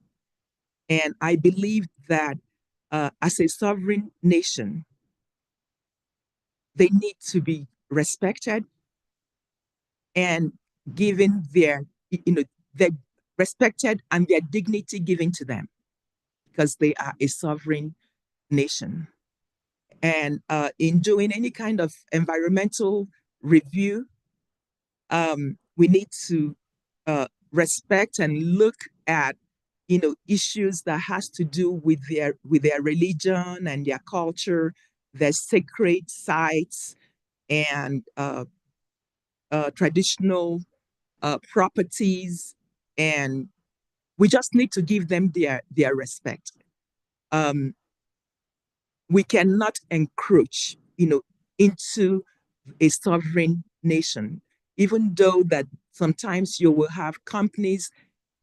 And I believe that as a sovereign nation, they need to be respected and given their respected and their dignity given to them, because they are a sovereign nation. And in doing any kind of environmental review, we need to respect and look at issues that has to do with their religion and their culture, their sacred sites, and traditional properties, and we just need to give them their respect. We cannot encroach, into a sovereign nation, even though that sometimes you will have companies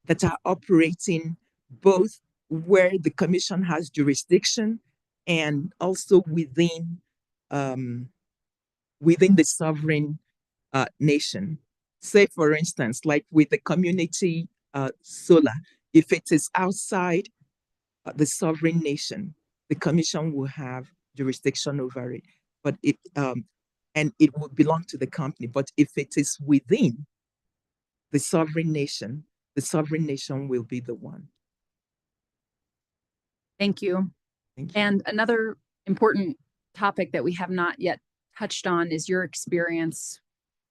that are operating both where the commission has jurisdiction and also within the sovereign nation. Say, for instance, like with the community solar, if it is outside the sovereign nation, the commission will have jurisdiction over it, but and it will belong to the company. But if it is within the sovereign nation will be the one. Thank you. Thank you. And another important topic that we have not yet touched on is your experience.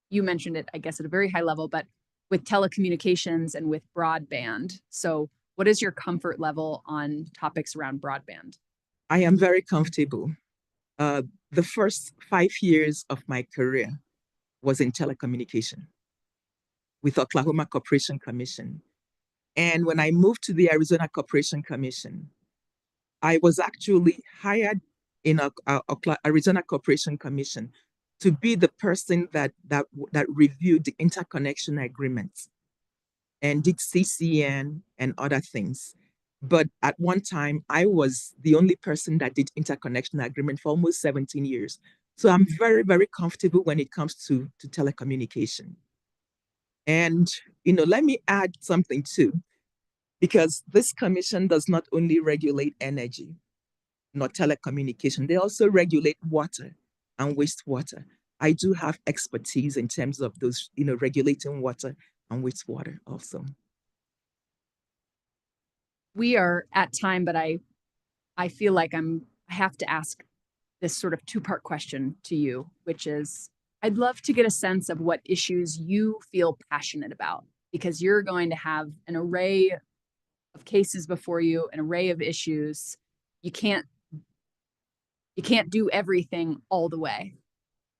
You mentioned it, I guess, at a very high level, but with telecommunications and with broadband. So what is your comfort level on topics around broadband? I am very comfortable. The first 5 years of my career was in telecommunication with Oklahoma Corporation Commission. And when I moved to the Arizona Corporation Commission, I was actually hired in Arizona Corporation Commission to be the person that reviewed the interconnection agreements and did CCN and other things. But at one time, I was the only person that did interconnection agreement for almost 17 years. So I'm very, very comfortable when it comes to telecommunication. And, let me add something too, because this commission does not only regulate energy, nor telecommunication, they also regulate water and wastewater. I do have expertise in terms of those, regulating water and wastewater also. We are at time, but I feel like I have to ask this sort of two-part question to you, which is I'd love to get a sense of what issues you feel passionate about, because you're going to have an array of cases before you, an array of issues. You can't do everything all the way.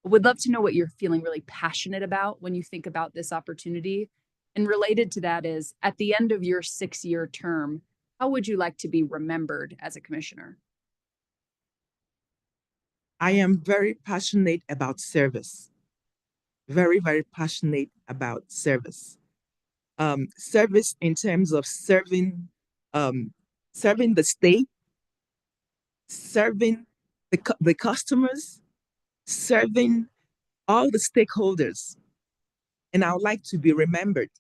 Would love to know what you're feeling really passionate about when you think about this opportunity. And related to that is, at the end of your 6-year term, how would you like to be remembered as a commissioner? I am very passionate about service. Very, very passionate about service. Service in terms of serving the state, serving the customers, serving all the stakeholders. And I would like to be remembered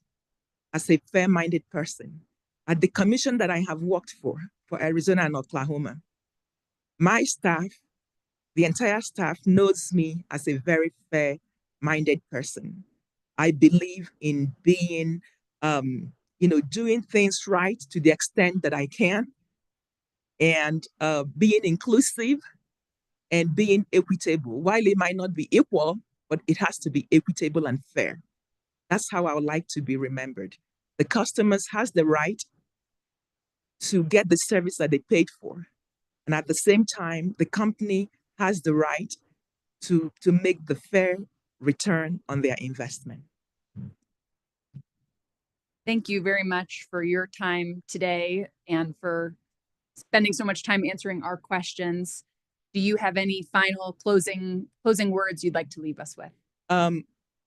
as a fair-minded person. At the commission that I have worked for Arizona and Oklahoma, my staff, the entire staff, knows me as a very fair-minded person. I believe in being, doing things right to the extent that I can, and being inclusive and being equitable. While it might not be equal, but it has to be equitable and fair. That's how I would like to be remembered. The customers has the right to get the service that they paid for. And at the same time, the company has the right to make the fair return on their investment. Thank you very much for your time today and for spending so much time answering our questions. Do you have any final closing words you'd like to leave us with?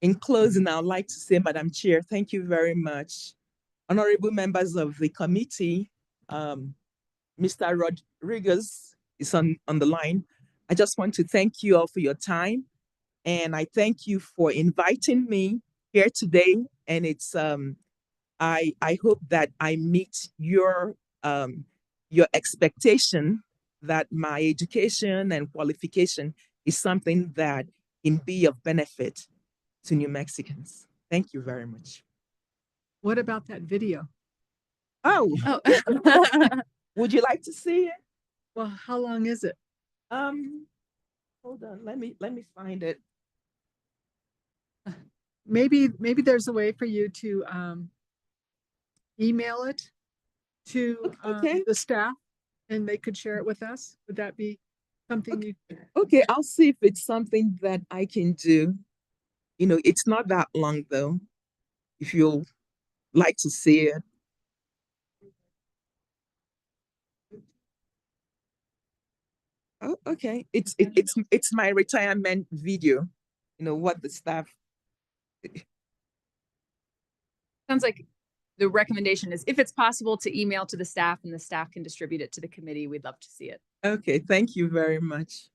In closing, I would like to say, Madam Chair, thank you very much. Honorable members of the committee, Mr. Rodriguez is on the line. I just want to thank you all for your time. And I thank you for inviting me here today. And it's I hope that I meet your expectation that my education and qualification is something that can be of benefit to New Mexicans. Thank you very much. What about that video? Oh. Would you like to see it? Well, how long is it? Hold on, let me find it. Maybe there's a way for you to email it to the staff and they could share it with us. Would that be something you? Okay, I'll see if it's something that I can do. It's not that long though. If you'll like to see it. Oh, okay. It's my retirement video. What the staff. Sounds like the recommendation is, if it's possible, to email to the staff and the staff can distribute it to the committee. We'd love to see it. Okay, thank you very much.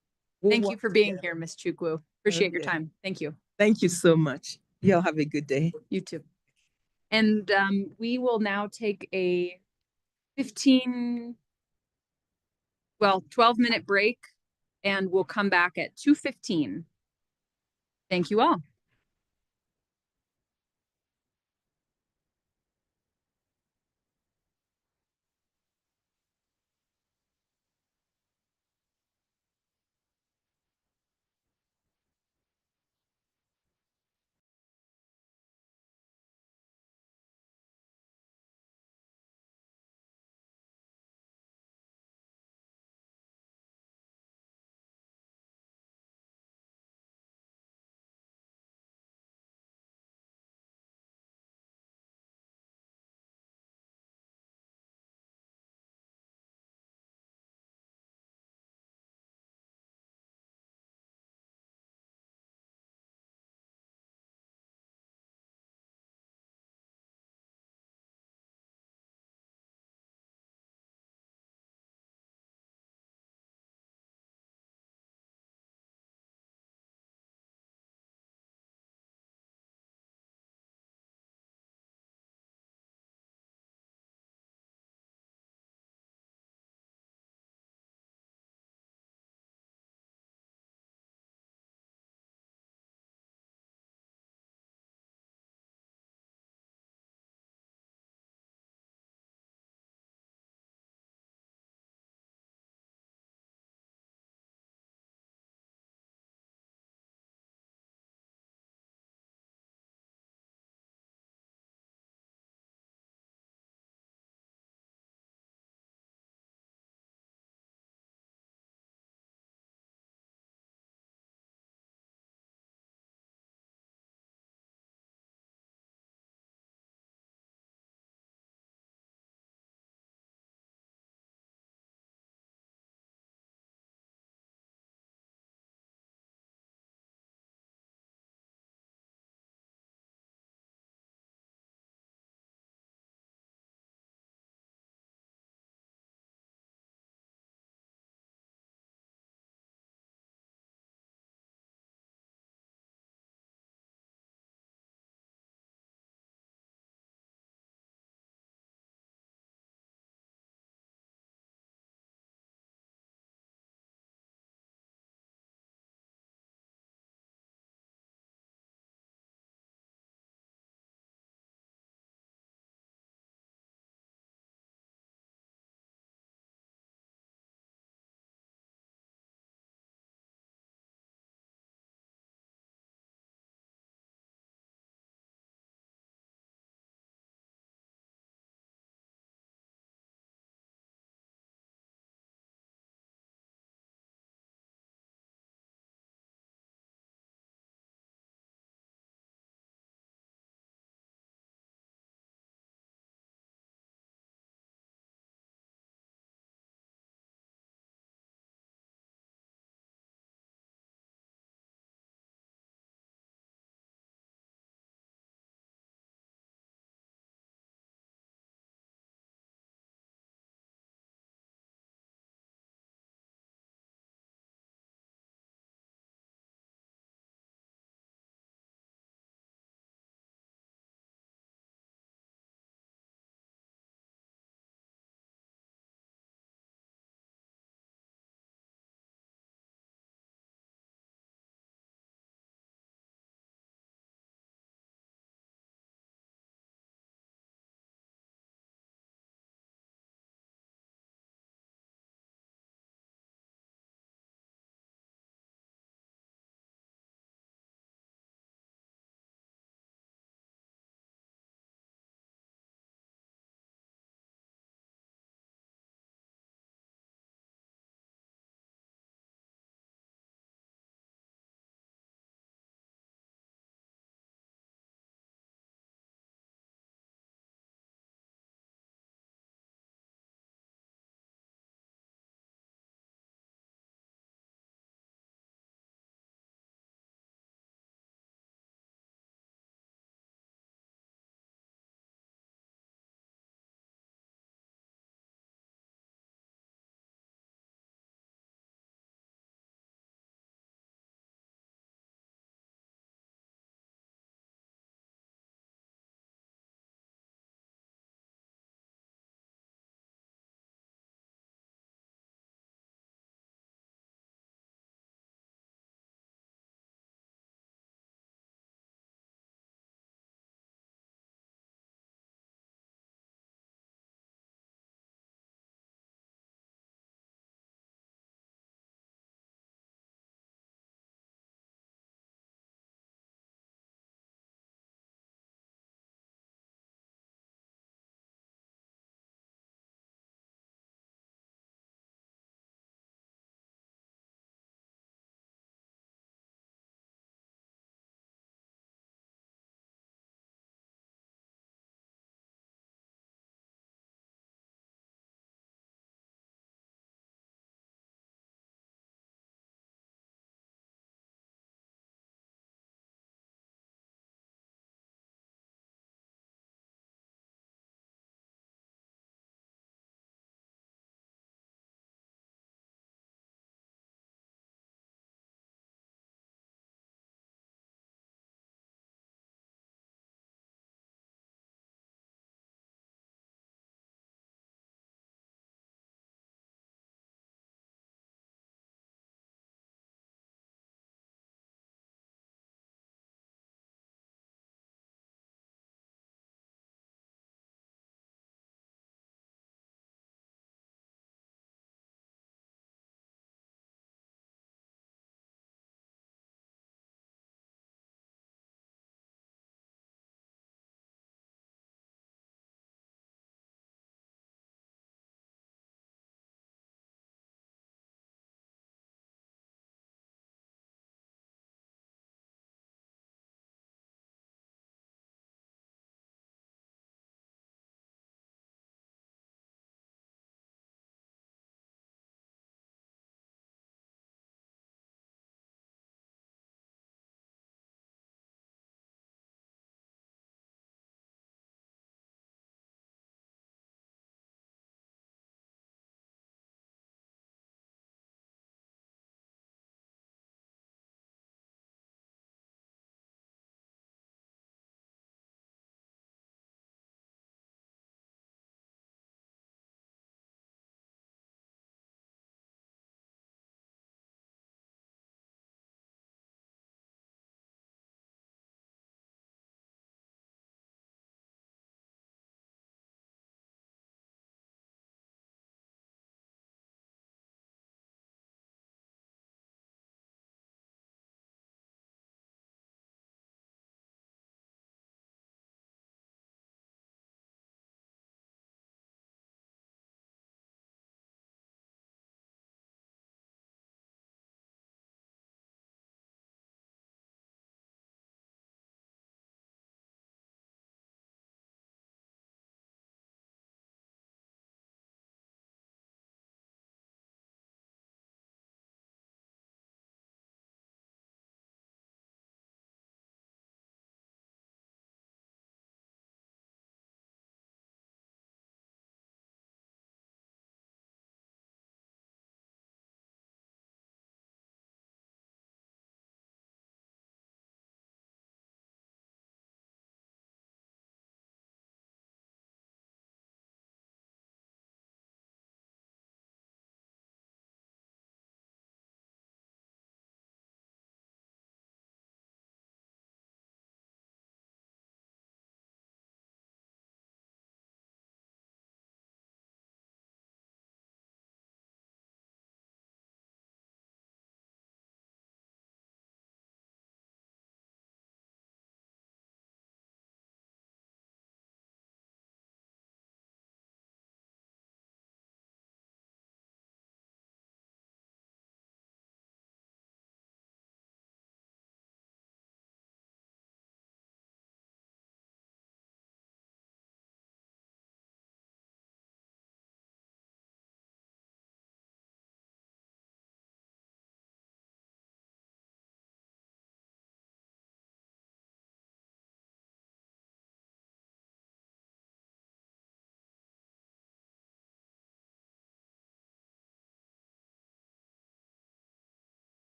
Thank you for being here, Ms. Chuku. Appreciate your time. Thank you. Thank you so much. Y'all have a good day. You too. And we will now take a 12-minute break, and we'll come back at 2:15. Thank you all.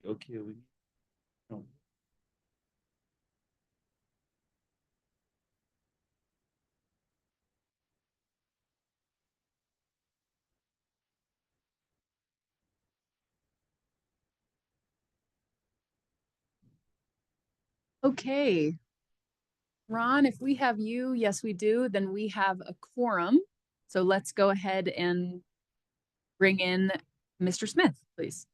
Okay, we. No. Okay. Ron, if we have you, yes, we do, then we have a quorum. So let's go ahead and bring in Mr. Smith, please.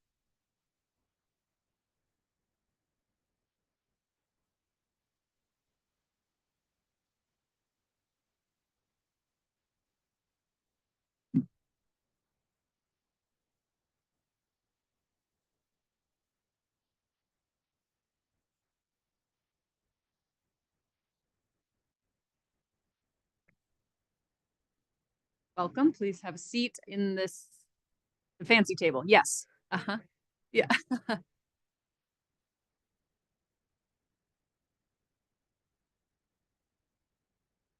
Welcome. Please have a seat in this the fancy table. Yes. Uh-huh. Yeah.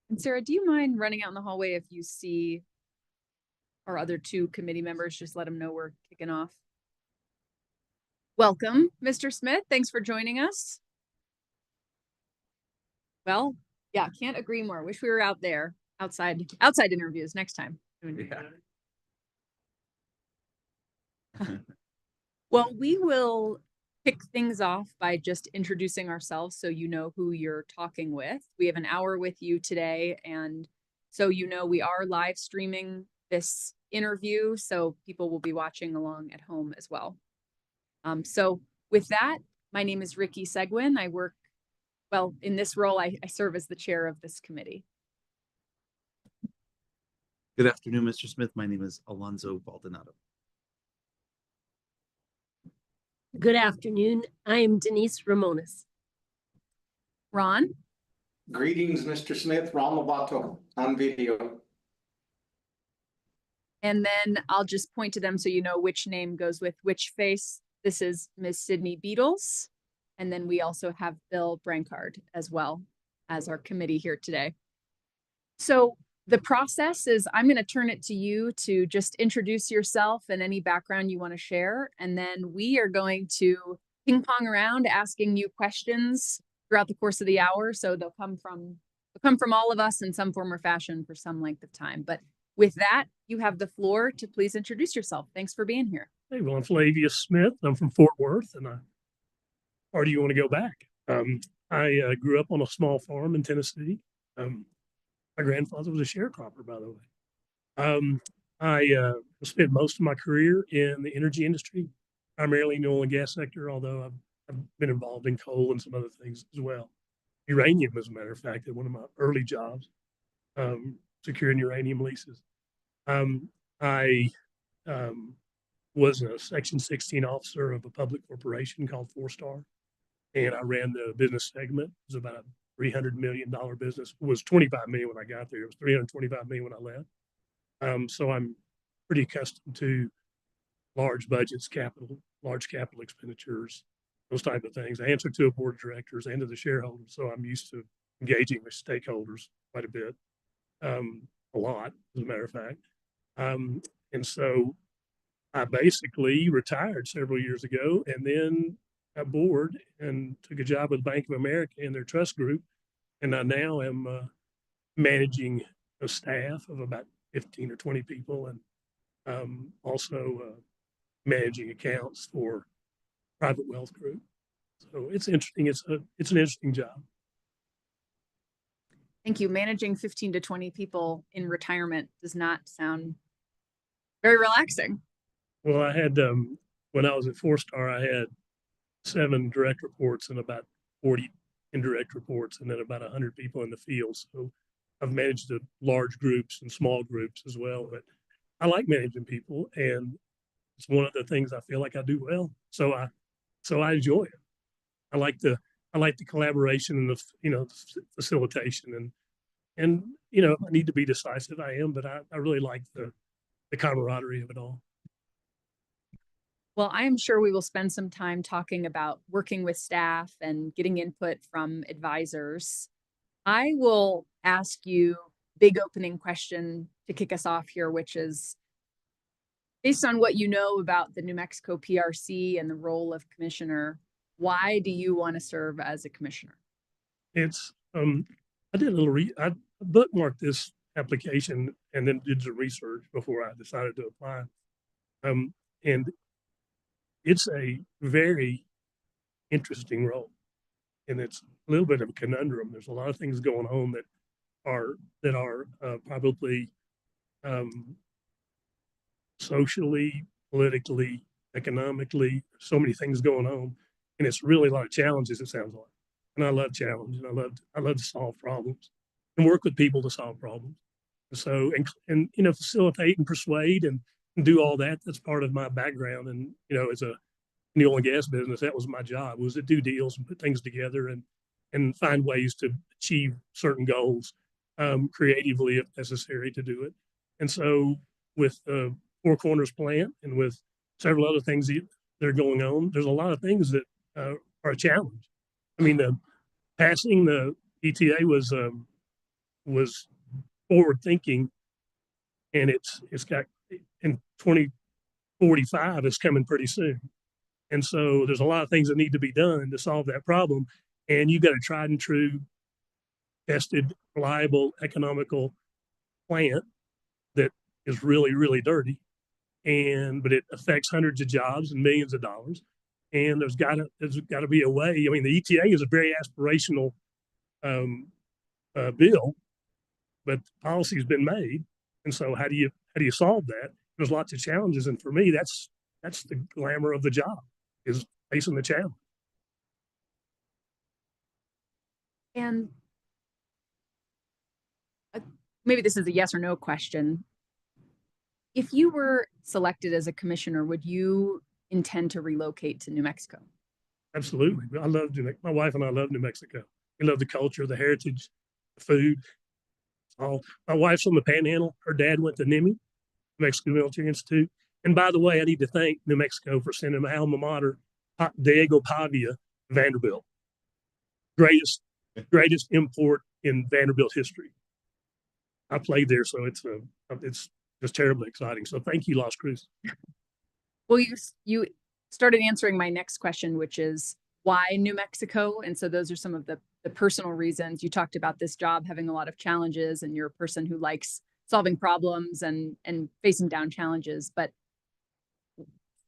And Sarah, do you mind running out in the hallway if you see our other two committee members? Just let them know we're kicking off. Welcome, Mr. Smith. Thanks for joining us. Well, yeah, can't agree more. Wish we were out there, outside interviews next time. Yeah. Well, we will kick things off by just introducing ourselves so you know who you're talking with. We have an hour with you today, and so you know we are live streaming this interview, so people will be watching along at home as well. So with that, my name is Ricky Seguin. I work, well, in this role, I serve as the chair of this committee. Good afternoon, Mr. Smith. My name is Alonzo Baldonado. Good afternoon. I am Denise Ramones. Ron? Greetings, Mr. Smith, Ron Lovato on video. And then I'll just point to them so you know which name goes with which face. This is Ms. Sydney Beatles. And then we also have Bill Brancard as well as our committee here today. So the process is I'm going to turn it to you to just introduce yourself and any background you want to share. And then we are going to ping pong around asking you questions throughout the course of the hour. So they'll come from all of us in some form or fashion for some length of time. But with that, you have the floor to please introduce yourself. Thanks for being here. Hey, well, I'm Flavious Smith. I'm from Fort Worth, and or do you want to go back? I grew up on a small farm in Tennessee. My grandfather was a sharecropper, by the way. I spent most of my career in the energy industry, primarily in the oil and gas sector, although I've been involved in coal and some other things as well. Uranium, as a matter of fact, at one of my early jobs, securing uranium leases. I was a Section 16 officer of a public corporation called 4-Star, and I ran the business segment. It was about a $300 million business. It was 25 million when I got there. It was 325 million when I left. So I'm pretty accustomed to large budgets, large capital expenditures, those type of things. I answer to a board of directors and to the shareholders, so I'm used to engaging with stakeholders quite a bit, a lot, as a matter of fact. And so I basically retired several years ago and then got bored and took a job with Bank of America in their trust group. And I now am managing a staff of about 15 or 20 people, and also managing accounts for private wealth group. So it's interesting. It's an interesting job. Thank you. Managing 15 to 20 people in retirement does not sound very relaxing. Well, I had, when I was at 4-Star, I had 7 direct reports and about 40 indirect reports, and then about 100 people in the field. So I've managed large groups and small groups as well, but I like managing people, and it's one of the things I feel like I do well. So I enjoy it. I like the collaboration and the facilitation, and if I need to be decisive, I am, but I really like the camaraderie of it all. Well, I am sure we will spend some time talking about working with staff and getting input from advisors. I will ask you big opening question to kick us off here, which is, based on what you know about the New Mexico PRC and the role of commissioner, why do you want to serve as a commissioner? It's, I did a little, I bookmarked this application and then did some research before I decided to apply. And it's a very interesting role. And it's a little bit of a conundrum. There's a lot of things going on that are probably socially, politically, economically, so many things going on, and it's really a lot of challenges. It sounds like, and I love challenge, and I love to solve problems and work with people to solve problems. So and you know, facilitate and persuade and do all that. That's part of my background, and you know, as a in the oil and gas business, that was my job, was to do deals and put things together and find ways to achieve certain goals creatively if necessary to do it. And so with the Four Corners plant and with several other things that are going on, there's a lot of things that are a challenge. I mean, passing the ETA was forward thinking, and it's got in 2045 it's coming pretty soon. And so there's a lot of things that need to be done to solve that problem. And you've got a tried and true, tested, reliable, economical plant that is really, really dirty. But it affects hundreds of jobs and millions of dollars. And there's got to be a way. I mean, the ETA is a very aspirational bill, but the policy's been made. And so how do you solve that? There's lots of challenges. And for me, that's the glamour of the job, is facing the challenge. And maybe this is a yes or no question. If you were selected as a commissioner, would you intend to relocate to New Mexico? Absolutely. I love my wife and I love New Mexico. We love the culture, the heritage, the food. My wife's from the Panhandle. Her dad went to NMPRC, Mexican Military Institute. And by the way, I need to thank New Mexico for sending my alma mater, Diego Pavia, Vanderbilt. Greatest import in Vanderbilt history. I played there, so it's just terribly exciting. So thank you, Las Cruces. Well, you started answering my next question, which is why New Mexico? And so those are some of the personal reasons. You talked about this job having a lot of challenges, and you're a person who likes solving problems and facing down challenges. But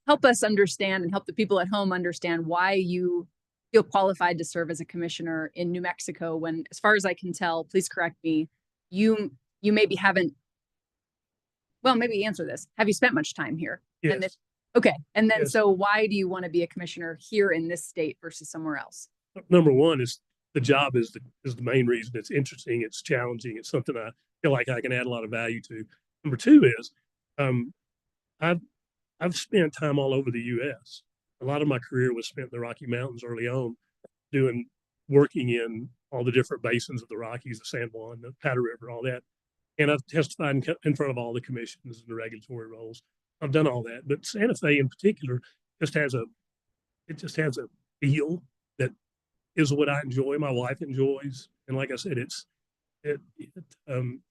help us understand and help the people at home understand why you feel qualified to serve as a commissioner in New Mexico when, as far as I can tell, please correct me, you maybe haven't, well, maybe answer this. Have you spent much time here? Yes. Okay. And then, Yes. So why do you want to be a commissioner here in this state versus somewhere else? Number one is the job is the main reason. It's interesting. It's challenging. It's something I feel like I can add a lot of value to. Number two is, I've spent time all over the U.S. A lot of my career was spent in the Rocky Mountains early on, working in all the different basins of the Rockies, the San Juan, the Powder River, all that. And I've testified in front of all the commissions and the regulatory roles. I've done all that, but Santa Fe in particular just has a feel that is what I enjoy. My wife enjoys, and like I said, it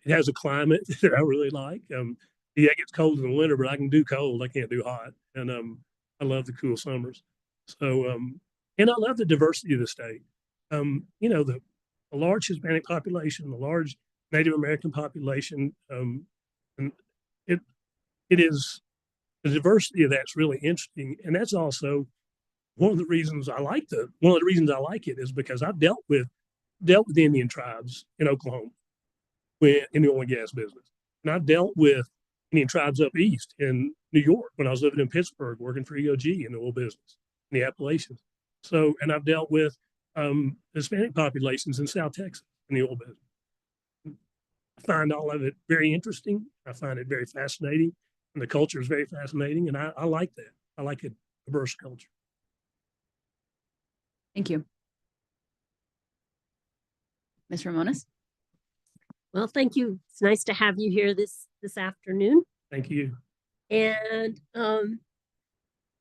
has a climate that I really like. Yeah, it gets cold in the winter, but I can do cold. I can't do hot, and I love the cool summers. So and I love the diversity of the state. You know, the large Hispanic population, the large Native American population, and it is, the diversity of that's really interesting, and that's also one of the reasons I like it is because I've dealt with Indian tribes in Oklahoma, in the oil and gas business, and I've dealt with Indian tribes up east in New York when I was living in Pittsburgh, working for EOG in the oil business in the Appalachians. So, and I've dealt with Hispanic populations in South Texas in the oil business. I find all of it very interesting. I find it very fascinating, and the culture is very fascinating, and I like that. I like a diverse culture. Thank you. Ms. Ramones? Well, thank you. It's nice to have you here this afternoon. Thank you. And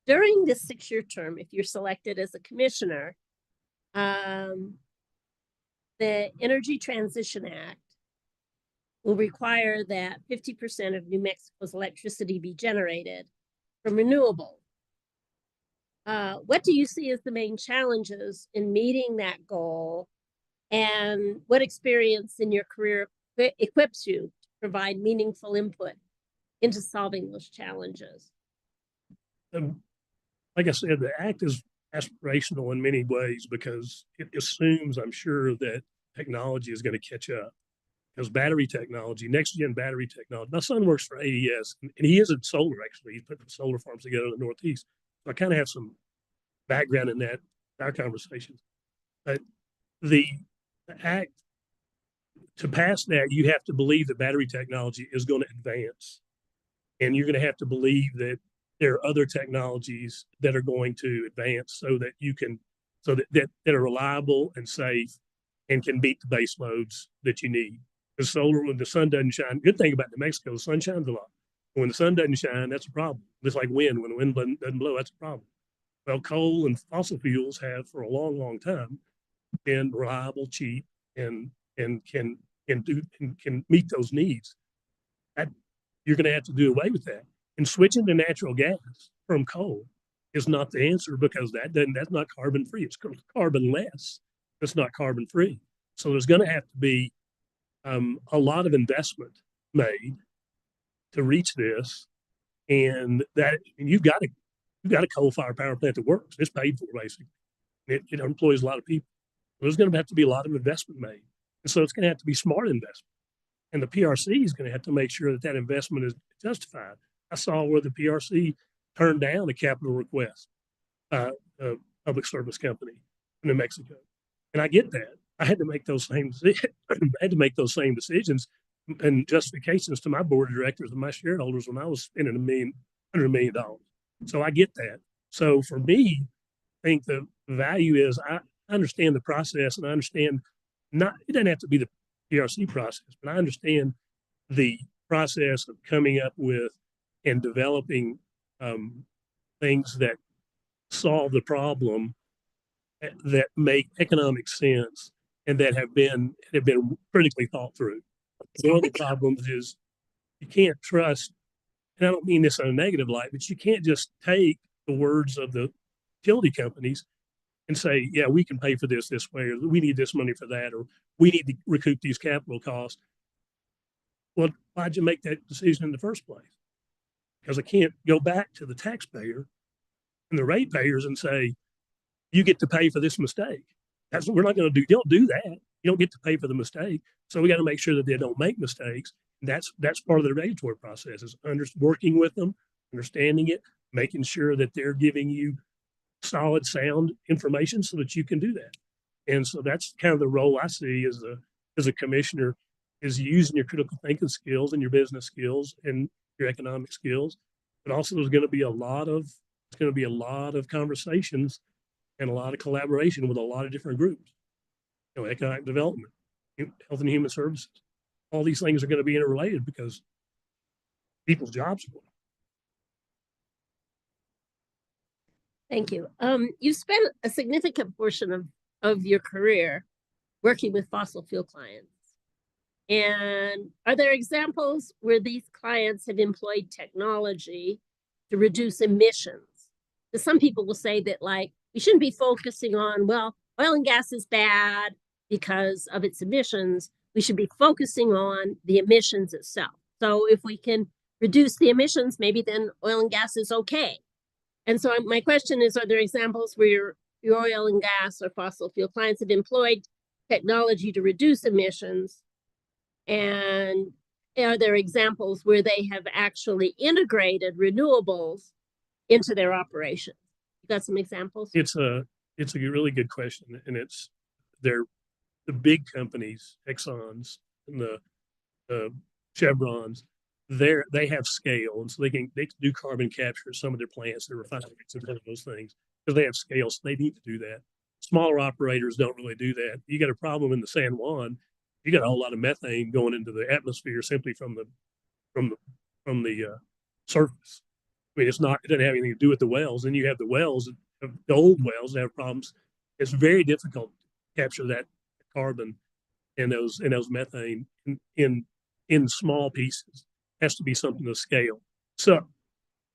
during this 6-year term, if you're selected as a commissioner, the Energy Transition Act will require that 50% of New Mexico's electricity be generated from renewable. What do you see as the main challenges in meeting that goal? And what experience in your career equips you to provide meaningful input into solving those challenges? Like I said, the act is aspirational in many ways because it assumes, I'm sure, that technology is going to catch up. Because battery technology, next gen battery technology. My son works for AES, and he is in solar, actually. He's putting solar farms together in the Northeast. So I kind of have some background in that, our conversations. But the act, to pass that, you have to believe that battery technology is going to advance. And you're going to have to believe that there are other technologies that are going to advance so that you can, that are reliable and safe and can beat the base loads that you need. Because solar, when the sun doesn't shine, good thing about New Mexico, the sun shines a lot. When the sun doesn't shine, that's a problem. Just like wind, when the wind doesn't blow, that's a problem. Well, coal and fossil fuels have for a long, long time been reliable, cheap, and can meet those needs. That you're going to have to do away with that. And switching to natural gas from coal is not the answer because that's not carbon free. It's carbon less. It's not carbon free. So there's going to have to be a lot of investment made to reach this, and you've got a coal-fired power plant that works. It's paid for basically. It employs a lot of people. There's going to have to be a lot of investment made, and so it's going to have to be smart investment. And the PRC is going to have to make sure that investment is justified. I saw where the PRC turned down a capital request, a public service company in New Mexico, and I get that. I had to make those same decisions and justifications to my board of directors and my shareholders when I was spending $100 million. So I get that. So for me, I think the value is I understand the process, and I understand it doesn't have to be the PRC process, but I understand the process of coming up with and developing things that solve the problem, that make economic sense, and that have been critically thought through. One of the problems is you can't trust, and I don't mean this in a negative light, but you can't just take the words of the utility companies and say, yeah, we can pay for this way, or we need this money for that, or we need to recoup these capital costs. Well, why'd you make that decision in the first place? Because I can't go back to the taxpayer and the ratepayers and say, you get to pay for this mistake. That's what we're not going to do. You don't do that. You don't get to pay for the mistake. So we got to make sure that they don't make mistakes. And that's part of the regulatory process, is working with them, understanding it, making sure that they're giving you solid, sound information so that you can do that. And so that's kind of the role I see as a commissioner, is using your critical thinking skills and your business skills and your economic skills. But also there's going to be a lot of conversations and a lot of collaboration with a lot of different groups. Economic development, health and human services. All these things are going to be interrelated because people's jobs are going. Thank you. You spent a significant portion of your career working with fossil fuel clients. And are there examples where these clients have employed technology to reduce emissions? Because some people will say that, like, we shouldn't be focusing on, well, oil and gas is bad because of its emissions. We should be focusing on the emissions itself. So if we can reduce the emissions, maybe then oil and gas is okay. And so my question is, are there examples where your oil and gas or fossil fuel clients have employed technology to reduce emissions? And are there examples where they have actually integrated renewables into their operations? You got some examples? It's a really good question. And they're the big companies, Exxon's and the Chevrons, they have scale, and so they can do carbon capture at some of their plants, their refineries, and those things, because they have scale. So they need to do that. Smaller operators don't really do that. You got a problem in the San Juan, you got a whole lot of methane going into the atmosphere simply from the surface. I mean, it doesn't have anything to do with the wells. And you have the wells, the old wells that have problems. It's very difficult to capture that carbon and those methane in in small pieces. It has to be something to scale. So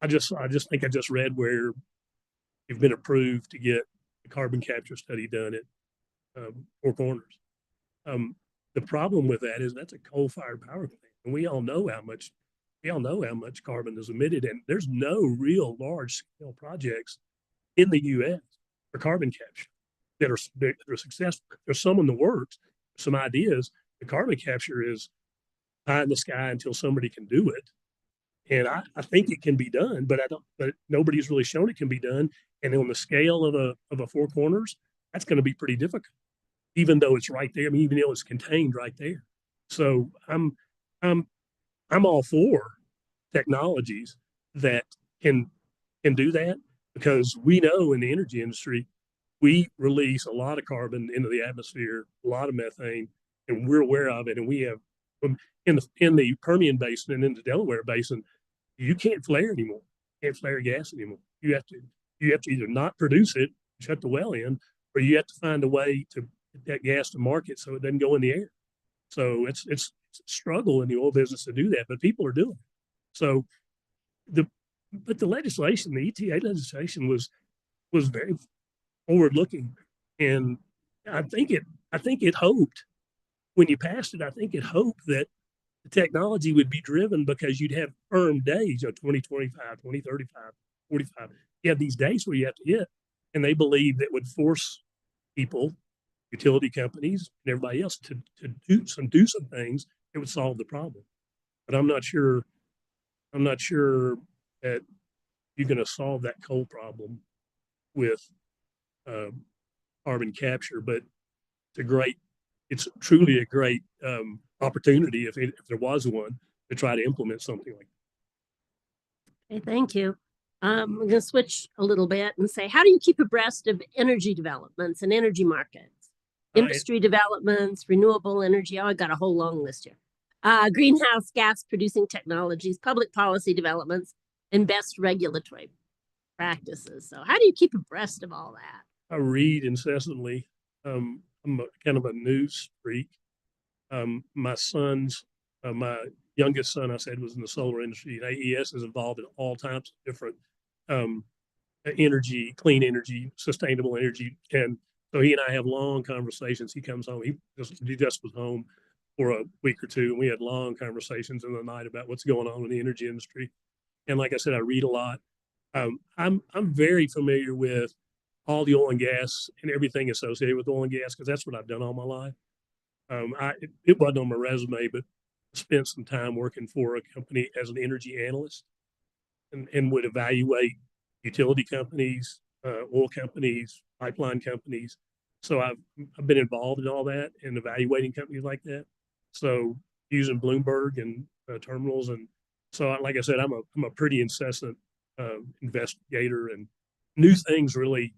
I just think I just read where you've been approved to get a carbon capture study done at Four Corners. The problem with that is that's a coal-fired power plant, and we all know how much carbon is emitted, and there's no real large-scale projects in the U.S. for carbon capture that are successful. There's some in the works, some ideas. The carbon capture is high in the sky until somebody can do it. And I think it can be done, but nobody's really shown it can be done. And on the scale of a Four Corners, that's going to be pretty difficult, even though it's right there. I mean, even though it's contained right there. So I'm all for technologies that can do that, because we know in the energy industry, we release a lot of carbon into the atmosphere, a lot of methane, and we're aware of it. And we have in the Permian Basin and in the Delaware Basin, you can't flare anymore. You can't flare gas anymore. You have to either not produce it, shut the well in, or you have to find a way to get that gas to market so it doesn't go in the air. So it's a struggle in the oil business to do that, but people are doing it. So the legislation, the ETA legislation was very forward looking. And I think it hoped, when you passed it, I think it hoped that the technology would be driven because you'd have firm days, 2025, 2035, 45. You have these days where you have to hit, and they believe that would force people, utility companies, and everybody else to do some things that would solve the problem. But I'm not sure that you're going to solve that coal problem with carbon capture, but it's truly a great opportunity if there was one to try to implement something like that. Okay, thank you. I'm going to switch a little bit and say, how do you keep abreast of energy developments and energy markets, industry developments, renewable energy? Oh, I got a whole long list here. Greenhouse gas producing technologies, public policy developments, and best regulatory practices. So how do you keep abreast of all that? I read incessantly. I'm kind of a news freak. My youngest son, I said, was in the solar industry. And AES is involved in all types of different energy, clean energy, sustainable energy. And so he and I have long conversations. He comes home. He just was home for a week or two, and we had long conversations in the night about what's going on in the energy industry. And like I said, I read a lot. I'm very familiar with all the oil and gas and everything associated with oil and gas, because that's what I've done all my life. It wasn't on my resume, but I spent some time working for a company as an energy analyst, and would evaluate utility companies, oil companies, pipeline companies. So I've been involved in all that and evaluating companies like that. So using Bloomberg and terminals, and so like I said, I'm a pretty incessant investigator, and new things really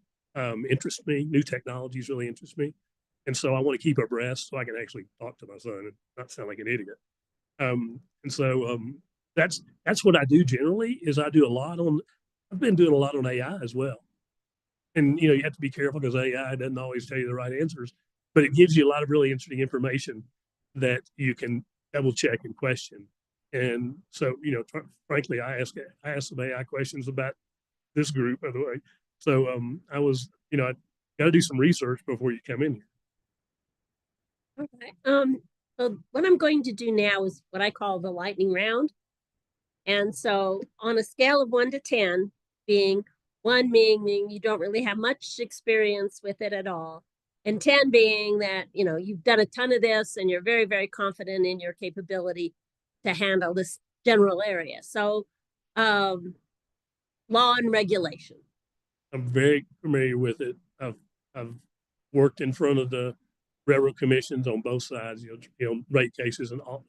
interest me. New technologies really interest me. And so I want to keep abreast so I can actually talk to my son and not sound like an idiot. And so that's what I do generally. Is I've been doing a lot on AI as well. And you have to be careful, because AI doesn't always tell you the right answers, but it gives you a lot of really interesting information that you can double check and question. And so frankly, I ask some AI questions about this group, by the way. So I got to do some research before you come in here. Okay. So what I'm going to do now is what I call the lightning round. And so on a scale of 1 to 10, being 1 meaning you don't really have much experience with it at all, and 10 being that, you've done a ton of this and you're very, very confident in your capability to handle this general area. So law and regulation. I'm very familiar with it. I've worked in front of the railroad commissions on both sides, rate cases, and all.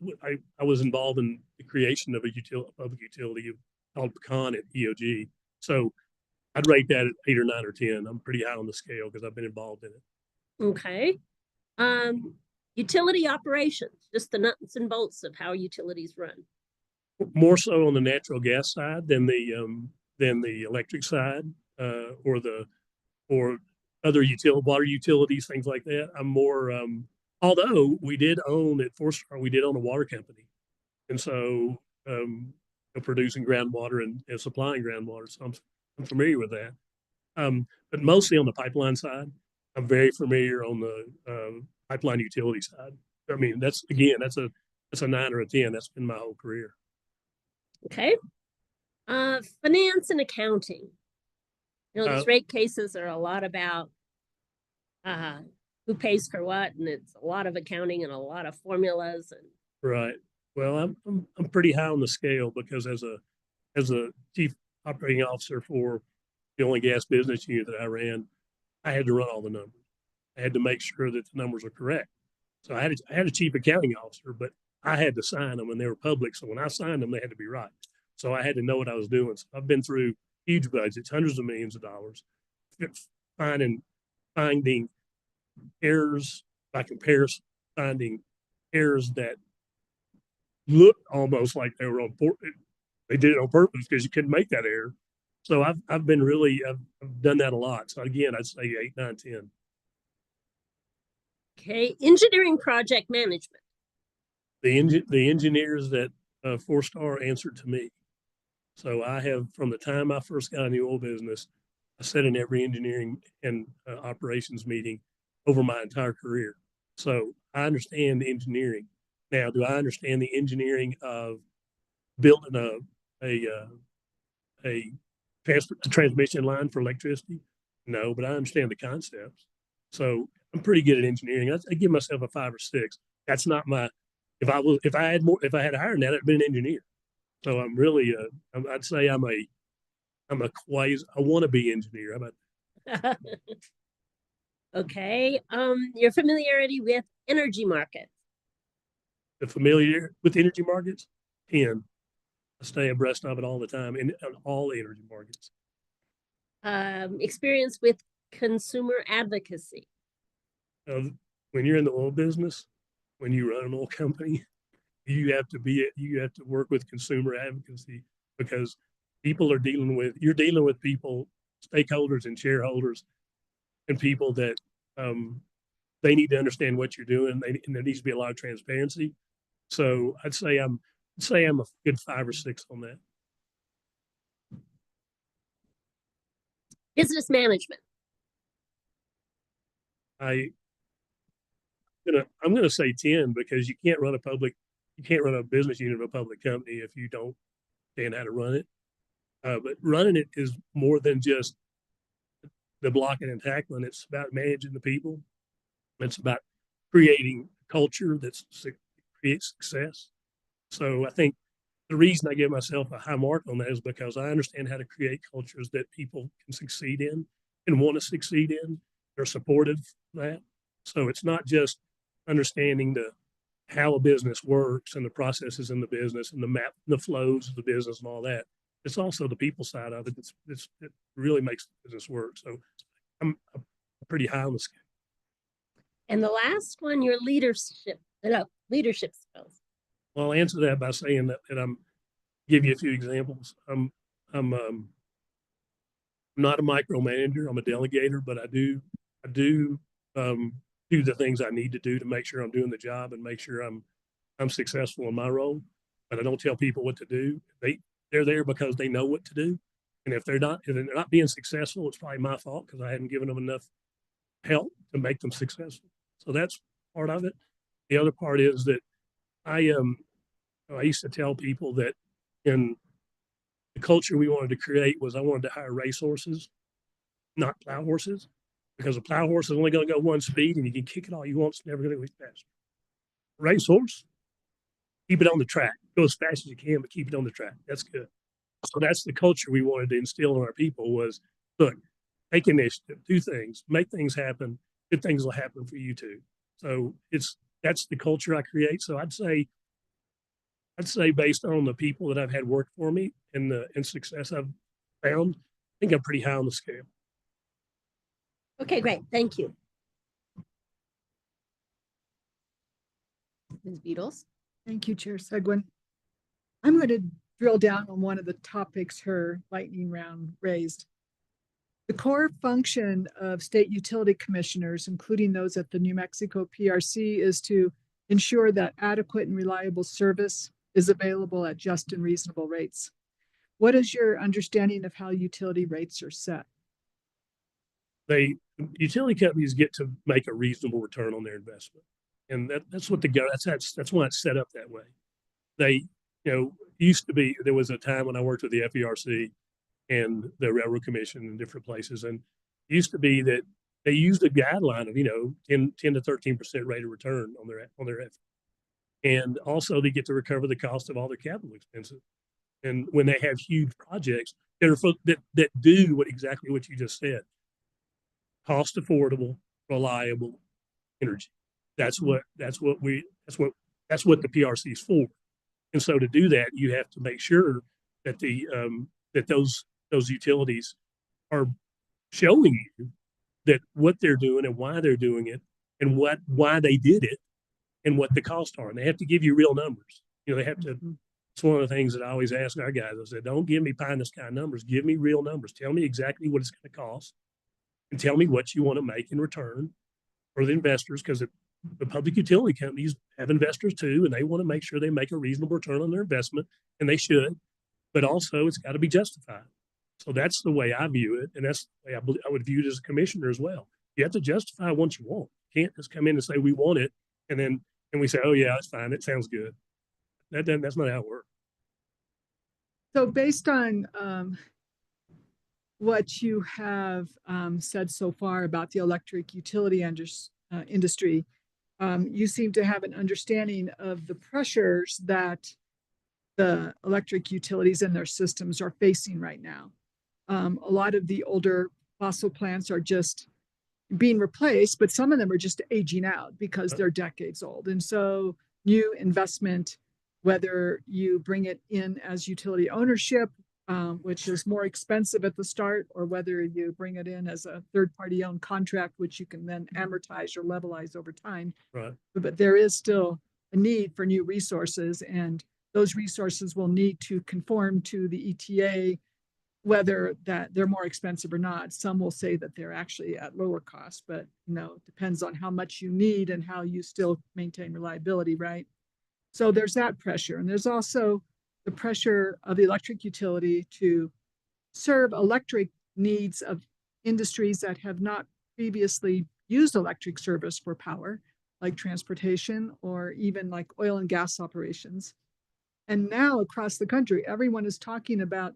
I was involved in the creation of a public utility called Pecan at EOG. So I'd rate that at 8 or 9 or 10. I'm pretty high on the scale because I've been involved in it. Okay. Utility operations, just the nuts and bolts of how utilities run. More so on the natural gas side than the electric side, or other water utilities, things like that. I'm more, although we did own at 4-Star, we did own a water company. And so producing groundwater and supplying groundwater. So I'm familiar with that. But mostly on the pipeline side. I'm very familiar on the pipeline utility side. I mean, that's a 9 or a 10. That's been my whole career. Okay. Finance and accounting. You know, these rate cases are a lot about who pays for what, and it's a lot of accounting and a lot of formulas. And right. Well, I'm pretty high on the scale because as a chief operating officer for the oil and gas business unit that I ran, I had to run all the numbers. I had to make sure that the numbers are correct. So I had a chief accounting officer, but I had to sign them and they were public. So when I signed them, they had to be right. So I had to know what I was doing. So I've been through huge budgets, hundreds of millions of dollars, finding errors by comparison, finding errors that looked almost like they were they did it on purpose because you couldn't make that error. So I've done that a lot. So again, I'd say 8, 9, 10. Okay, engineering project management. The engineers that 4-star answered to me. So I have, from the time I first got in the oil business, I sat in every engineering and operations meeting over my entire career. So I understand the engineering. Now, do I understand the engineering of building a transmission line for electricity? No, but I understand the concepts. So I'm pretty good at engineering. I give myself a 5 or 6. That's not my. If I had higher than that, I'd been an engineer. So I'm really I'd say I'm a quasi. I want to be engineer. How about that? Okay. Your familiarity with energy markets. The familiar with energy markets? 10. I stay abreast of it all the time in all energy markets. Experience with consumer advocacy. When you're in the oil business, when you run an oil company, you have to work with consumer advocacy because you're dealing with people, stakeholders and shareholders, and people that they need to understand what you're doing. And there needs to be a lot of transparency. So I'd say I'm a good 5 or 6 on that. Business management. I'm gonna say 10 because you can't run a business unit of a public company if you don't understand how to run it. But running it is more than just the blocking and tackling. It's about managing the people. It's about creating a culture that creates success. So I think the reason I give myself a high mark on that is because I understand how to create cultures that people can succeed in and want to succeed in. They're supportive of that. So it's not just understanding how a business works and the processes in the business and the flows of the business and all that. It's also the people side of it that really makes the business work. So I'm pretty high on the scale. And the last one, your leadership skills. Well, I'll answer that by saying that I'm give you a few examples. I'm not a micromanager. I'm a delegator, but I do the things I need to do to make sure I'm doing the job and make sure I'm successful in my role. But I don't tell people what to do. They're there because they know what to do. And if they're not being successful, it's probably my fault because I hadn't given them enough help to make them successful. So that's part of it. The other part is that I used to tell people that in the culture we wanted to create was I wanted to hire racehorses, not plow horses, because a plow horse is only going to go one speed and you can kick it all you want. It's never going to go faster. Racehorse, keep it on the track. Go as fast as you can, but keep it on the track. That's good. So that's the culture we wanted to instill in our people was, look, take initiative, do things, make things happen. Good things will happen for you too. So that's the culture I create. So I'd say based on the people that I've had work for me and the success I've found, I think I'm pretty high on the scale. Okay, great. Thank you. Ms. Beatles. Thank you, Chair Seguin. I'm going to drill down on one of the topics her lightning round raised. The core function of state utility commissioners, including those at the New Mexico PRC, is to ensure that adequate and reliable service is available at just and reasonable rates. What is your understanding of how utility rates are set? Utility companies get to make a reasonable return on their investment. And that's what that's why it's set up that way. They, used to be, there was a time when I worked with the FERC and the Railroad Commission in different places. And it used to be that they used a guideline of, 10 to 13% rate of return on their effort. And also they get to recover the cost of all their capital expenses. And when they have huge projects that do exactly what you just said, cost affordable, reliable energy. That's what the PRC is for. And so to do that, you have to make sure that that those utilities are showing you that what they're doing and why they're doing it and why they did it and what the costs are. And they have to give you real numbers. They have to. It's one of the things that I always ask our guys. I said, don't give me pie in the sky numbers. Give me real numbers. Tell me exactly what it's going to cost and tell me what you want to make in return for the investors, because the public utility companies have investors too, and they want to make sure they make a reasonable return on their investment, and they should, but also it's got to be justified. So that's the way I view it, and that's the way I would view it as a commissioner as well. You have to justify what you want. You can't just come in and say, we want it, and we say, oh yeah, it's fine, it sounds good. That's not how it works. So based on what you have said so far about the electric utility industry, you seem to have an understanding of the pressures that the electric utilities and their systems are facing right now. A lot of the older fossil plants are just being replaced, but some of them are just aging out because they're decades old. And so new investment, whether you bring it in as utility ownership, which is more expensive at the start, or whether you bring it in as a third-party owned contract, which you can then amortize or levelize over time. Right. But there is still a need for new resources, and those resources will need to conform to the ETA, whether that they're more expensive or not. Some will say that they're actually at lower cost, but it depends on how much you need and how you still maintain reliability, right? So there's that pressure. And there's also the pressure of the electric utility to serve electric needs of industries that have not previously used electric service for power, like transportation or even like oil and gas operations. And now across the country, everyone is talking about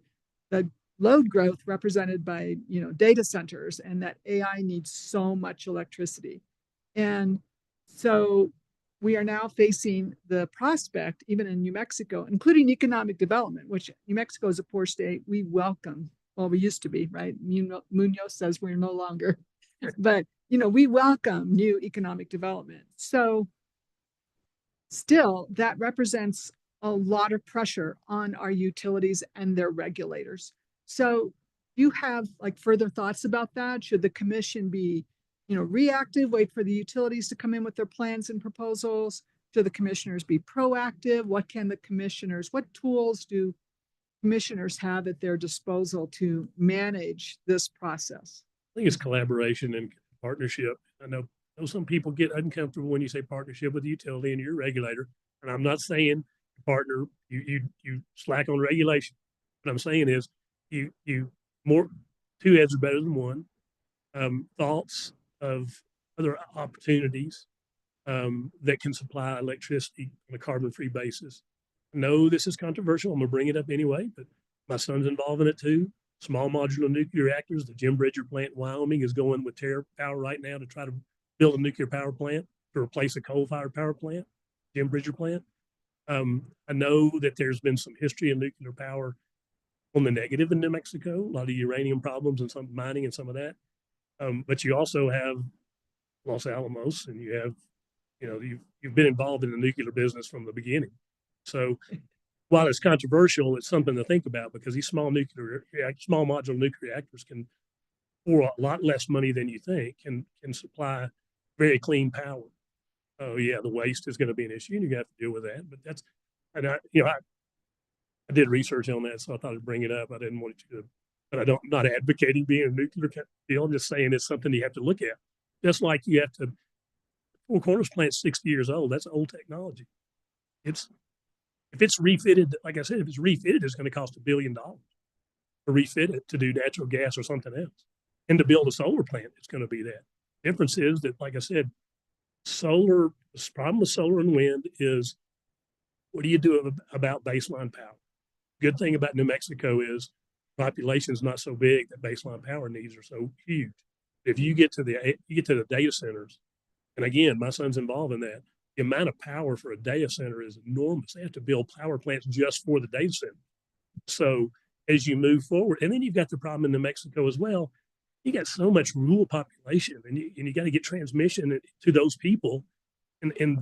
the load growth represented by, data centers, and that AI needs so much electricity. And so we are now facing the prospect, even in New Mexico, including economic development, which New Mexico is a poor state. We welcome, well, we used to be, right? Munoz says we're no longer, but, we welcome new economic development. So still, that represents a lot of pressure on our utilities and their regulators. So you have further thoughts about that? Should the commission be reactive, wait for the utilities to come in with their plans and proposals? Should the commissioners be proactive? What tools do commissioners have at their disposal to manage this process? I think it's collaboration and partnership. I know some people get uncomfortable when you say partnership with the utility and your regulator. And I'm not saying partner, you slack on regulation. What I'm saying is two heads are better than one. Thoughts of other opportunities that can supply electricity on a carbon-free basis. I know this is controversial. I'm going to bring it up anyway, but my son's involved in it too. Small modular nuclear reactors. The Jim Bridger plant in Wyoming is going with TerraPower right now to try to build a nuclear power plant to replace a coal-fired power plant, Jim Bridger plant. I know that there's been some history of nuclear power on the negative in New Mexico, a lot of uranium problems and some mining and some of that. But you also have Los Alamos, and you have, you've been involved in the nuclear business from the beginning. So while it's controversial, it's something to think about, because these small modular nuclear reactors can, for a lot less money than you think, can supply very clean power. Oh yeah, the waste is going to be an issue, and you have to deal with that. But I did research on that, so I thought I'd bring it up. I didn't want you to, but I'm not advocating being a nuclear deal. I'm just saying it's something you have to look at. Just like you have to, Four Corners plant's 60 years old. That's old technology. It's If it's refitted, like I said, if it's refitted, it's going to cost $1 billion to refit it to do natural gas or something else. And to build a solar plant, it's going to be that. Difference is that, like I said, solar, the problem with solar and wind is, what do you do about baseline power? Good thing about New Mexico is population is not so big that baseline power needs are so huge. If you get to the data centers, and again, my son's involved in that, the amount of power for a data center is enormous. They have to build power plants just for the data center. So as you move forward, and then you've got the problem in New Mexico as well. You got so much rural population, and you got to get transmission to those people, and a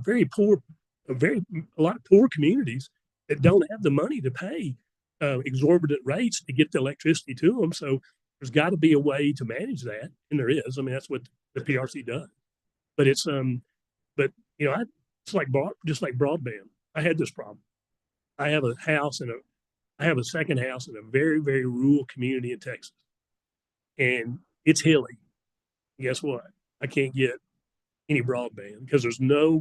lot of poor communities that don't have the money to pay exorbitant rates to get the electricity to them. So there's got to be a way to manage that, and there is. I mean, that's what the PRC does. But it's it's like just like broadband. I had this problem. I have a second house in a very, very rural community in Texas, and it's hilly. Guess what? I can't get any broadband because there's no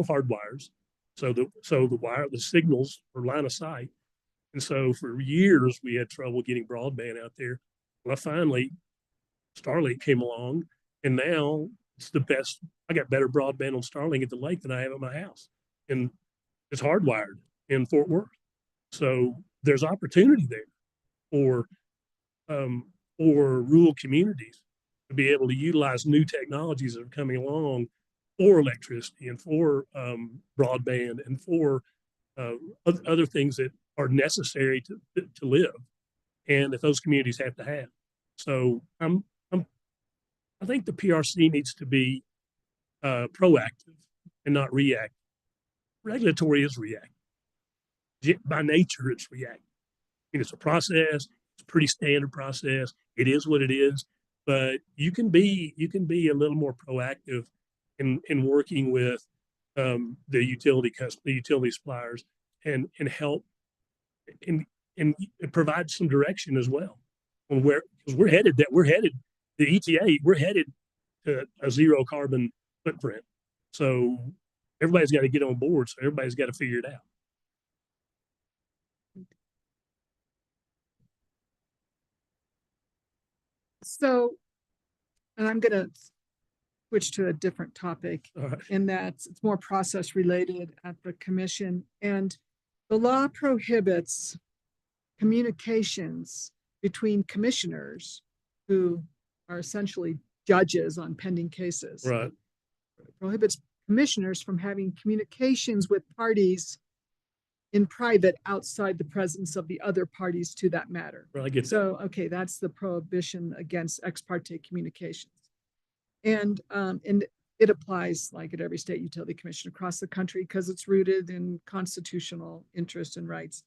hard wires. So the signals are line of sight. And so for years we had trouble getting broadband out there. Well, finally Starlink came along, and now it's the best. I got better broadband on Starlink at the lake than I have at my house. And it's hardwired in Fort Worth. So there's opportunity there for rural communities to be able to utilize new technologies that are coming along for electricity and for broadband and for other things that are necessary to live, and that those communities have to have. So I think the PRC needs to be proactive and not reactive. Regulatory is reactive. By nature, it's reactive. I mean, it's a process. It's a pretty standard process. It is what it is. But you can be a little more proactive in working with the utility suppliers and help and provide some direction as well on where, because we're headed the ETA, we're headed to a zero carbon footprint. So everybody's got to get on board. So everybody's got to figure it out. So, and I'm going to switch to a different topic, in that it's more process related at the commission. And the law prohibits communications between commissioners who are essentially judges on pending cases. Right. It prohibits commissioners from having communications with parties in private outside the presence of the other parties to that matter. Well, I get that. So, okay, that's the prohibition against ex parte communications. And it applies like at every state utility commission across the country because it's rooted in constitutional interests and rights.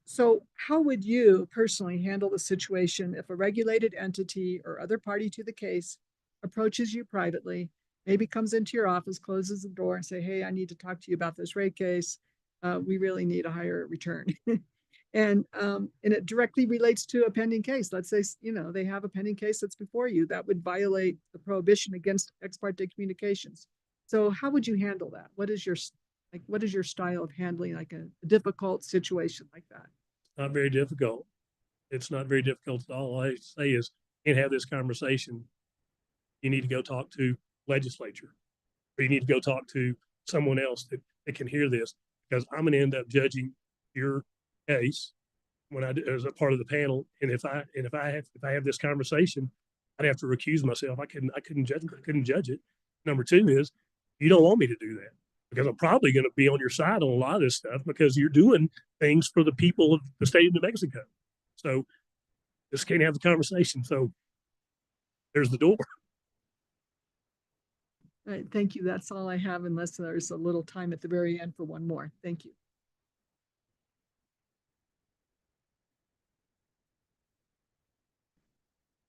So how would you personally handle the situation if a regulated entity or other party to the case approaches you privately, maybe comes into your office, closes the door and say, hey, I need to talk to you about this rate case. We really need a higher return. And it directly relates to a pending case. Let's say, they have a pending case that's before you that would violate the prohibition against ex parte communications. So how would you handle that? What is your style of handling like a difficult situation like that? Not very difficult. It's not very difficult at all. All I say is, you can't have this conversation. You need to go talk to legislature, or you need to go talk to someone else that can hear this, because I'm going to end up judging your case when I do, as a part of the panel. And if I have this conversation, I'd have to recuse myself. I couldn't judge it. Number two is, you don't want me to do that, because I'm probably going to be on your side on a lot of this stuff, because you're doing things for the people of the state of New Mexico. So just can't have the conversation. So there's the door. All right, thank you. That's all I have, unless there's a little time at the very end for one more. Thank you.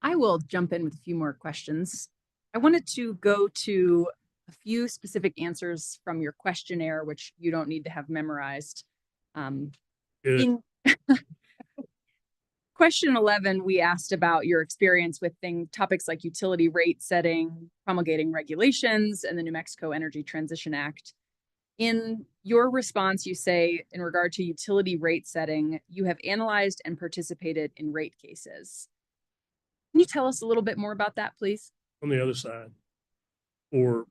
I will jump in with a few more questions. I wanted to go to a few specific answers from your questionnaire, which you don't need to have memorized. Question 11, we asked about your experience with topics like utility rate setting, promulgating regulations, and the New Mexico Energy Transition Act. In your response, you say, in regard to utility rate setting, you have analyzed and participated in rate cases. Can you tell us a little bit more about that, please? On the other side, for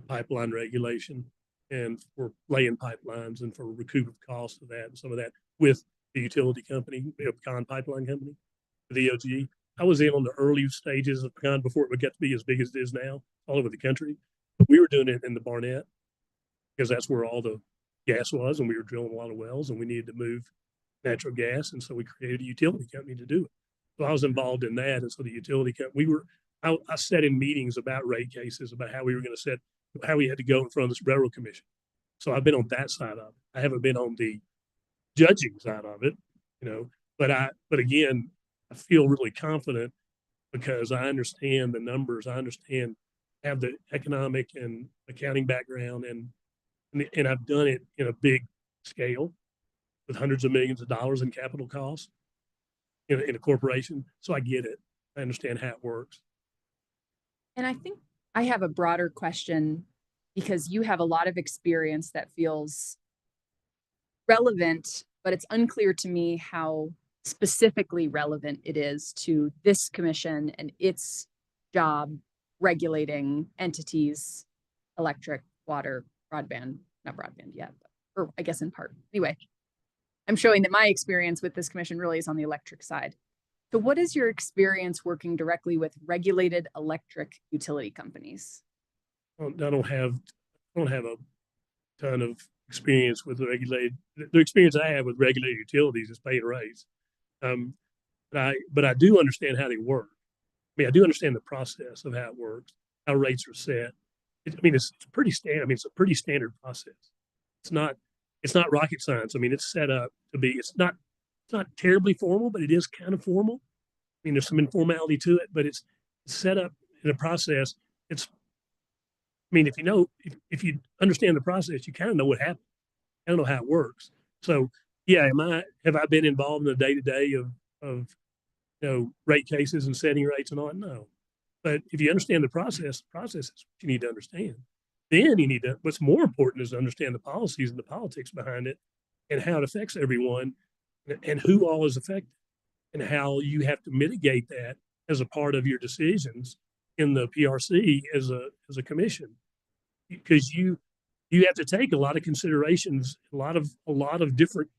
pipeline regulation and for laying pipelines and for recoup of costs of that and some of that with the utility company, Pecan Pipeline Company, the DOT. I was in on the early stages of Pecan before it would get to be as big as it is now all over the country. We were doing it in the Barnett because that's where all the gas was, and we were drilling a lot of wells, and we needed to move natural gas, and so we created a utility company to do it. So I was involved in that, and so the utility company, I sat in meetings about rate cases, about how we were going to how we had to go in front of this railroad commission. So I've been on that side of it. I haven't been on the judging side of it, but again, I feel really confident because I understand the numbers. I have the economic and accounting background, and I've done it in a big scale with hundreds of millions of dollars in capital costs in a corporation. So I get it. I understand how it works. And I think I have a broader question because you have a lot of experience that feels relevant, but it's unclear to me how specifically relevant it is to this commission and its job regulating entities, electric, water, broadband, not broadband yet, or I guess in part. Anyway, I'm showing that my experience with this commission really is on the electric side. So what is your experience working directly with regulated electric utility companies? I don't have a ton of experience with the experience I have with regulated utilities is pay and raise. But I do understand how they work. I mean, I do understand the process of how it works, how rates are set. It's pretty standard. I mean, it's a pretty standard process. It's not rocket science. I mean, it's set up to be, it's not terribly formal, but it is kind of formal. I mean, there's some informality to it, but it's set up in a process. If you understand the process, you kind of know what happens. I don't know how it works. So yeah, have I been involved in the day-to-day of rate cases and setting rates and all that? No. But if you understand the process is what you need to understand. Then what's more important is to understand the policies and the politics behind it and how it affects everyone and who all is affected and how you have to mitigate that as a part of your decisions in the PRC as a commission. Because you have to take a lot of considerations, a lot of different,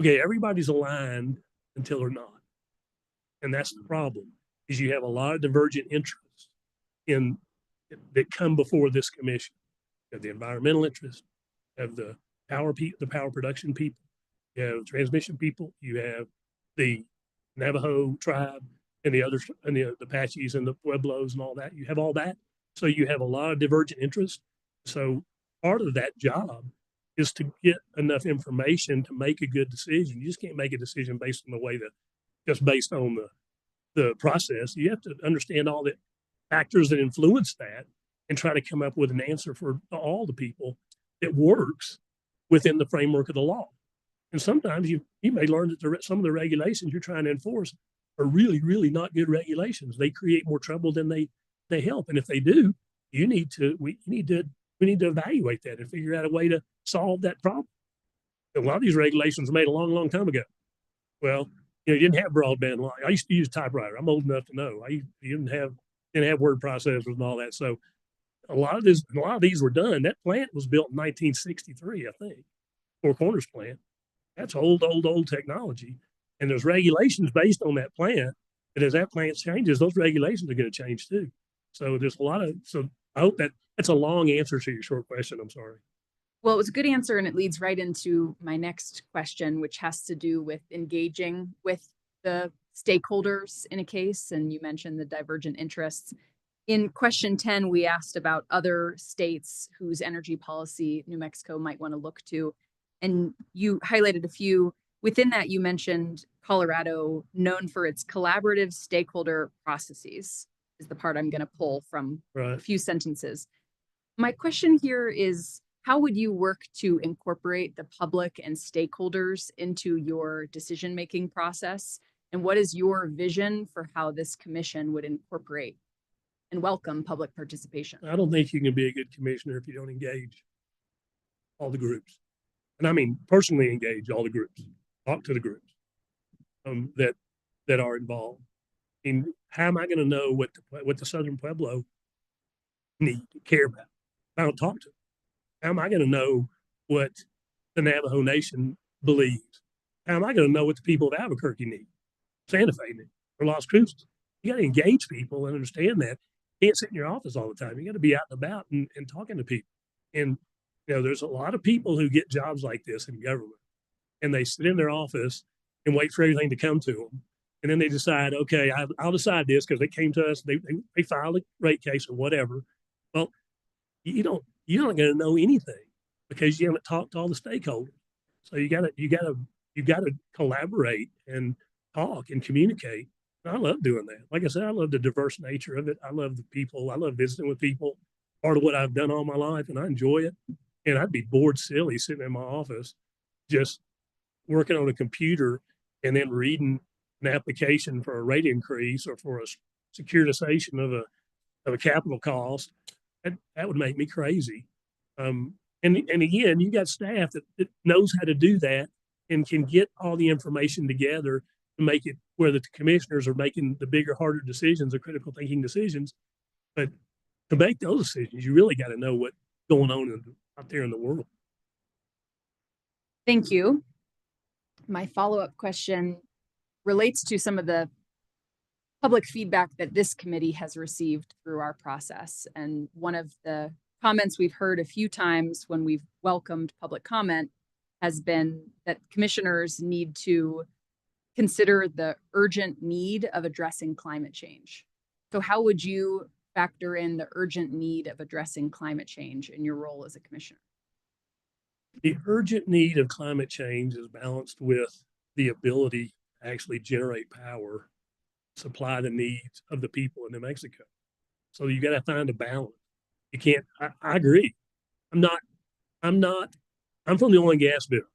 everybody's aligned until they're not. And that's the problem, is you have a lot of divergent interests that come before this commission. You have the environmental interests, you have the power production people, you have transmission people, you have the Navajo tribe and the others, and the Apaches and the Pueblos and all that. You have all that. So you have a lot of divergent interests. So part of that job is to get enough information to make a good decision. You just can't make a decision based on just based on the process. You have to understand all the factors that influence that and try to come up with an answer for all the people that works within the framework of the law. And sometimes you may learn that some of the regulations you're trying to enforce are really, really not good regulations. They create more trouble than they help. And if they do, we need to evaluate that and figure out a way to solve that problem. A lot of these regulations were made a long, long time ago. Well, you didn't have broadband line. I used to use typewriter. I'm old enough to know. You didn't have word processors and all that. So a lot of these were done. That plant was built in 1963, I think. Four Corners plant. That's old technology. And there's regulations based on that plant. And as that plant changes, those regulations are going to change too. So there's so I hope that's a long answer to your short question. I'm sorry. Well, it was a good answer, and it leads right into my next question, which has to do with engaging with the stakeholders in a case. And you mentioned the divergent interests. In question 10, we asked about other states whose energy policy New Mexico might want to look to. And you highlighted a few. Within that, you mentioned Colorado, known for its collaborative stakeholder processes, is the part I'm going to pull from a few sentences. My question here is, how would you work to incorporate the public and stakeholders into your decision-making process? And what is your vision for how this commission would incorporate and welcome public participation? I don't think you can be a good commissioner if you don't engage. all the groups. And I mean, personally engage all the groups, talk to the groups that are involved. And how am I going to know what the Southern Pueblo care about if I don't talk to them? How am I going to know what the Navajo Nation believes? How am I going to know what the people of Albuquerque need, Santa Fe need, or Las Cruces? You got to engage people and understand that. You can't sit in your office all the time. You got to be out and about and talking to people. And there's a lot of people who get jobs like this in government, and they sit in their office and wait for everything to come to them. And then they decide, okay, I'll decide this because they came to us, they filed a rate case or whatever. Well, you're not going to know anything because you haven't talked to all the stakeholders. So you gotta collaborate and talk and communicate. And I love doing that. Like I said, I love the diverse nature of it. I love the people. I love visiting with people. Part of what I've done all my life, and I enjoy it. And I'd be bored silly sitting in my office, just working on a computer and then reading an application for a rate increase or for a securitization of a capital cost. That would make me crazy. And again, you got staff that knows how to do that and can get all the information together to make it where the commissioners are making the bigger, harder decisions, the critical thinking decisions. But to make those decisions, you really got to know what's going on out there in the world. Thank you. My follow-up question relates to some of the public feedback that this committee has received through our process. And one of the comments we've heard a few times when we've welcomed public comment has been that commissioners need to consider the urgent need of addressing climate change. So how would you factor in the urgent need of addressing climate change in your role as a commissioner? The urgent need of climate change is balanced with the ability to actually generate power, supply the needs of the people in New Mexico. So you got to find a balance. You can't, I agree. I'm from the oil and gas business.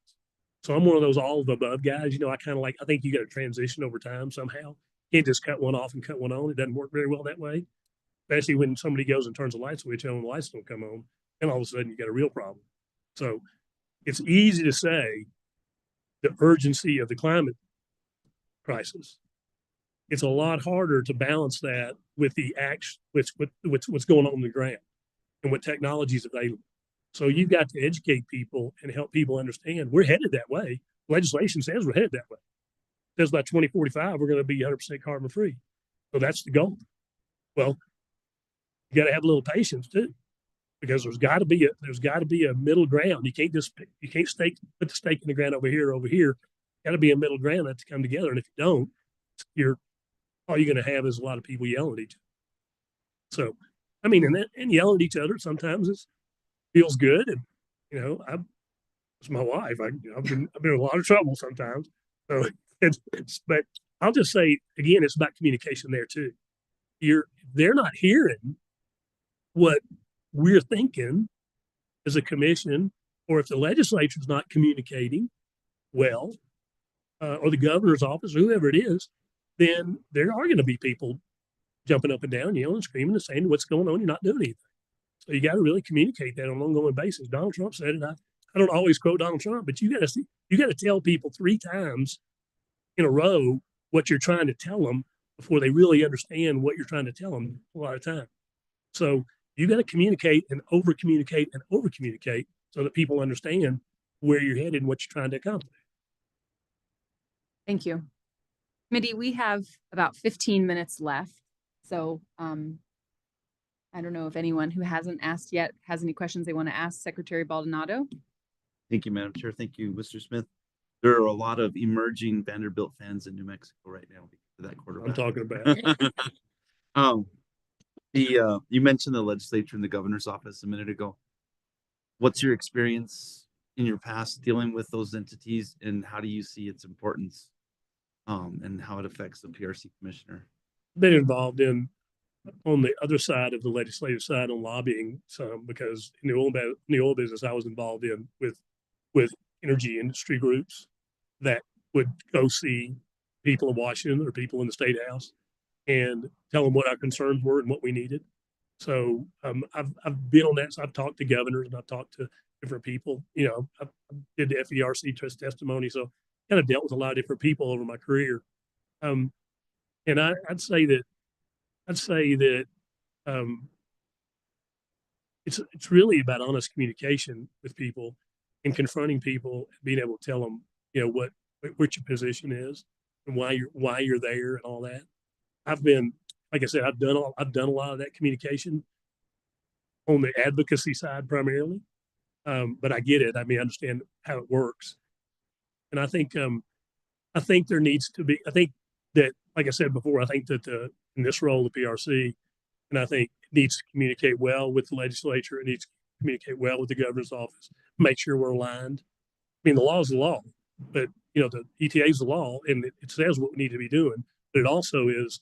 So I'm one of those all of the above guys. I think you got to transition over time somehow. You can't just cut one off and cut one on. It doesn't work very well that way, especially when somebody goes and turns a light switch on and the lights don't come on. And all of a sudden you got a real problem. So it's easy to say the urgency of the climate crisis. It's a lot harder to balance that with the action, with what's going on the ground and what technology is available. So you've got to educate people and help people understand we're headed that way. Legislation says we're headed that way. It says by 2045, we're going to be 100% carbon free. So that's the goal. Well, you got to have a little patience too, because there's got to be a middle ground. You can't put the stake in the ground over here. Got to be a middle ground that to come together. And if you don't, all you're going to have is a lot of people yelling at each other. So, I mean, and yelling at each other sometimes feels good. And, it's my wife. I've been in a lot of trouble sometimes. So, but I'll just say, again, it's about communication there too. They're not hearing what we're thinking as a commission, or if the legislature's not communicating well, or the governor's office, or whoever it is, then there are going to be people jumping up and down, yelling, screaming, and saying, what's going on? You're not doing anything. So you got to really communicate that on an ongoing basis. Donald Trump said it. I don't always quote Donald Trump, but you got to tell people 3 times in a row what you're trying to tell them before they really understand what you're trying to tell them a lot of time. So you got to communicate and over communicate so that people understand where you're headed and what you're trying to accomplish. Thank you. Committee, we have about 15 minutes left. So I don't know if anyone who hasn't asked yet has any questions they want to ask Secretary Baldonado. Thank you, Madam Chair. Thank you, Mr. Smith. There are a lot of emerging Vanderbilt fans in New Mexico right now because of that quarterback. I'm talking about. You mentioned the legislature and the governor's office a minute ago. What's your experience in your past dealing with those entities, and how do you see its importance and how it affects the PRC commissioner? Been involved on the other side of the legislative side on lobbying some, because in the oil business I was involved in with energy industry groups that would go see people in Washington or people in the State House and tell them what our concerns were and what we needed. So I've been on that. So I've talked to governors and I've talked to different people. You know, I did the FERC trust testimony, so kind of dealt with a lot of different people over my career. And I'd say that it's really about honest communication with people and confronting people and being able to tell them, you know, what your position is and why you're there and all that. I've been, like I said, I've done a lot of that communication on the advocacy side primarily. But I get it. I mean, I understand how it works. And I think there needs to be, I think that, like I said before, I think that in this role, the PRC, and I think it needs to communicate well with the legislature. It needs to communicate well with the governor's office, make sure we're aligned. I mean, the law is the law, but you know, the ETA is the law and it says what we need to be doing, but it also is,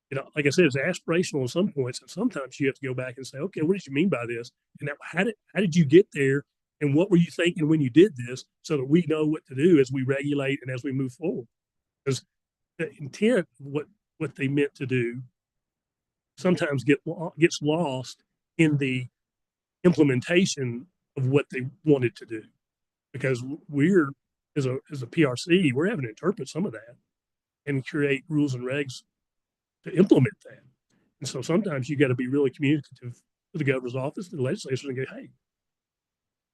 you know, like I said, it's aspirational at some points. And sometimes you have to go back and say, okay, what did you mean by this? And how did you get there? And what were you thinking when you did this so that we know what to do as we regulate and as we move forward? Because the intent of what they meant to do sometimes gets lost in the implementation of what they wanted to do. Because we're, as a PRC, we're having to interpret some of that and create rules and regs to implement that. And so sometimes you got to be really communicative to the governor's office, to the legislature, and go, hey,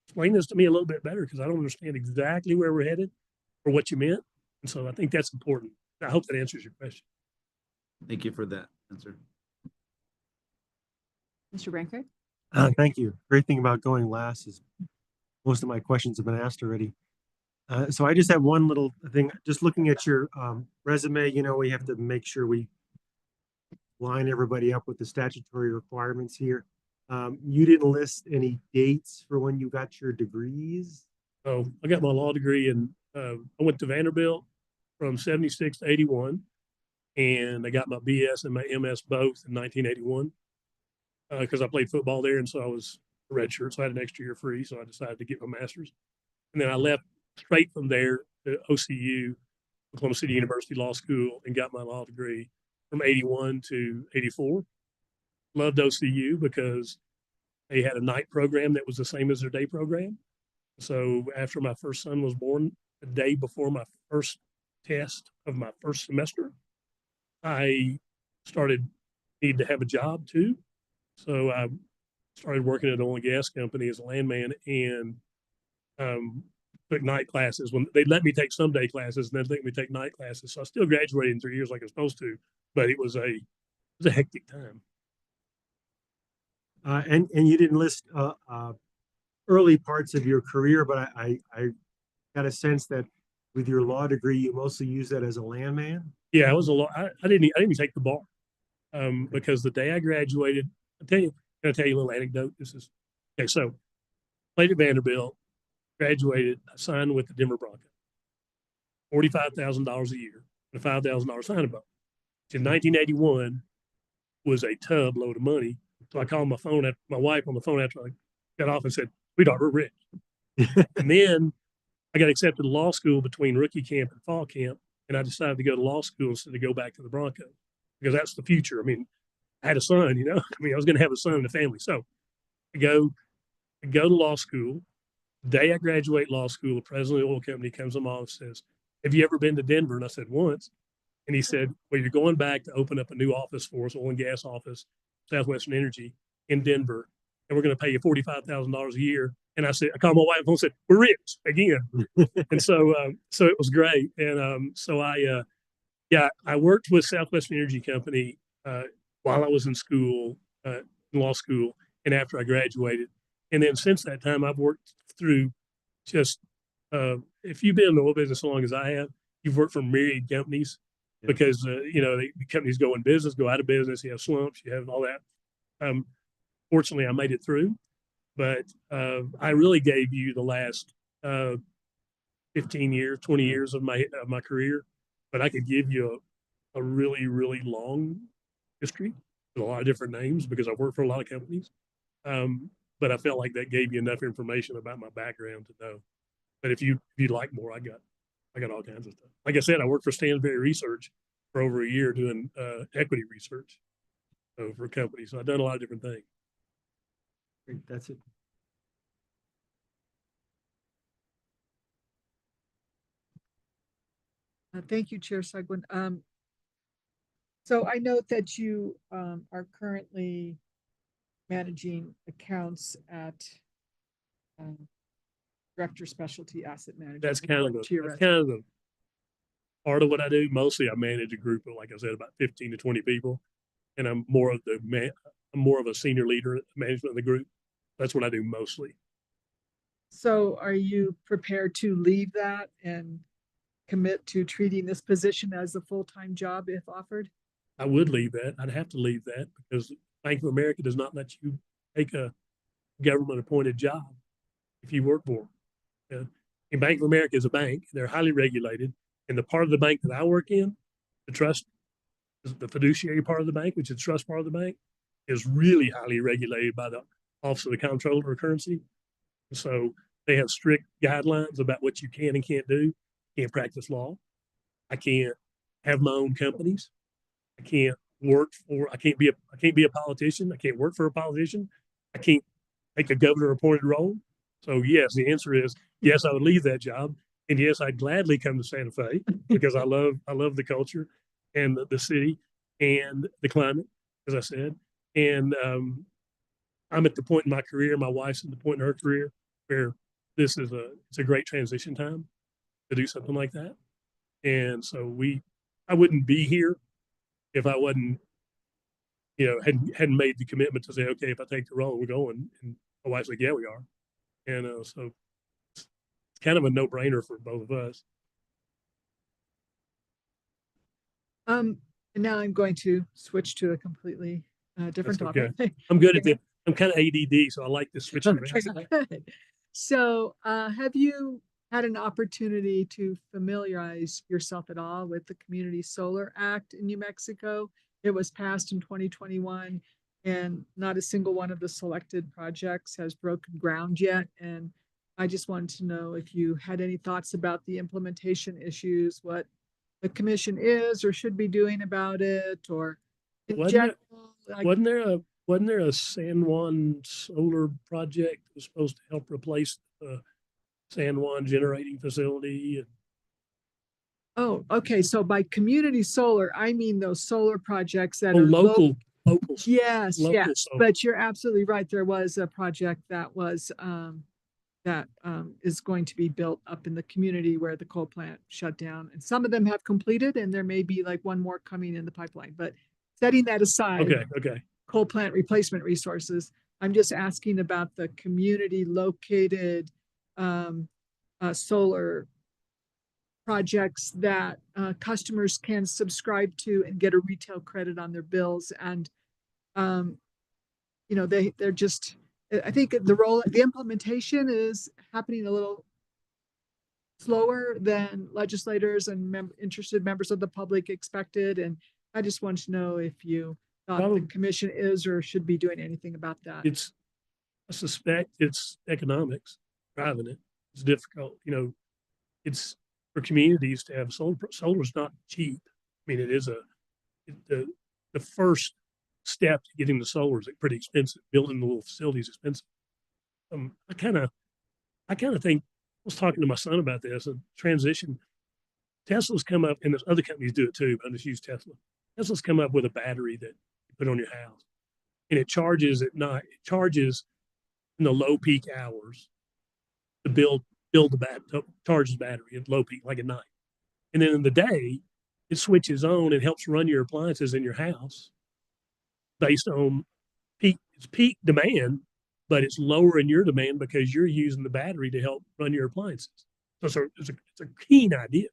explain this to me a little bit better because I don't understand exactly where we're headed or what you meant. And so I think that's important. I hope that answers your question. Thank you for that answer. Mr. Brankard? Thank you. Great thing about going last is most of my questions have been asked already. So I just have one little thing, just looking at your resume, you know, we have to make sure we line everybody up with the statutory requirements here. You didn't list any dates for when you got your degrees. Oh, I got my law degree and I went to Vanderbilt from 76 to 81. And I got my BS and my MS both in 1981 because I played football there. And so I was a redshirt, so I had an extra year free. So I decided to get my master's. And then I left straight from there to OCU, Oklahoma City University Law School, and got my law degree from 81 to 84. Loved OCU because they had a night program that was the same as their day program. So after my first son was born, the day before my first test of my first semester, I started needing to have a job too. So I started working at an oil and gas company as a landman and took night classes when they let me take some day classes and then let me take night classes. So I still graduated in 3 years like I was supposed to, but it was a hectic time. And you didn't list early parts of your career, but I got a sense that with your law degree, you mostly use that as a landman. Yeah, I was a law. I didn't even take the bar because the day I graduated, can I tell you a little anecdote? This is okay. So played at Vanderbilt, graduated, I signed with the Denver Broncos, $45,000 a year, and a $5,000 signing bonus. In 1981 was a tub load of money. So I called my wife on the phone after I got off and said, "Sweetheart, we're rich." And then I got accepted to law school between rookie camp and fall camp. And I decided to go to law school instead of go back to the Broncos because that's the future. I mean, I had a son, you know, I mean, I was going to have a son in the family. So I go to law school. The day I graduate law school, the president of the oil company comes to my office and says, "Have you ever been to Denver?" And I said, "Once." And he said, "Well, you're going back to open up a new office for us, oil and gas office, Southwestern Energy in Denver. And we're going to pay you $45,000 a year." And I called my wife and said, "We're rich again." And so it was great. And so I worked with Southwestern Energy Company while I was in school, law school, and after I graduated. And then since that time, I've worked through just, if you've been in the oil business as long as I have, you've worked for myriad companies because, you know, the companies go in business, go out of business, you have slumps, you have all that. Fortunately, I made it through, but I really gave you the last 15 years, 20 years of my career, but I could give you a really, really long history with a lot of different names because I've worked for a lot of companies. But I felt like that gave you enough information about my background to know. But if you'd like more, I got all kinds of stuff. Like I said, I worked for Stansberry Research for over a year doing equity research for companies. So I've done a lot of different things. Great, that's it. Thank you, Chair Seguin. So I note that you are currently managing accounts at Director Specialty Asset Management. That's kind of according to your that's kind of the part of what I do. Mostly I manage a group of, like I said, about 15 to 20 people. And I'm more of a senior leader at management of the group. That's what I do mostly. So are you prepared to leave that and commit to treating this position as a full-time job if offered? I would leave that. I'd have to leave that because Bank of America does not let you take a government appointed job if you work for them. And Bank of America is a bank. They're highly regulated. And the part of the bank that I work in, the trust, the fiduciary part of the bank, which is the trust part of the bank, is really highly regulated by the Office of the Comptroller of Currency. So they have strict guidelines about what you can and can't do. Can't practice law. I can't have my own companies. I can't be a politician. I can't work for a politician. I can't take a governor appointed role. So yes, the answer is yes, I would leave that job. And yes, I'd gladly come to Santa Fe because I love the culture and the city and the climate, as I said. And I'm at the point in my career, my wife's at the point in her career where it's a great transition time to do something like that. And so I wouldn't be here if I wasn't, hadn't made the commitment to say, okay, if I take the role, we're going. And my wife's like, yeah, we are. And so it's kind of a no-brainer for both of us. And now I'm going to switch to a completely different That's topic. okay. I'm good at it. I'm kind of ADD, so I like to switch around. Good. So have you had an opportunity to familiarize yourself at all with the Community Solar Act in New Mexico? It was passed in 2021, and not a single one of the selected projects has broken ground yet. And I just wanted to know if you had any thoughts about the implementation issues, what the commission is or should be doing about it, or in general. Wasn't there a San Juan solar project that was supposed to help replace the San Juan generating facility? Oh, okay. So by community solar, I mean those solar projects that are local. Yes, local yes. solar. But you're absolutely right. There was a project that was is going to be built up in the community where the coal plant shut down, and some of them have completed, and there may be like one more coming in the pipeline. But setting that aside, Okay. Coal plant replacement resources, I'm just asking about the community located solar projects that customers can subscribe to and get a retail credit on their bills. And they're just, I think the implementation is happening a little slower than legislators and interested members of the public expected. And I just want to know if you thought the commission is or should be doing anything about that. I suspect it's economics driving it. It's difficult. It's for communities to have solar. Solar is not cheap. I mean, it is the first step to getting the solar is pretty expensive. Building the little facility is expensive. I kind of think, I was talking to my son about this, a transition. Tesla's come up, and there's other companies do it too, but I just use Tesla. Tesla's come up with a battery that you put on your house, and it charges at night. It charges in the low peak hours to charge the battery at low peak, like at night. And then in the day, it switches on and helps run your appliances in your house based on peak demand, but it's lower in your demand because you're using the battery to help run your appliances. So it's a keen idea.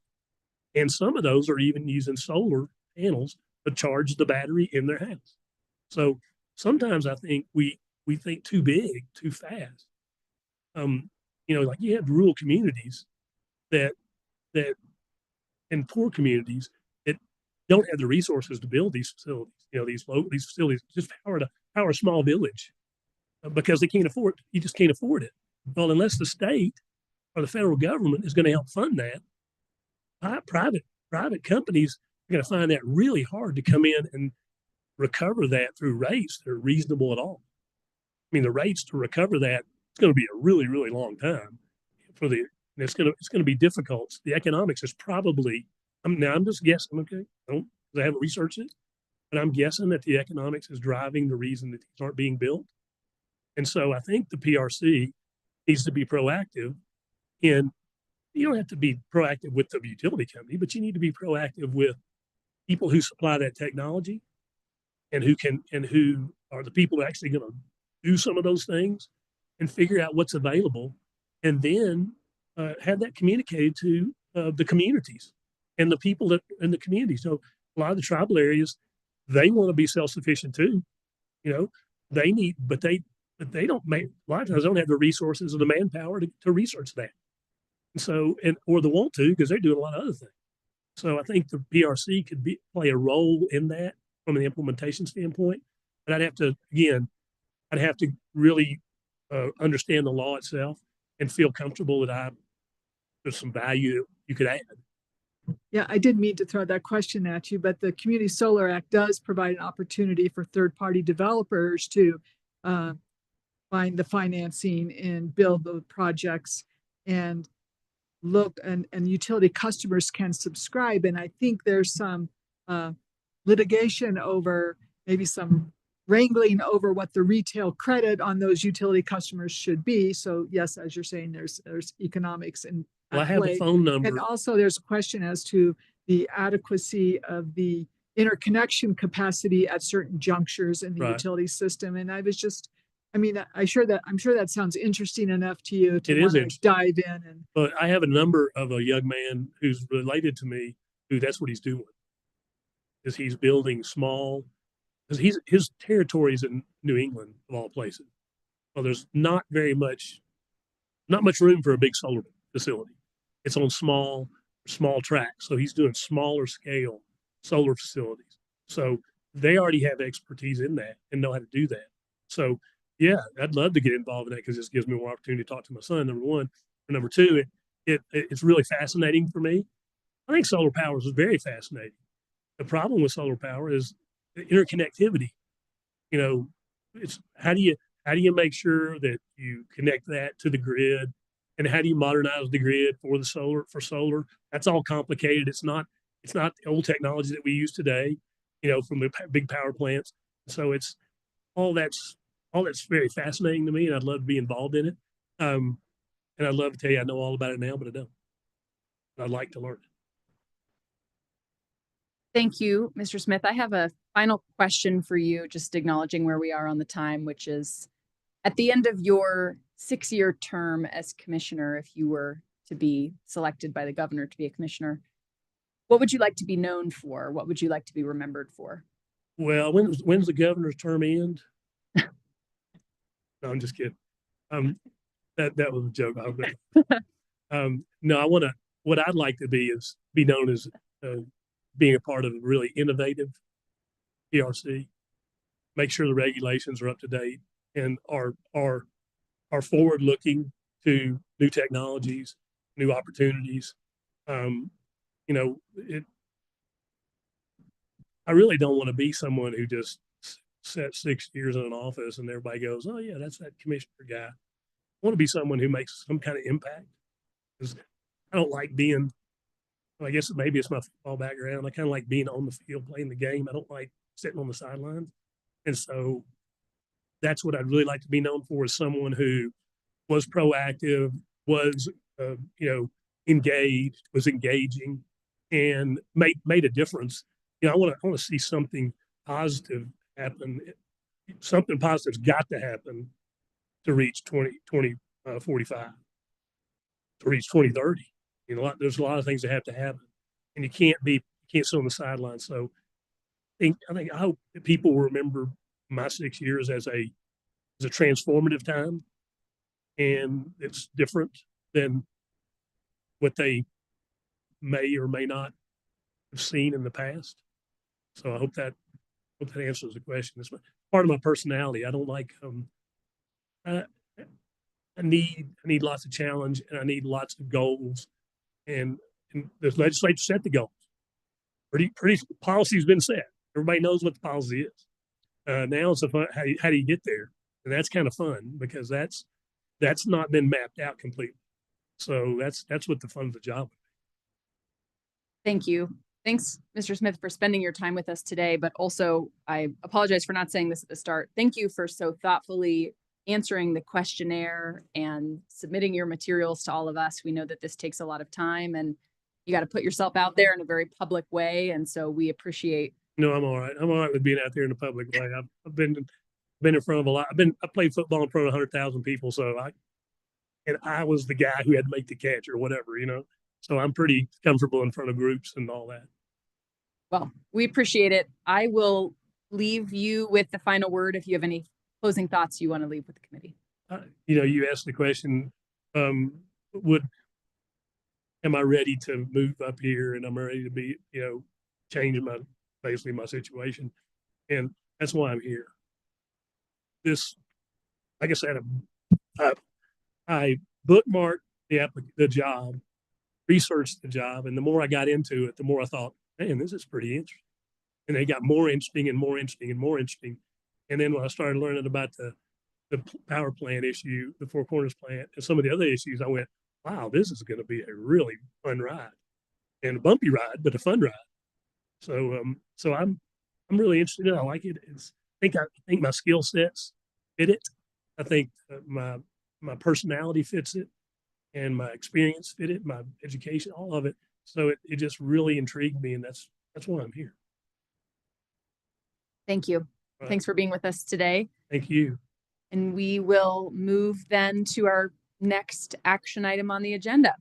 And some of those are even using solar panels to charge the battery in their house. So sometimes I think we think too big, too fast. Like you have rural communities that and poor communities that don't have the resources to build these facilities. These facilities just power a small village because they can't afford it. You just can't afford it. Well, unless the state or the federal government is going to help fund that, private companies are going to find that really hard to come in and recover that through rates that are reasonable at all. I mean, the rates to recover that, it's going to be a really, really long time it's going to be difficult. The economics is probably I'm just guessing, okay? I haven't researched it, but I'm guessing that the economics is driving the reason that these aren't being built. And so I think the PRC needs to be proactive in, you don't have to be proactive with the utility company, but you need to be proactive with people who supply that technology and who are the people who are actually going to do some of those things and figure out what's available, and then have that communicated to the communities and the people that in the community. So a lot of the tribal areas, they want to be self-sufficient too. You know, they need, but they don't make, a lot of times don't have the resources or the manpower to research that. And so, or the want to, because they're doing a lot of other things. So I think the PRC could play a role in that from an implementation standpoint. But I'd have to really understand the law itself and feel comfortable that there's some value you could add. Yeah, I did mean to throw that question at you, but the Community Solar Act does provide an opportunity for third-party developers to find the financing and build the projects, and look, and utility customers can subscribe. And I think there's some litigation over, maybe some wrangling over what the retail credit on those utility customers should be. So yes, as you're saying, there's economics and well, I have a phone number. And also there's a question as to the adequacy of the interconnection capacity at certain junctures in the utility system. And I was just, I mean, I'm sure that sounds interesting enough to you to want to dive in. And but I have a number of a young man who's related to me who that's what he's doing. Is he's building small, because his territory is in New England of all places. Well, there's not much room for a big solar facility. It's on small tracks. So he's doing smaller scale solar facilities. So they already have expertise in that and know how to do that. So yeah, I'd love to get involved in that because this gives me more opportunity to talk to my son, number one. And number two, it's really fascinating for me. I think solar power is very fascinating. The problem with solar power is the interconnectivity. You know, it's how do you make sure that you connect that to the grid, and how do you modernize the grid for solar? That's all complicated. It's not the old technology that we use today, you know, from the big power plants. So it's all that's very fascinating to me, and I'd love to be involved in it. And I'd love to tell you I know all about it now, but I don't. I'd like to learn it. Thank you, Mr. Smith. I have a final question for you, just acknowledging where we are on the time, which is at the end of your 6-year term as commissioner, if you were to be selected by the governor to be a commissioner, what would you like to be known for? What would you like to be remembered for? Well, when's the governor's term end? No, I'm just kidding. That was a joke. No, what I'd like to be known as being a part of a really innovative PRC, make sure the regulations are up to date and are forward looking to new technologies, new opportunities. You know, I really don't want to be someone who just sat 6 years in an office and everybody goes, oh yeah, that's that commissioner guy. I want to be someone who makes some kind of impact. Because I don't like being, I guess maybe it's my football background. I kind of like being on the field, playing the game. I don't like sitting on the sidelines. And so that's what I'd really like to be known for, is someone who was proactive, was, engaged, was engaging, and made a difference. You know, I want to see something positive happen. Something positive's got to happen to reach 2045, to reach 2030. You know, there's a lot of things that have to happen, and you can't sit on the sidelines. So I hope that people will remember my 6 years as a transformative time, and it's different than what they may or may not have seen in the past. So I hope that answers the question. It's part of my personality. I don't like I need lots of challenge, and I need lots of goals, and the legislature set the goals. Pretty policy's been set. Everybody knows what the policy is. Now it's how do you get there? And that's kind of fun, because that's not been mapped out completely. So that's what the fun of the job would be. Thank you. Thanks, Mr. Smith, for spending your time with us today, but also I apologize for not saying this at the start. Thank you for so thoughtfully answering the questionnaire and submitting your materials to all of us. We know that this takes a lot of time and you got to put yourself out there in a very public way. And so we appreciate. No, I'm all right. I'm all right with being out there in a public way. I've been in front of a lot. I played football in front of 100,000 people. So I was the guy who had to make the catch or whatever, you know. So I'm pretty comfortable in front of groups and all that. Well, we appreciate it. I will leave you with the final word if you have any closing thoughts you want to leave with the committee. You know, you asked the question, am I ready to move up here and I'm ready to be, you know, change basically my situation. And that's why I'm here. This, like I said, I bookmarked the job, researched the job, and the more I got into it, the more I thought, man, this is pretty interesting. And they got more interesting and more interesting and more interesting. And then when I started learning about the power plant issue, the Four Corners plant, and some of the other issues, I went, wow, this is going to be a really fun ride, and a bumpy ride, but a fun ride. So, so I'm really interested in it. I like it. I think my skill sets fit it. I think my personality fits it, and my experience fit it, my education, all of it. So it just really intrigued me, and that's why I'm here. Thank you. Right. Thanks for being with us today. Thank you. And we will move then to our next action item on the agenda.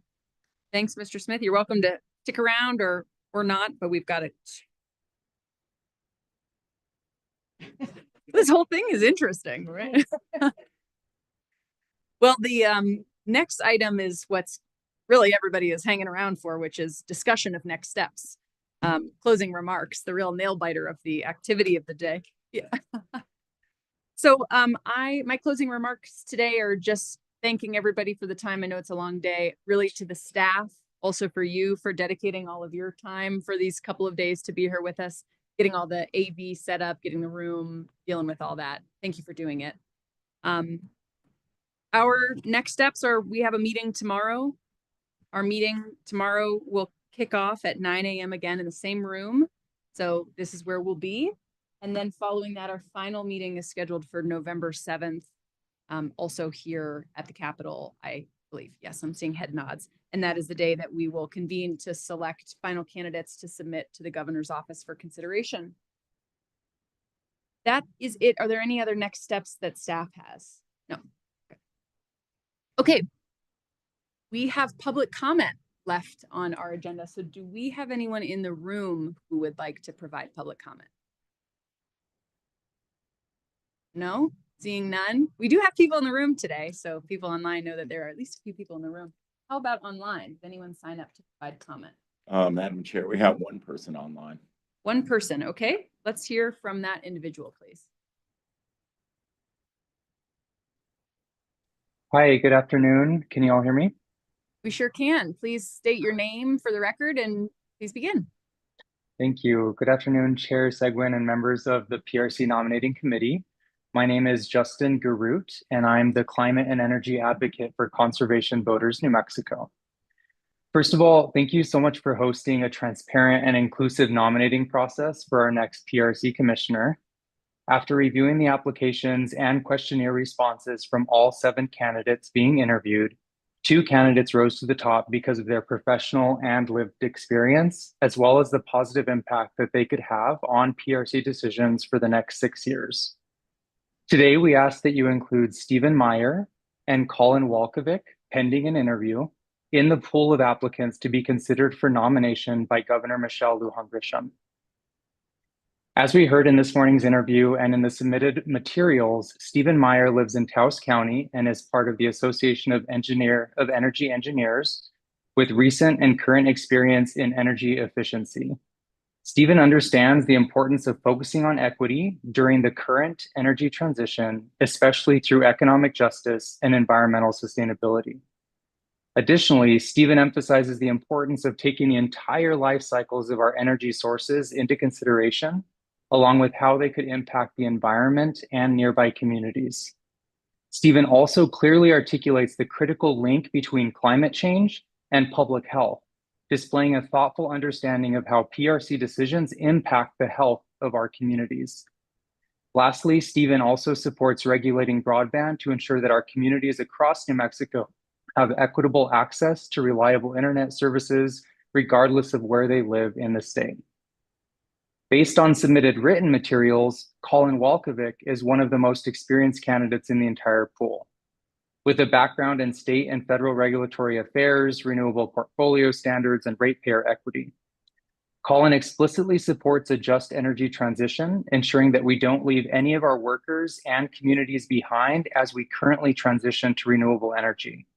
Thanks, Mr. Smith. You're welcome to stick around or not, but we've got it. This whole thing is interesting, right? Well, the next item is what's really everybody is hanging around for, which is discussion of next steps. Closing remarks, the real nail biter of the activity of the day. Yeah. So my closing remarks today are just thanking everybody for the time. I know it's a long day, really to the staff, also for you for dedicating all of your time for these couple of days to be here with us, getting all the AV set up, getting the room, dealing with all that. Thank you for doing it. Our next steps are we have a meeting tomorrow. Our meeting tomorrow will kick off at 9 a.m. again in the same room. So this is where we'll be. And then following that, our final meeting is scheduled for November 7th, also here at the Capitol, I believe. Yes, I'm seeing head nods. And that is the day that we will convene to select final candidates to submit to the governor's office for consideration. That is it. Are there any other next steps that staff has? No. Okay. We have public comment left on our agenda. So do we have anyone in the room who would like to provide public comment? No? Seeing none? We do have people in the room today, so people online know that there are at least a few people in the room. How about online? Did anyone sign up to provide comment? Madam Chair, we have one person online. One person, okay. Let's hear from that individual, please. Hi, good afternoon. Can you all hear me? We sure can. Please state your name for the record and please begin. Thank you. Good afternoon, Chair Seguin and members of the PRC Nominating Committee. My name is Justin Garut, and I'm the Climate and Energy Advocate for Conservation Voters, New Mexico. First of all, thank you so much for hosting a transparent and inclusive nominating process for our next PRC Commissioner. After reviewing the applications and questionnaire responses from all 7 candidates being interviewed, 2 candidates rose to the top because of their professional and lived experience, as well as the positive impact that they could have on PRC decisions for the next 6 years. Today, we ask that you include Stephen Meyer and Colin Walkovic, pending an interview, in the pool of applicants to be considered for nomination by Governor Michelle Lujan Grisham. As we heard in this morning's interview and in the submitted materials, Stephen Meyer lives in Taos County and is part of the Association of Energy Engineers with recent and current experience in energy efficiency. Stephen understands the importance of focusing on equity during the current energy transition, especially through economic justice and environmental sustainability. Additionally, Stephen emphasizes the importance of taking the entire life cycles of our energy sources into consideration, along with how they could impact the environment and nearby communities. Stephen also clearly articulates the critical link between climate change and public health, displaying a thoughtful understanding of how PRC decisions impact the health of our communities. Lastly, Stephen also supports regulating broadband to ensure that our communities across New Mexico have equitable access to reliable internet services, regardless of where they live in the state. Based on submitted written materials, Colin Walkovic is one of the most experienced candidates in the entire pool. With a background in state and federal regulatory affairs, renewable portfolio standards, and ratepayer equity. Colin explicitly supports a just energy transition, ensuring that we don't leave any of our workers and communities behind as we currently transition to renewable energy.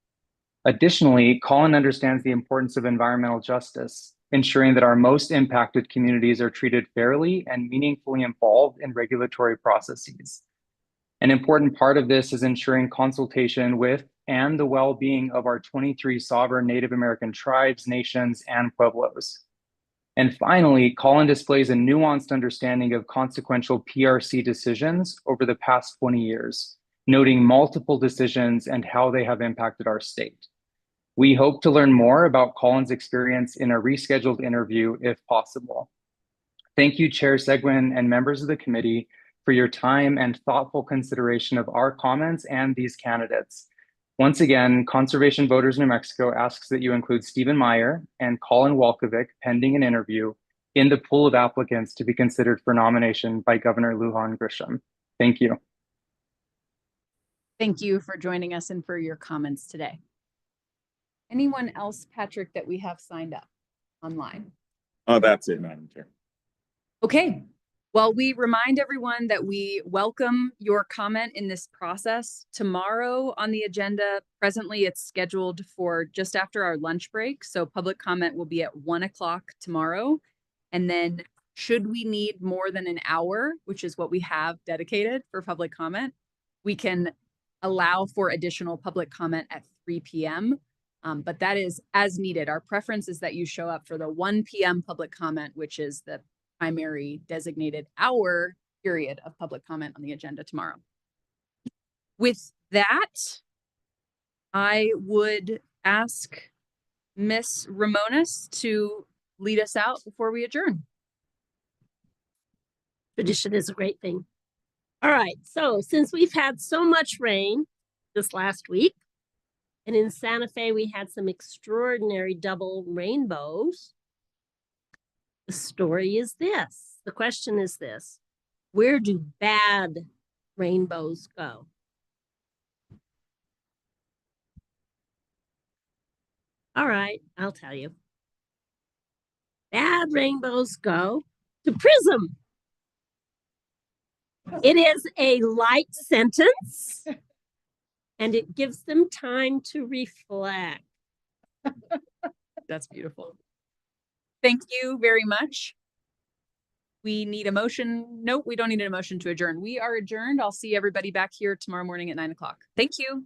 Additionally, Colin understands the importance of environmental justice, ensuring that our most impacted communities are treated fairly and meaningfully involved in regulatory processes. An important part of this is ensuring consultation with and the well-being of our 23 sovereign Native American tribes, nations, and pueblos. And finally, Colin displays a nuanced understanding of consequential PRC decisions over the past 20 years, noting multiple decisions and how they have impacted our state. We hope to learn more about Colin's experience in a rescheduled interview if possible. Thank you, Chair Seguin and members of the committee for your time and thoughtful consideration of our comments and these candidates. Once again, Conservation Voters New Mexico asks that you include Stephen Meyer and Colin Walkovic pending an interview in the pool of applicants to be considered for nomination by Governor Lujan Grisham. Thank you. Thank you for joining us and for your comments today. Anyone else, Patrick, that we have signed up online? Oh, that's it, Madam Chair. Okay. Well, we remind everyone that we welcome your comment in this process. Tomorrow on the agenda, presently it's scheduled for just after our lunch break. So public comment will be at 1 o'clock tomorrow. And then should we need more than an hour, which is what we have dedicated for public comment, we can allow for additional public comment at 3 p.m. But that is as needed. Our preference is that you show up for the 1 p.m. public comment, which is the primary designated hour period of public comment on the agenda tomorrow. With that, I would ask Miss Ramones to lead us out before we adjourn. Tradition is a great thing. All right, so since we've had so much rain this last week, and in Santa Fe we had some extraordinary double rainbows, the story is this. The question is this: where do bad rainbows go? All right, I'll tell you. Bad rainbows go to Prism. It is a light sentence, and it gives them time to reflect. That's beautiful. Thank you very much. We need a motion. Nope, we don't need a motion to adjourn. We are adjourned. I'll see everybody back here tomorrow morning at 9 o'clock. Thank you.